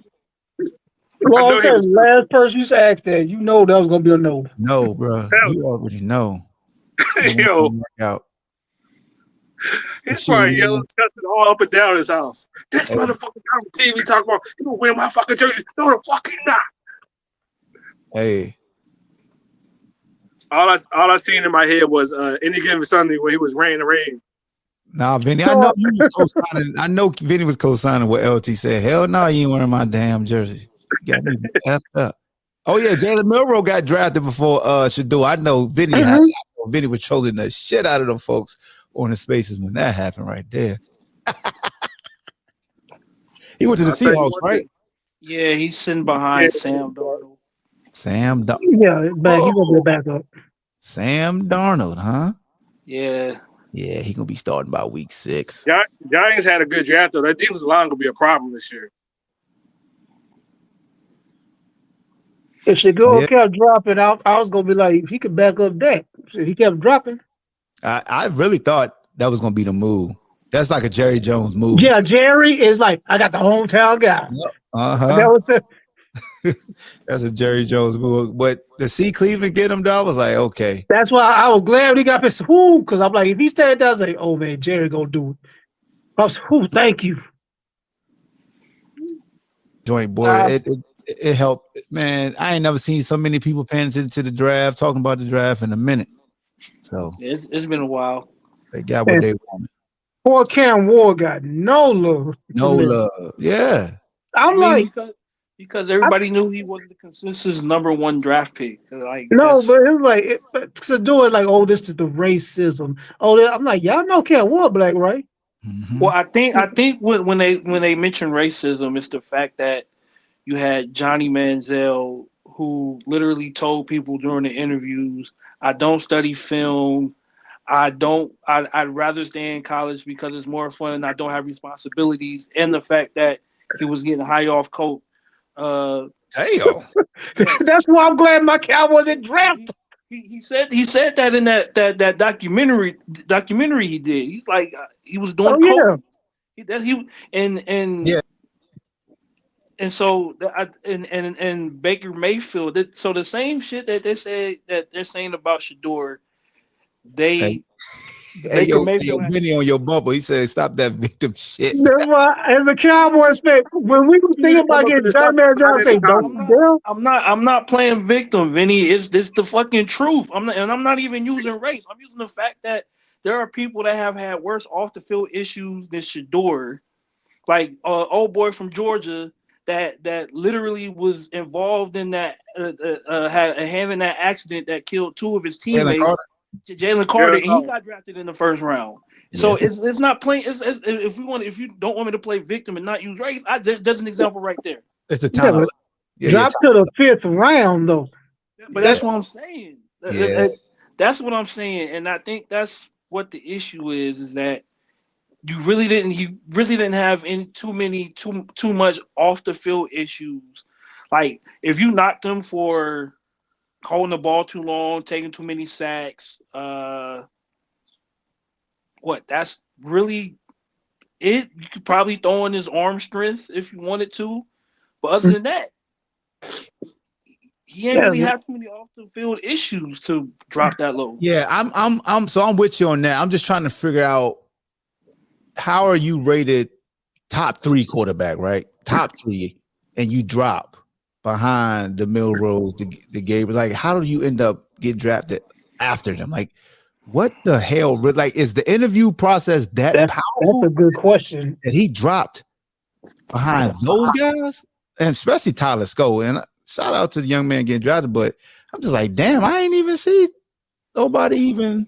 Well, I'm saying last person you asked that, you know that was gonna be a no.
No, bro. You already know.
Yo,
out.
he's probably yelling, cussing all up and down his house. This motherfucker on TV talking about you gonna wear my fucking jersey? No, the fuck he not.
Hey.
All I seen in my head was Any Given Sunday when he was Rain the Rain.
Nah, Vinny, I know you was co-signing. I know Vinny was co-signing what LT said. Hell no, you ain't wearing my damn jersey. You got me effed up. Oh yeah, Jalen Milroe got drafted before Shedeur. I know Vinny Vinny was trolling the shit out of them folks on the spaces when that happened right there. He went to the Seahawks, right?
Yeah, he's sitting behind Sam Darnold.
Sam Darnold.
Yeah, but he's gonna be a backup.
Sam Darnold, huh?
Yeah.
Yeah, he gonna be starting by week 6.
Giants had a good draft though. That defensive line gonna be a problem this year.
If Shedeur kept dropping out, I was gonna be like, he could back up that. He kept dropping.
I really thought that was gonna be the move. That's like a Jerry Jones move.
Yeah, Jerry is like, I got the hometown guy.
That was that's a Jerry Jones move. But to see Cleveland get him, though, I was like, okay.
That's why I was glad he got pissed. Because I'm like, if he stayed there, I was like, oh man, Jerry gonna do it. I was, thank you.
Joint boy, it helped, man. I ain't never seen so many people paying attention to the draft, talking about the draft in a minute. So
it's been a while.
They got what they wanted.
Poor Cam Ward got no love.
No love. Yeah.
I'm like,
because everybody knew he wasn't the consensus number 1 draft pick. Like
no, but it was like to do it like, oh, this is the racism. Oh, I'm like, y'all know Cam Ward black, right?
Mm-hmm.
Well, I think when they mention racism, it's the fact that you had Johnny Manziel, who literally told people during the interviews, "I don't study film. I'd rather stay in college because it's more fun and I don't have responsibilities." And the fact that he was getting high off coke
Damn.
That's why I'm glad my Cowboys didn't draft.
He said that in that documentary he did. He's like he was doing
Oh yeah.
coke. He and
Yeah.
and so and Baker Mayfield. So the same shit that they said that they're saying about Shedeur,
Hey, hey,
Baker
yo,
Mayfield.
Vinny on your bubble. He said, "Stop that victim shit."
That's why, as a Cowboys fan, when we was thinking about getting John Manziel, I say, don't Bill.
I'm not playing victim, Vinny. It's this the fucking truth. I'm not even using race. I'm using the fact that there are people that have had worse off the field issues than Shedeur, like old boy from Georgia that literally was involved in that had a hand in that accident that killed two of his
Jalen
teammates,
Carter.
Jalen Carter, and he got drafted in the first round. So it's not playing. If you don't want me to play victim and not use race, there's an example right there.
It's the talent.
Drop to the 5th round though.
But that's what I'm saying.
Yeah.
That's what I'm saying, and I think that's what the issue is that he really didn't have too much off the field issues. Like if you knocked him for holding the ball too long, taking too many sacks, that's really it. You could probably throw in his arm strength if you wanted to, but other than that, he ain't really have too many off the field issues to drop that low.
Yeah, I'm with you on that. I'm just trying to figure out how are you rated top 3 quarterback, right? Top 3, and you drop behind the Milrose, the Gabriel. Like, how do you end up getting drafted after them? Like, what the hell? Like, is the interview process that powerful?
That's a good question.
That he dropped behind those guys, and especially Tyler Sco. And shout out to the young man getting drafted, but I'm just like, damn, I ain't even see nobody even.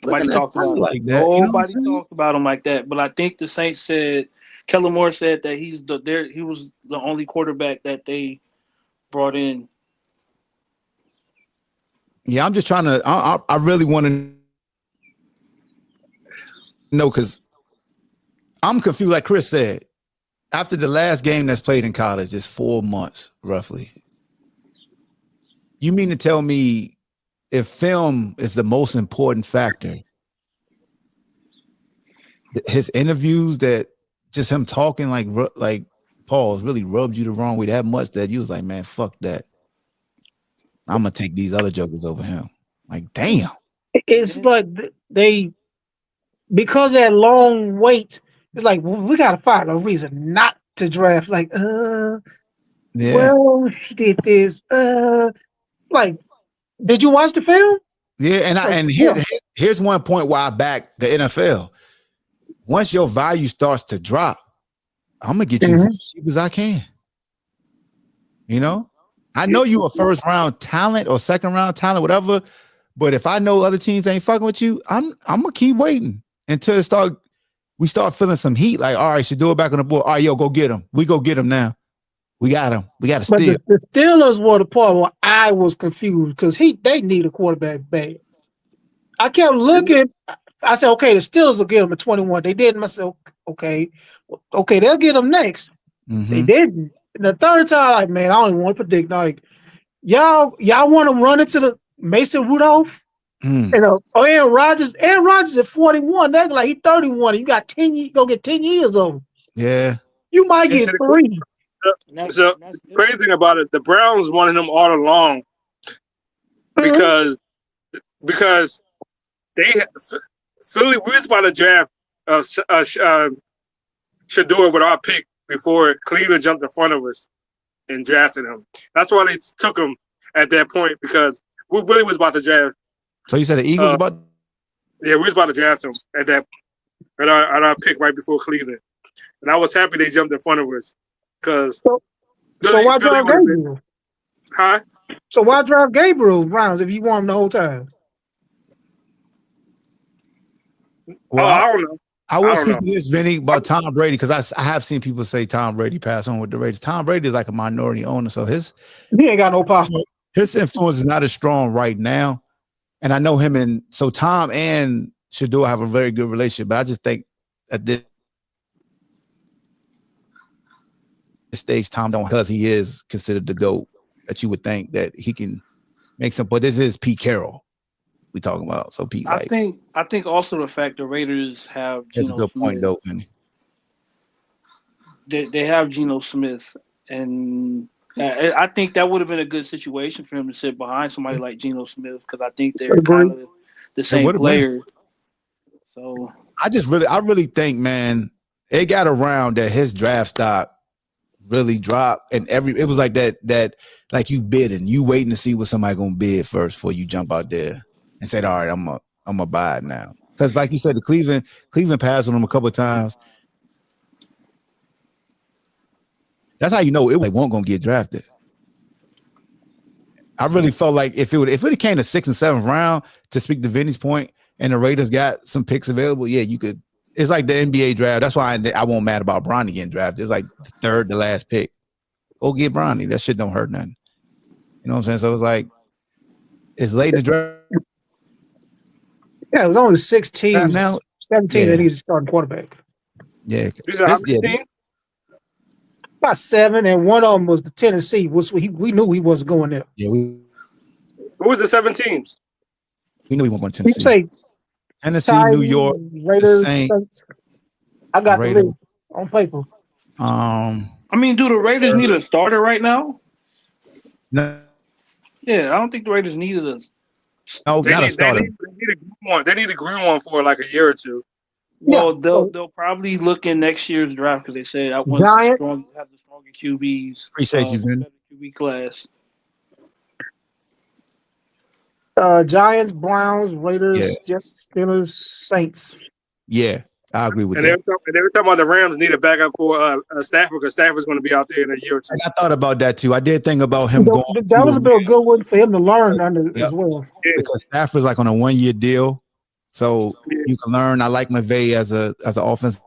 Nobody talked about him
like that.
Nobody talked about him like that. But I think the Saints said, Kellen Moore said that he was the only quarterback that they brought in.
Yeah, I'm just trying to. I really want to know because I'm confused. Like Chris said, after the last game that's played in college is 4 months roughly. You mean to tell me if film is the most important factor, his interviews, that just him talking like Paul really rubbed you the wrong way that much that you was like, man, fuck that. I'm gonna take these other jokers over him. Like, damn.
It's like because of that long wait, it's like we gotta find a reason not to draft. Like, well, he did this. Like, did you watch the film?
Yeah, and here's one point why I back the NFL. Once your value starts to drop, I'm gonna get you as cheap as I can. You know, I know you a first round talent or second round talent, whatever. But if I know other teams ain't fucking with you, I'm gonna keep waiting until we start feeling some heat. Like, all right, Shedeur back on the board. All right, yo, go get him. We go get him now. We got him. We got to steal.
But the Steelers were the part where I was confused because they need a quarterback bad. I kept looking. I said, okay, the Steelers will get him at 21. They didn't. I said, okay, they'll get him next. They didn't. And the third time, like, man, I don't even want to predict. Like, y'all want to run into the Mason Rudolph and Aaron Rodgers. Aaron Rodgers at 41. That's like he's 31. You got 10 years. Go get 10 years of him.
Yeah,
you might get 3.
So crazy thing about it, the Browns wanted him all along because they Philly we was about to draft Shedeur with our pick before Cleveland jumped in front of us and drafted him. That's why they took him at that point because we really was about to draft.
So you said the Eagles about?
Yeah, we was about to draft him at our pick right before Cleveland, and I was happy they jumped in front of us. Because
so why draft Gabriel?
Huh?
So why draft Gabriel Browns if you want him the whole time?
Well,
I don't know.
I will speak to this, Vinny, about Tom Brady because I have seen people say Tom Brady passed on with the Raiders. Tom Brady is like a minority owner, so he
ain't got no power.
His influence is not as strong right now, and I know him and so Tom and Shedeur have a very good relationship. But I just think at this. stage, Tom don't, because he is considered the GOAT, that you would think that he can make some. But this is Pete Carroll we talking about. So Pete,
I
like,
think also the fact the Raiders have
that's a
Geno
good point,
Smith.
though, Vinny.
They have Geno Smith, and I think that would have been a good situation for him to sit behind somebody like Geno Smith because I think they're kind of the same player. So
I really think, man, it got around that his draft stock really dropped, and it was like that like you bidding, you waiting to see what somebody gonna bid first before you jump out there and say, all right, I'm gonna buy it now. Because like you said, the Cleveland passed on him a couple of times. That's how you know it won't gonna get drafted. I really felt like if it came to 6th and 7th round, to speak to Vinny's point, and the Raiders got some picks available, yeah, you could. It's like the NBA draft. That's why I won't mad about Bronny getting drafted. It's like the third to last pick. Go get Bronny. That shit don't hurt nothing. You know what I'm saying? So it's like it's late in the draft.
Yeah, it was only 6 teams now. 17 that needed to start quarterback.
Yeah.
About 7, and one of them was the Tennessee. We knew he wasn't going there.
Yeah,
who was the 7 teams?
We knew he wasn't going to Tennessee.
You say
Tennessee, New York,
Raiders. I got the list on paper.
I mean, do the Raiders need a starter right now?
No.
Yeah, I don't think the Raiders needed a.
No, not a starter.
They need a green one for like a year or two.
Well, they'll probably look in next year's draft because they said I want to have the stronger QBs.
Appreciate you, Vin.
QB class.
Giants, Browns, Raiders, Jets, Steelers, Saints.
Yeah, I agree with that.
And they were talking about the Rams need a backup for Stafford because Stafford's going to be out there in a year or two.
And I thought about that too. I did think about him going.
That was a good one for him to learn under as well.
Yeah. Because Stafford's like on a 1-year deal, so you can learn. I like McVay as an offensive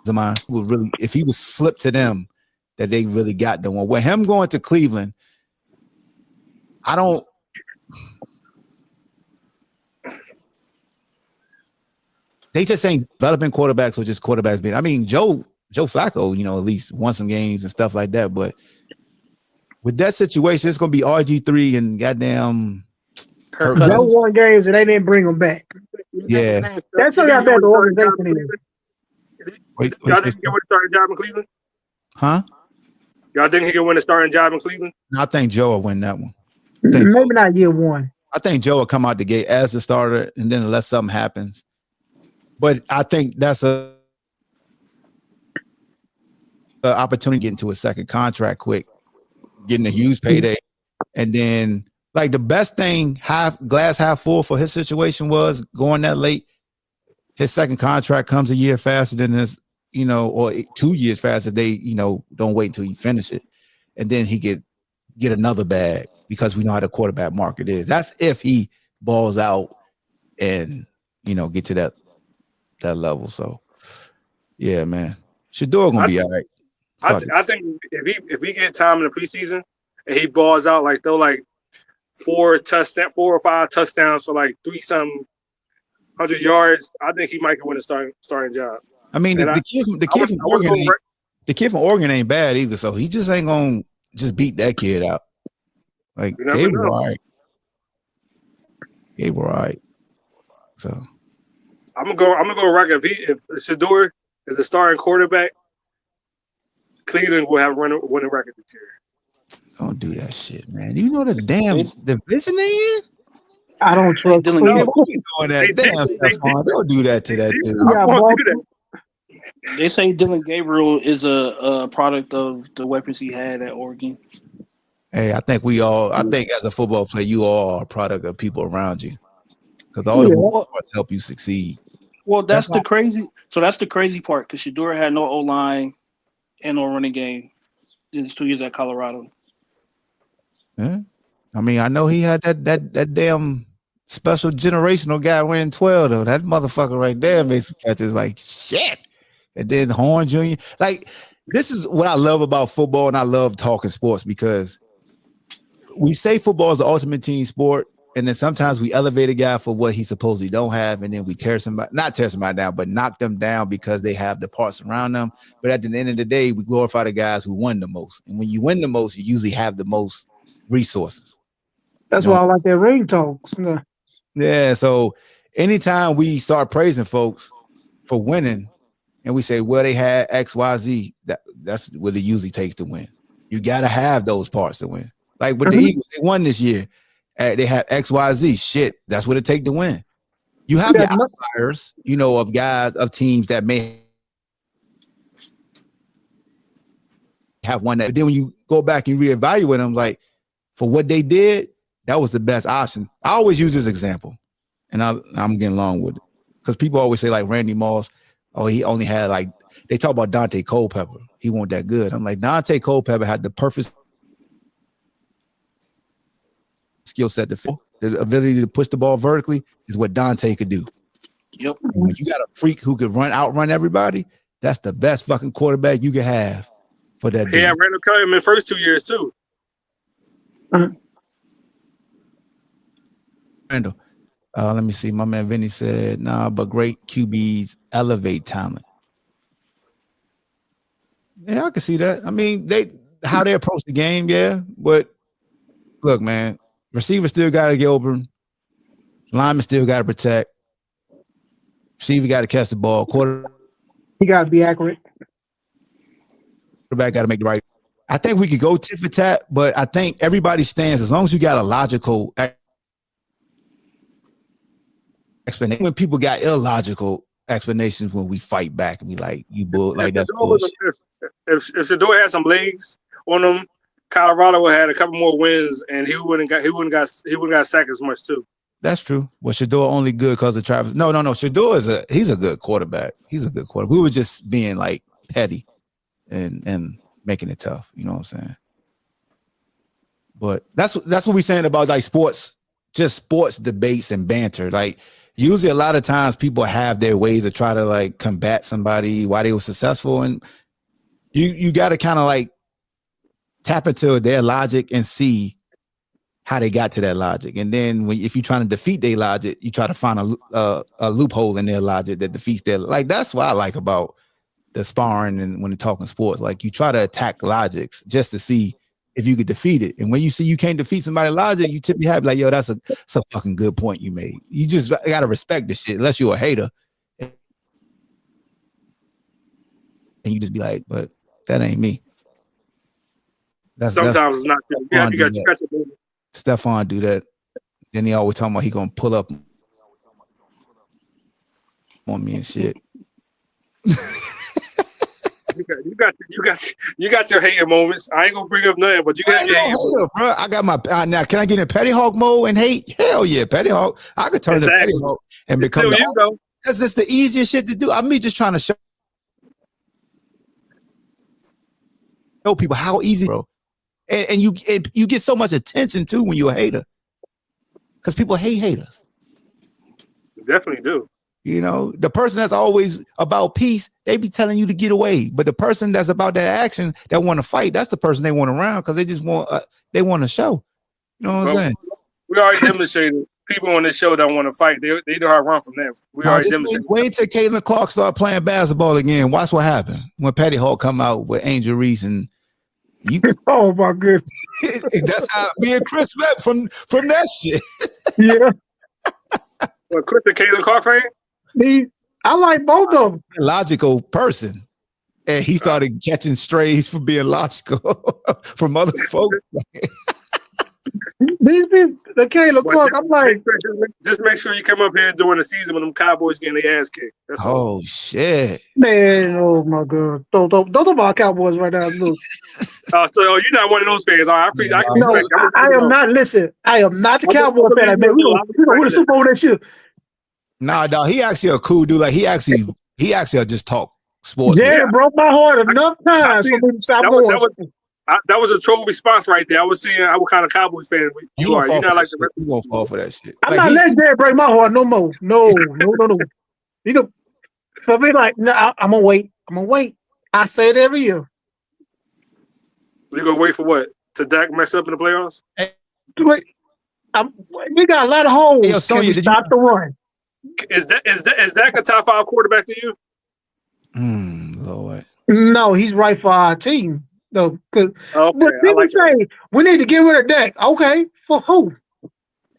mind. Would really, if he was slipped to them, that they really got the one. With him going to Cleveland, I don't. They just ain't developing quarterbacks or just quarterbacks being. I mean, Joe Flacco, at least won some games and stuff like that. But with that situation, it's gonna be RG3 and goddamn
Kirk.
They won games and they didn't bring them back.
Yeah,
that's how bad the organization is.
Y'all didn't get win a starting job in Cleveland?
Huh?
Y'all didn't get win a starting job in Cleveland?
No, I think Joe will win that one.
Maybe not year one.
I think Joe will come out the gate as the starter, and then unless something happens. But I think that's a opportunity to get into a second contract quick, getting a huge payday, and then like the best thing, glass half full for his situation was going that late. His second contract comes a year faster than this, or 2 years faster. They, don't wait until you finish it, and then he get another bag because we know how the quarterback market is. That's if he balls out and get to that level. So yeah, man, Shedeur gonna be all right.
I think if he get time in the preseason and he balls out like throw like 4 or 5 touchdowns for like 300 yards, I think he might win a starting job. I mean, the
kid from Oregon ain't bad either, so he just ain't gonna just beat that kid out. Like they were all right. They were all right. So
I'm gonna go record. If Shedeur is a starting quarterback, Cleveland will have a winning record this year.
Don't do that shit, man. You know the damn division they in?
I don't trust
Dylan. Doing that. Damn, Stephon. Don't do that to that dude.
They say Dylan Gabriel is a product of the weapons he had at Oregon.
Hey, I think as a football player, you all are a product of people around you. Because all the parts help you succeed.
Well, that's the crazy part because Shedeur had no O-line and no running game in his 2 years at Colorado.
Yeah. I mean, I know he had that damn special generational guy wearing 12 though. That motherfucker right there makes some catches like shit. And then Horn Jr. Like, this is what I love about football, and I love talking sports because we say football is the ultimate team sport, And then sometimes we elevate a guy for what he supposedly don't have, and then we not tear somebody down, but knock them down because they have the parts around them. But at the end of the day, we glorify the guys who won the most. And when you win the most, you usually have the most resources.
That's why I like that ring talks.
Yeah. So anytime we start praising folks for winning, and we say, well, they had X, Y, Z, that's what it usually takes to win. You got to have those parts to win. Like with the Eagles, they won this year. They have X, Y, Z. Shit, that's what it takes to win. You have your outliers, of guys, of teams that may have won that. But then when you go back and reevaluate them, like for what they did, that was the best option. I always use this example, and I'm getting along with it because people always say like Randy Moss, he only had like, they talk about Dante Culpepper. He wasn't that good. I'm like, Dante Culpepper had the perfect skill set to fill. The ability to push the ball vertically is what Dante could do.
Yep.
And when you got a freak who could outrun everybody, that's the best fucking quarterback you can have for that.
Yeah, Randall Cunningham in the first 2 years too.
Randall, let me see. My man Vinny said, "Nah, but great QBs elevate talent." Yeah, I can see that. I mean, how they approach the game, yeah. But look, man, receivers still got to get open. Linemen still got to protect. Receiver got to catch the ball. Quarterback
got to be accurate.
Quarterback got to make the right. I think we could go tit for tat, but I think everybody stands as long as you got a logical explanation. When people got illogical explanations, when we fight back and we like, you bull, like that's bullshit.
If Shedeur had some legs on him, Colorado would have had a couple more wins, and he wouldn't got sacked as much too.
That's true. Well, Shedeur only good because of Travis. No. Shedeur he's a good quarterback. He's a good quarterback. We were just being like petty and making it tough. You know what I'm saying? But that's what we're saying about like sports, just sports debates and banter. Like usually a lot of times people have their ways to try to like combat somebody why they were successful, and you got to kind of like tap into their logic and see how they got to that logic. And then if you're trying to defeat their logic, you try to find a loophole in their logic that defeats their, like, that's what I like about the sparring and when they're talking sports. Like you try to attack logics just to see if you could defeat it. And when you see you can't defeat somebody's logic, you typically have like, yo, that's a fucking good point you made. You just got to respect this shit unless you're a hater. And you just be like, but that ain't me.
Sometimes it's not good. Yeah, you got
Stephon do that. Then he always talking about he gonna pull up on me and shit.
You got your hater moments. I ain't gonna bring up nothing, but you got your hater moments,
bro. I got my now. Can I get in PettyHawk mode and hate? Hell yeah, PettyHawk. I could turn to PettyHawk and become because it's the easiest shit to do. I'm just trying to show people how easy, bro. And you get so much attention too when you're a hater, because people hate haters.
You definitely do.
You know, the person that's always about peace, they be telling you to get away. But the person that's about that action, that want to fight, that's the person they want around because they just want they want to show. You know what I'm saying?
We already demonstrated people on this show that want to fight. They know how to run from them. We already demonstrated.
Wait till Caitlin Clark start playing basketball again. Watch what happened when PettyHawk come out with Angel Reese and you.
Oh my goodness!
That's how me and Chris met from that shit.
Yeah.
Well, Chris and Caitlin Clark fan?
I like both of them.
Logical person, and he started catching strays for being logical from other folks.
These people, the Caleb Clark, I'm like,
just make sure you come up here during the season when them Cowboys getting their ass kicked. That's all.
Oh shit,
man! Oh my god! Don't talk about Cowboys right now. Look.
So you're not one of those fans. I appreciate.
I am not. Listen, I am not the Cowboys fan. Man, we gonna win the Super Bowl next year.
Nah, dog. He actually a cool dude. Like he actually just talk sports.
Yeah, it broke my heart enough times.
That was a troll response right there. I was saying I was kind of Cowboys fan. You are. You're not like the rest.
You won't fall for that shit.
I'm not letting Jared break my heart no more. No. You know, so be like, no, I'm gonna wait. I say it every year.
You gonna wait for what? To Dak mess up in the playoffs?
Wait. We got a lot of holes.
Hey, yo, Sonya,
Can we stop the run?
Is that a top 5 quarterback to you?
Lord.
No, he's right for our team. No, because
Okay,
people say we need to get rid of Dak. Okay, for who?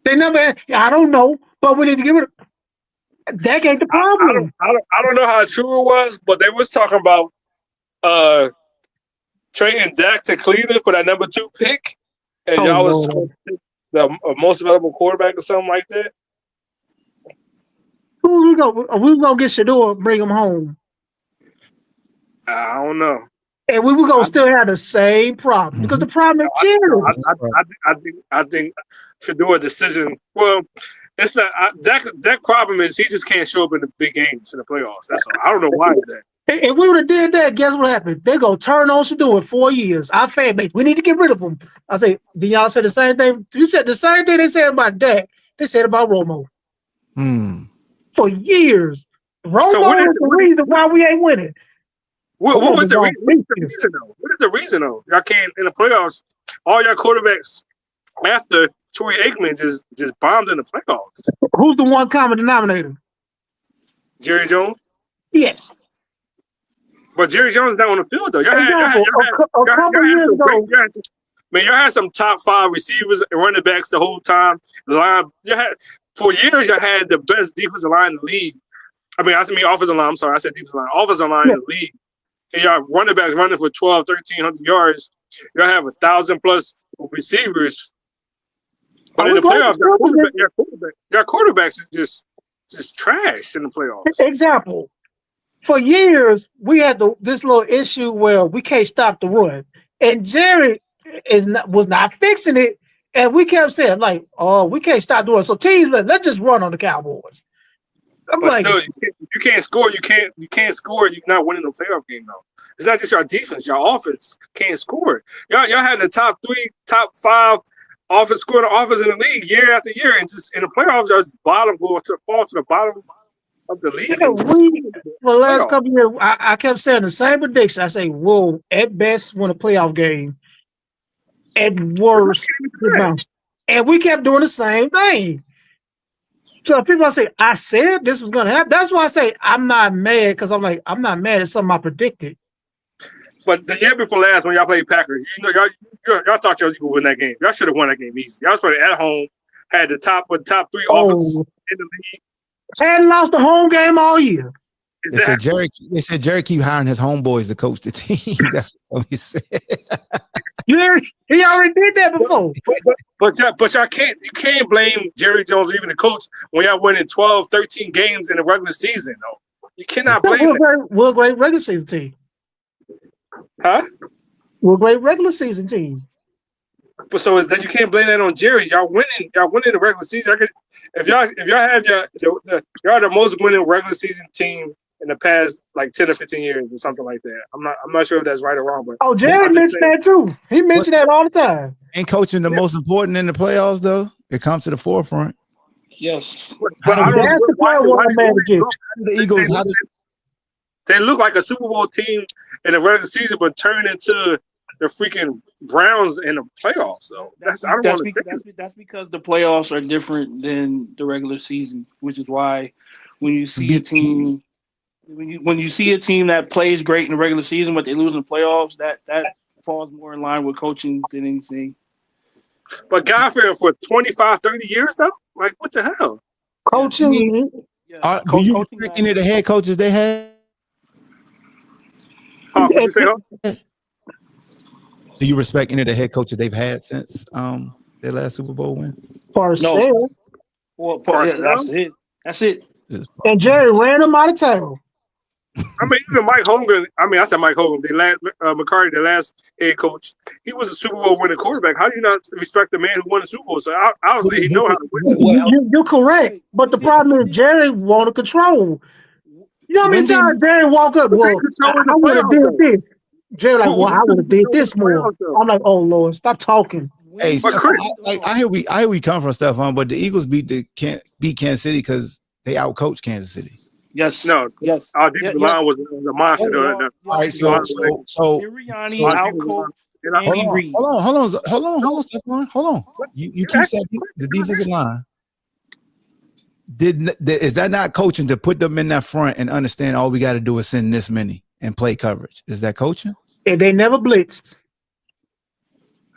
They never. I don't know, but we need to get rid of Dak. Ain't the problem.
I don't know how true it was, but they was talking about trading Dak to Cleveland for that number 2 pick, and y'all was the most valuable quarterback or something like that.
Who we gonna get Shedeur, bring him home?
I don't know.
And we were gonna still have the same problem because the problem is Jerry.
I think Shedeur decision. Well, it's not that problem is he just can't show up in the big games in the playoffs. That's all. I don't know why is that.
If we would have did that, guess what happened? They're gonna turn on Shedeur in 4 years. Our fan base, we need to get rid of him. I say, did y'all say the same thing? You said the same thing they said about Dak. They said about Romo. For years. Romo is the reason why we ain't winning.
What was the reason though? What is the reason though? Y'all can't in the playoffs. All your quarterbacks after Troy Aikman just bombed in the playoffs.
Who's the one common denominator?
Jerry Jones.
Yes,
but Jerry Jones is not on the field though. Y'all had some top 5 receivers and running backs the whole time. For years. Y'all had the best defensive line in the league. Offensive line. I'm sorry, I said defensive line. Offensive line in the league. And y'all running backs running for 1,300 yards. Y'all have 1,000 plus receivers. But in the playoffs, your quarterbacks is just trash in the playoffs.
Example. For years, we had this little issue where we can't stop the run. And Jerry was not fixing it. And we kept saying, like, oh, we can't stop doing it. So teams, let's just run on the Cowboys.
But still, you can't score. You can't score. You're not winning the playoff game though. It's not just your defense. Your offense can't score. Y'all had the top 5 offense scoring offense in the league year after year, and just in the playoffs, y'all just fall to the bottom of the league.
For the last couple of years, I kept saying the same prediction. I say, we'll at best win a playoff game, at worst, and we kept doing the same thing. So people say, I said this was going to happen. That's why I say I'm not mad because I'm not mad at something I predicted.
But the year before last, when y'all played Packers, y'all thought y'all was going to win that game. Y'all should have won that game easy. Y'all was playing at home, had the top 3 offense in the league.
Hadn't lost the home game all year.
They said Jerry keep hiring his homeboys to coach the team. That's what he said.
Jerry, he already did that before.
But y'all can't blame Jerry Jones, even the coach, when y'all winning 12, 13 games in the regular season. Though you cannot blame
we're a great regular season team.
Huh?
We're a great regular season team.
But so is that you can't blame that on Jerry? Y'all winning the regular season. If y'all have y'all the most winning regular season team in the past like 10 or 15 years or something like that. I'm not sure if that's right or wrong, but
Jerry mentioned that too. He mentioned that all the time.
Ain't coaching the most important in the playoffs though? It comes to the forefront.
Yes.
But that's the part
the Eagles
they look like a Super Bowl team in the regular season, but turn into the freaking Browns in the playoffs. So that's
because the playoffs are different than the regular season, which is why when you see a team that plays great in the regular season, but they lose in the playoffs, that falls more in line with coaching than anything.
But Godfrey for 25, 30 years though? Like what the hell?
Coaching.
Do you respect any of the head coaches they had? Do you respect any of the head coaches they've had since their last Super Bowl win?
Parcells.
Well, that's it.
And Jerry ran them out of town.
Even Mike Hogan. I said Mike Hogan. McCarthy, the last head coach, he was a Super Bowl winning quarterback. How do you not respect the man who won the Super Bowl? So obviously he know how to win.
You're correct, but the problem is Jerry wanted control. You know how many times Jerry walk up? Well, I would have did this. Jerry like, well, I would have did this more. I'm like, oh Lord, stop talking.
Hey, I hear we come from stuff on, but the Eagles beat Kansas City because they outcoached Kansas City.
Yes.
No.
Yes.
Our defensive line was a monster.
All right. So
Sirianni outcoached Andy Reid.
Hold on, Stephon. Hold on. You keep saying the defensive line. Is that not coaching to put them in that front and understand all we got to do is send this many and play coverage? Is that coaching?
And they never blitzed.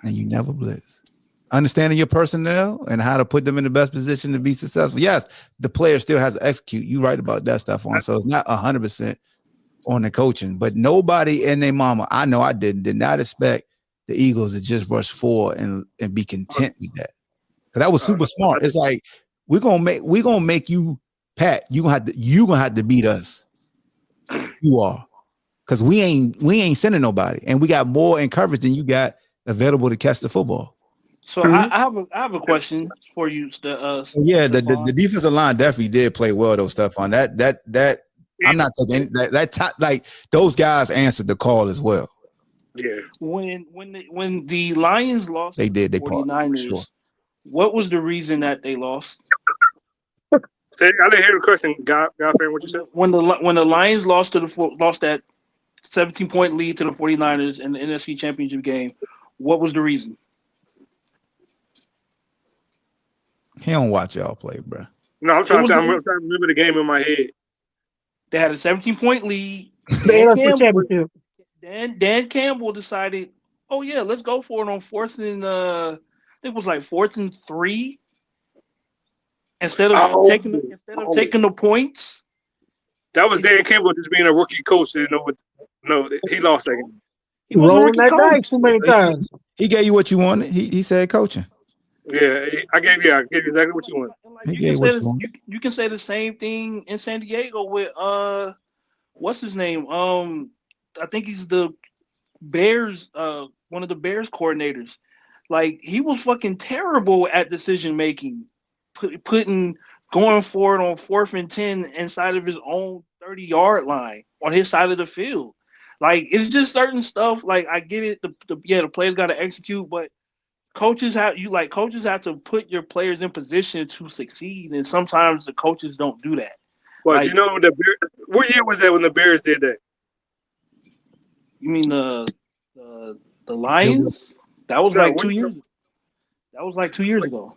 And you never blitz. Understanding your personnel and how to put them in the best position to be successful. Yes, the player still has to execute. You right about that stuff on. So it's not 100% on the coaching, but nobody and their mama, I know I did not expect the Eagles to just rush forward and be content with that. Because that was super smart. It's like we're gonna make you, Pat. You gonna have to beat us. You are, because we ain't sending nobody, and we got more in coverage than you got available to catch the football.
So I have a question for you.
The defensive line definitely did play well though. Stuff on that. I'm not taking that like those guys answered the call as well.
Yeah.
When the Lions lost,
they did. They
49ers.
Sure.
What was the reason that they lost?
I didn't hear the question, God fan. What you said?
When the Lions lost that 17-point lead to the 49ers in the NFC Championship game, what was the reason?
He don't watch y'all play, bro.
No, I'm trying to remember the game in my head.
They had a 17-point lead. Dan Campbell decided, oh yeah, let's go for it on fourth and I think it was like 4th and 3. Instead of taking the points.
That was Dan Campbell just being a rookie coach. He lost that game.
He rolling that dice too many times.
He gave you what you wanted. He said coaching.
Yeah, I gave you exactly what you wanted.
You can say the same thing in San Diego with what's his name? I think he's the Bears, one of the Bears coordinators. Like, he was fucking terrible at decision making, going forward on 4th and 10 inside of his own 30-yard line on his side of the field. Like, it's just certain stuff. Like, I get it. The players got to execute, but coaches have to put your players in position to succeed, and sometimes the coaches don't do that.
But like, what year was that when the Bears did that?
You mean the Lions? That was like 2 years. That was like 2 years ago.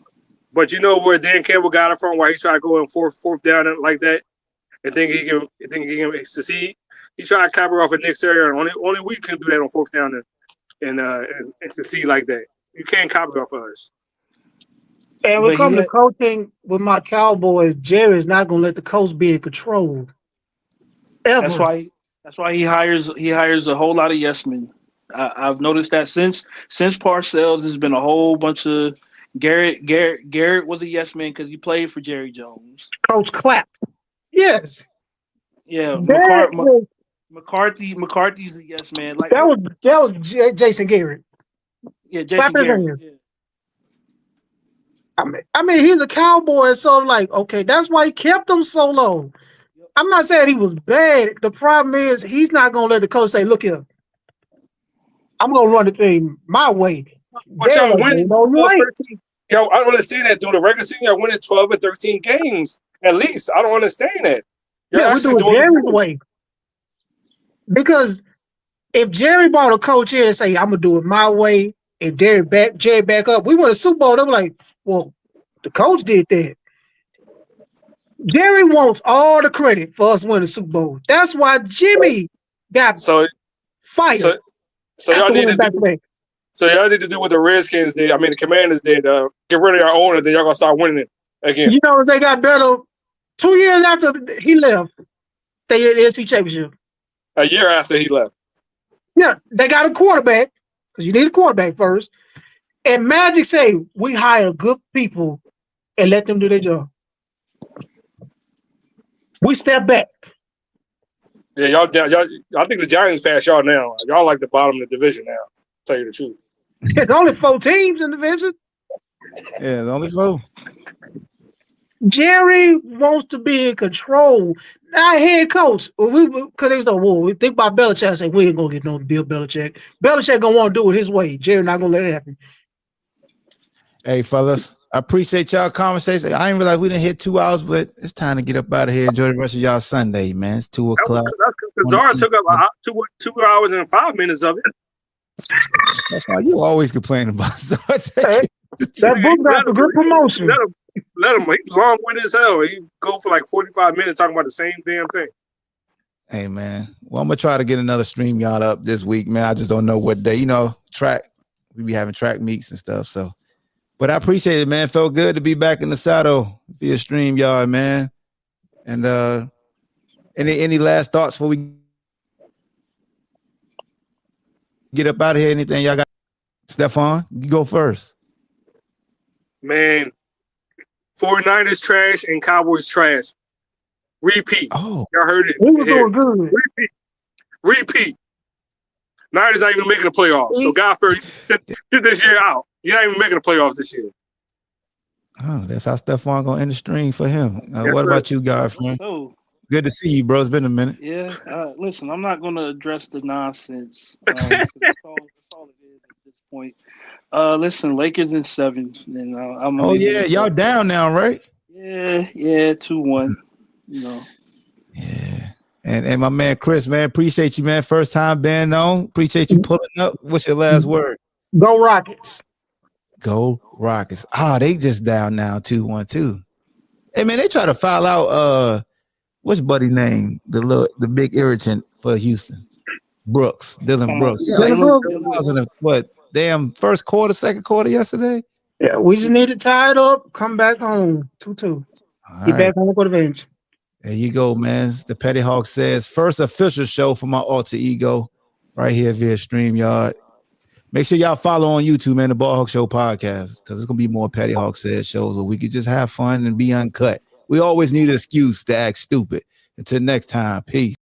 But you know where Dan Campbell got it from? Why he tried to go in fourth down like that, and think he can succeed? He tried to copy off of Nick Sirianni. Only we can do that on 4th down and succeed like that. You can't copy off of us.
And when it comes to coaching with my Cowboys, Jerry's not gonna let the coach be in control. Ever.
That's why he hires a whole lot of yes men. I've noticed that since Parcells, there's been a whole bunch of Garrett was a yes man because he played for Jerry Jones.
Coach Clapp. Yes.
Yeah. McCarthy's a yes man. Like
that was Jason Garrett.
Yeah, Jason Garrett. Yeah.
I mean, he's a Cowboy, so I'm like, okay, that's why he kept him so low. Yep. I'm not saying he was bad. The problem is he's not gonna let the coach say, "Look here, I'm gonna run the thing my way."
I don't understand that. During the regular season, y'all winning 12 and 13 games at least. I don't understand that.
We're doing Jerry's way. Because if Jerry brought a coach in and say, "I'm gonna do it my way," if Jerry back up, we won a Super Bowl. They were like, "Well, the coach did that." Jerry wants all the credit for us winning the Super Bowl. That's why Jimmy got fired.
So y'all need to do what the Redskins did. I mean, the Commanders did. Get rid of your owner, then y'all gonna start winning it again.
You know, they got better 2 years after he left. They did the NFC Championship.
A year after he left.
Yeah, they got a quarterback because you need a quarterback first. And Magic say we hire good people and let them do their job. We step back.
Yeah, y'all. I think the Giants pass y'all now. Y'all like the bottom of the division now. To tell you the truth.
There's only 4 teams in the division.
Yeah, there's only 4.
Jerry wants to be in control. Now, head coach, because they was like, "Well, we think about Belichick." I say, "We ain't gonna get no Bill Belichick. Belichick gonna want to do it his way. Jerry not gonna let it happen."
Hey, fellas, I appreciate y'all conversation. I didn't realize we didn't hit 2 hours, but it's time to get up out of here. Enjoy the rest of y'all Sunday, man. It's 2 o'clock.
That's because Dara took up 2 hours and 5 minutes of it.
That's why you always complain about. So
That book got some good promotion.
Let him. He's long-winded as hell. He go for like 45 minutes talking about the same damn thing.
Hey man, well I'm gonna try to get another stream y'all up this week, man. I just don't know what day. You know, we be having track meets and stuff. So, but I appreciate it, man. Felt good to be back in the saddle via stream, y'all, man. And any last thoughts before we get up out of here? Anything y'all got? Stephon, you go first.
Man, 49ers trash and Cowboys trash. Repeat.
Oh,
y'all heard it.
We was doing good.
Repeat. Niners not even making the playoffs. So God first, sit this year out. You're not even making the playoffs this year.
Oh, that's how Stephon gonna end the stream for him. What about you, guys?
So
good to see you, bro. It's been a minute.
yeah, listen, I'm not gonna address the nonsense. That's all it is at this point. Listen, Lakers in 7, and I'm.
Oh yeah, y'all down now, right?
Yeah, 2-1. You know.
Yeah. And my man Chris, man, appreciate you, man. First time being on. Appreciate you pulling up. What's your last word?
Go Rockets.
Go Rockets. They just down now 2-1-2. Hey man, they try to file out what's buddy name? The big irritant for Houston. Brooks. Dylan Brooks. Yeah, what damn first quarter, second quarter yesterday?
Yeah, we just need to tie it up, come back home. 2-2. Get back on the bench.
There you go, man. The PettyHawk says first official show for my alter ego right here via StreamYard. Make sure y'all follow on YouTube, man, the Ball Hawk Show podcast, because it's gonna be more PettyHawk says shows where we could just have fun and be uncut. We always need an excuse to act stupid. Until next time, peace.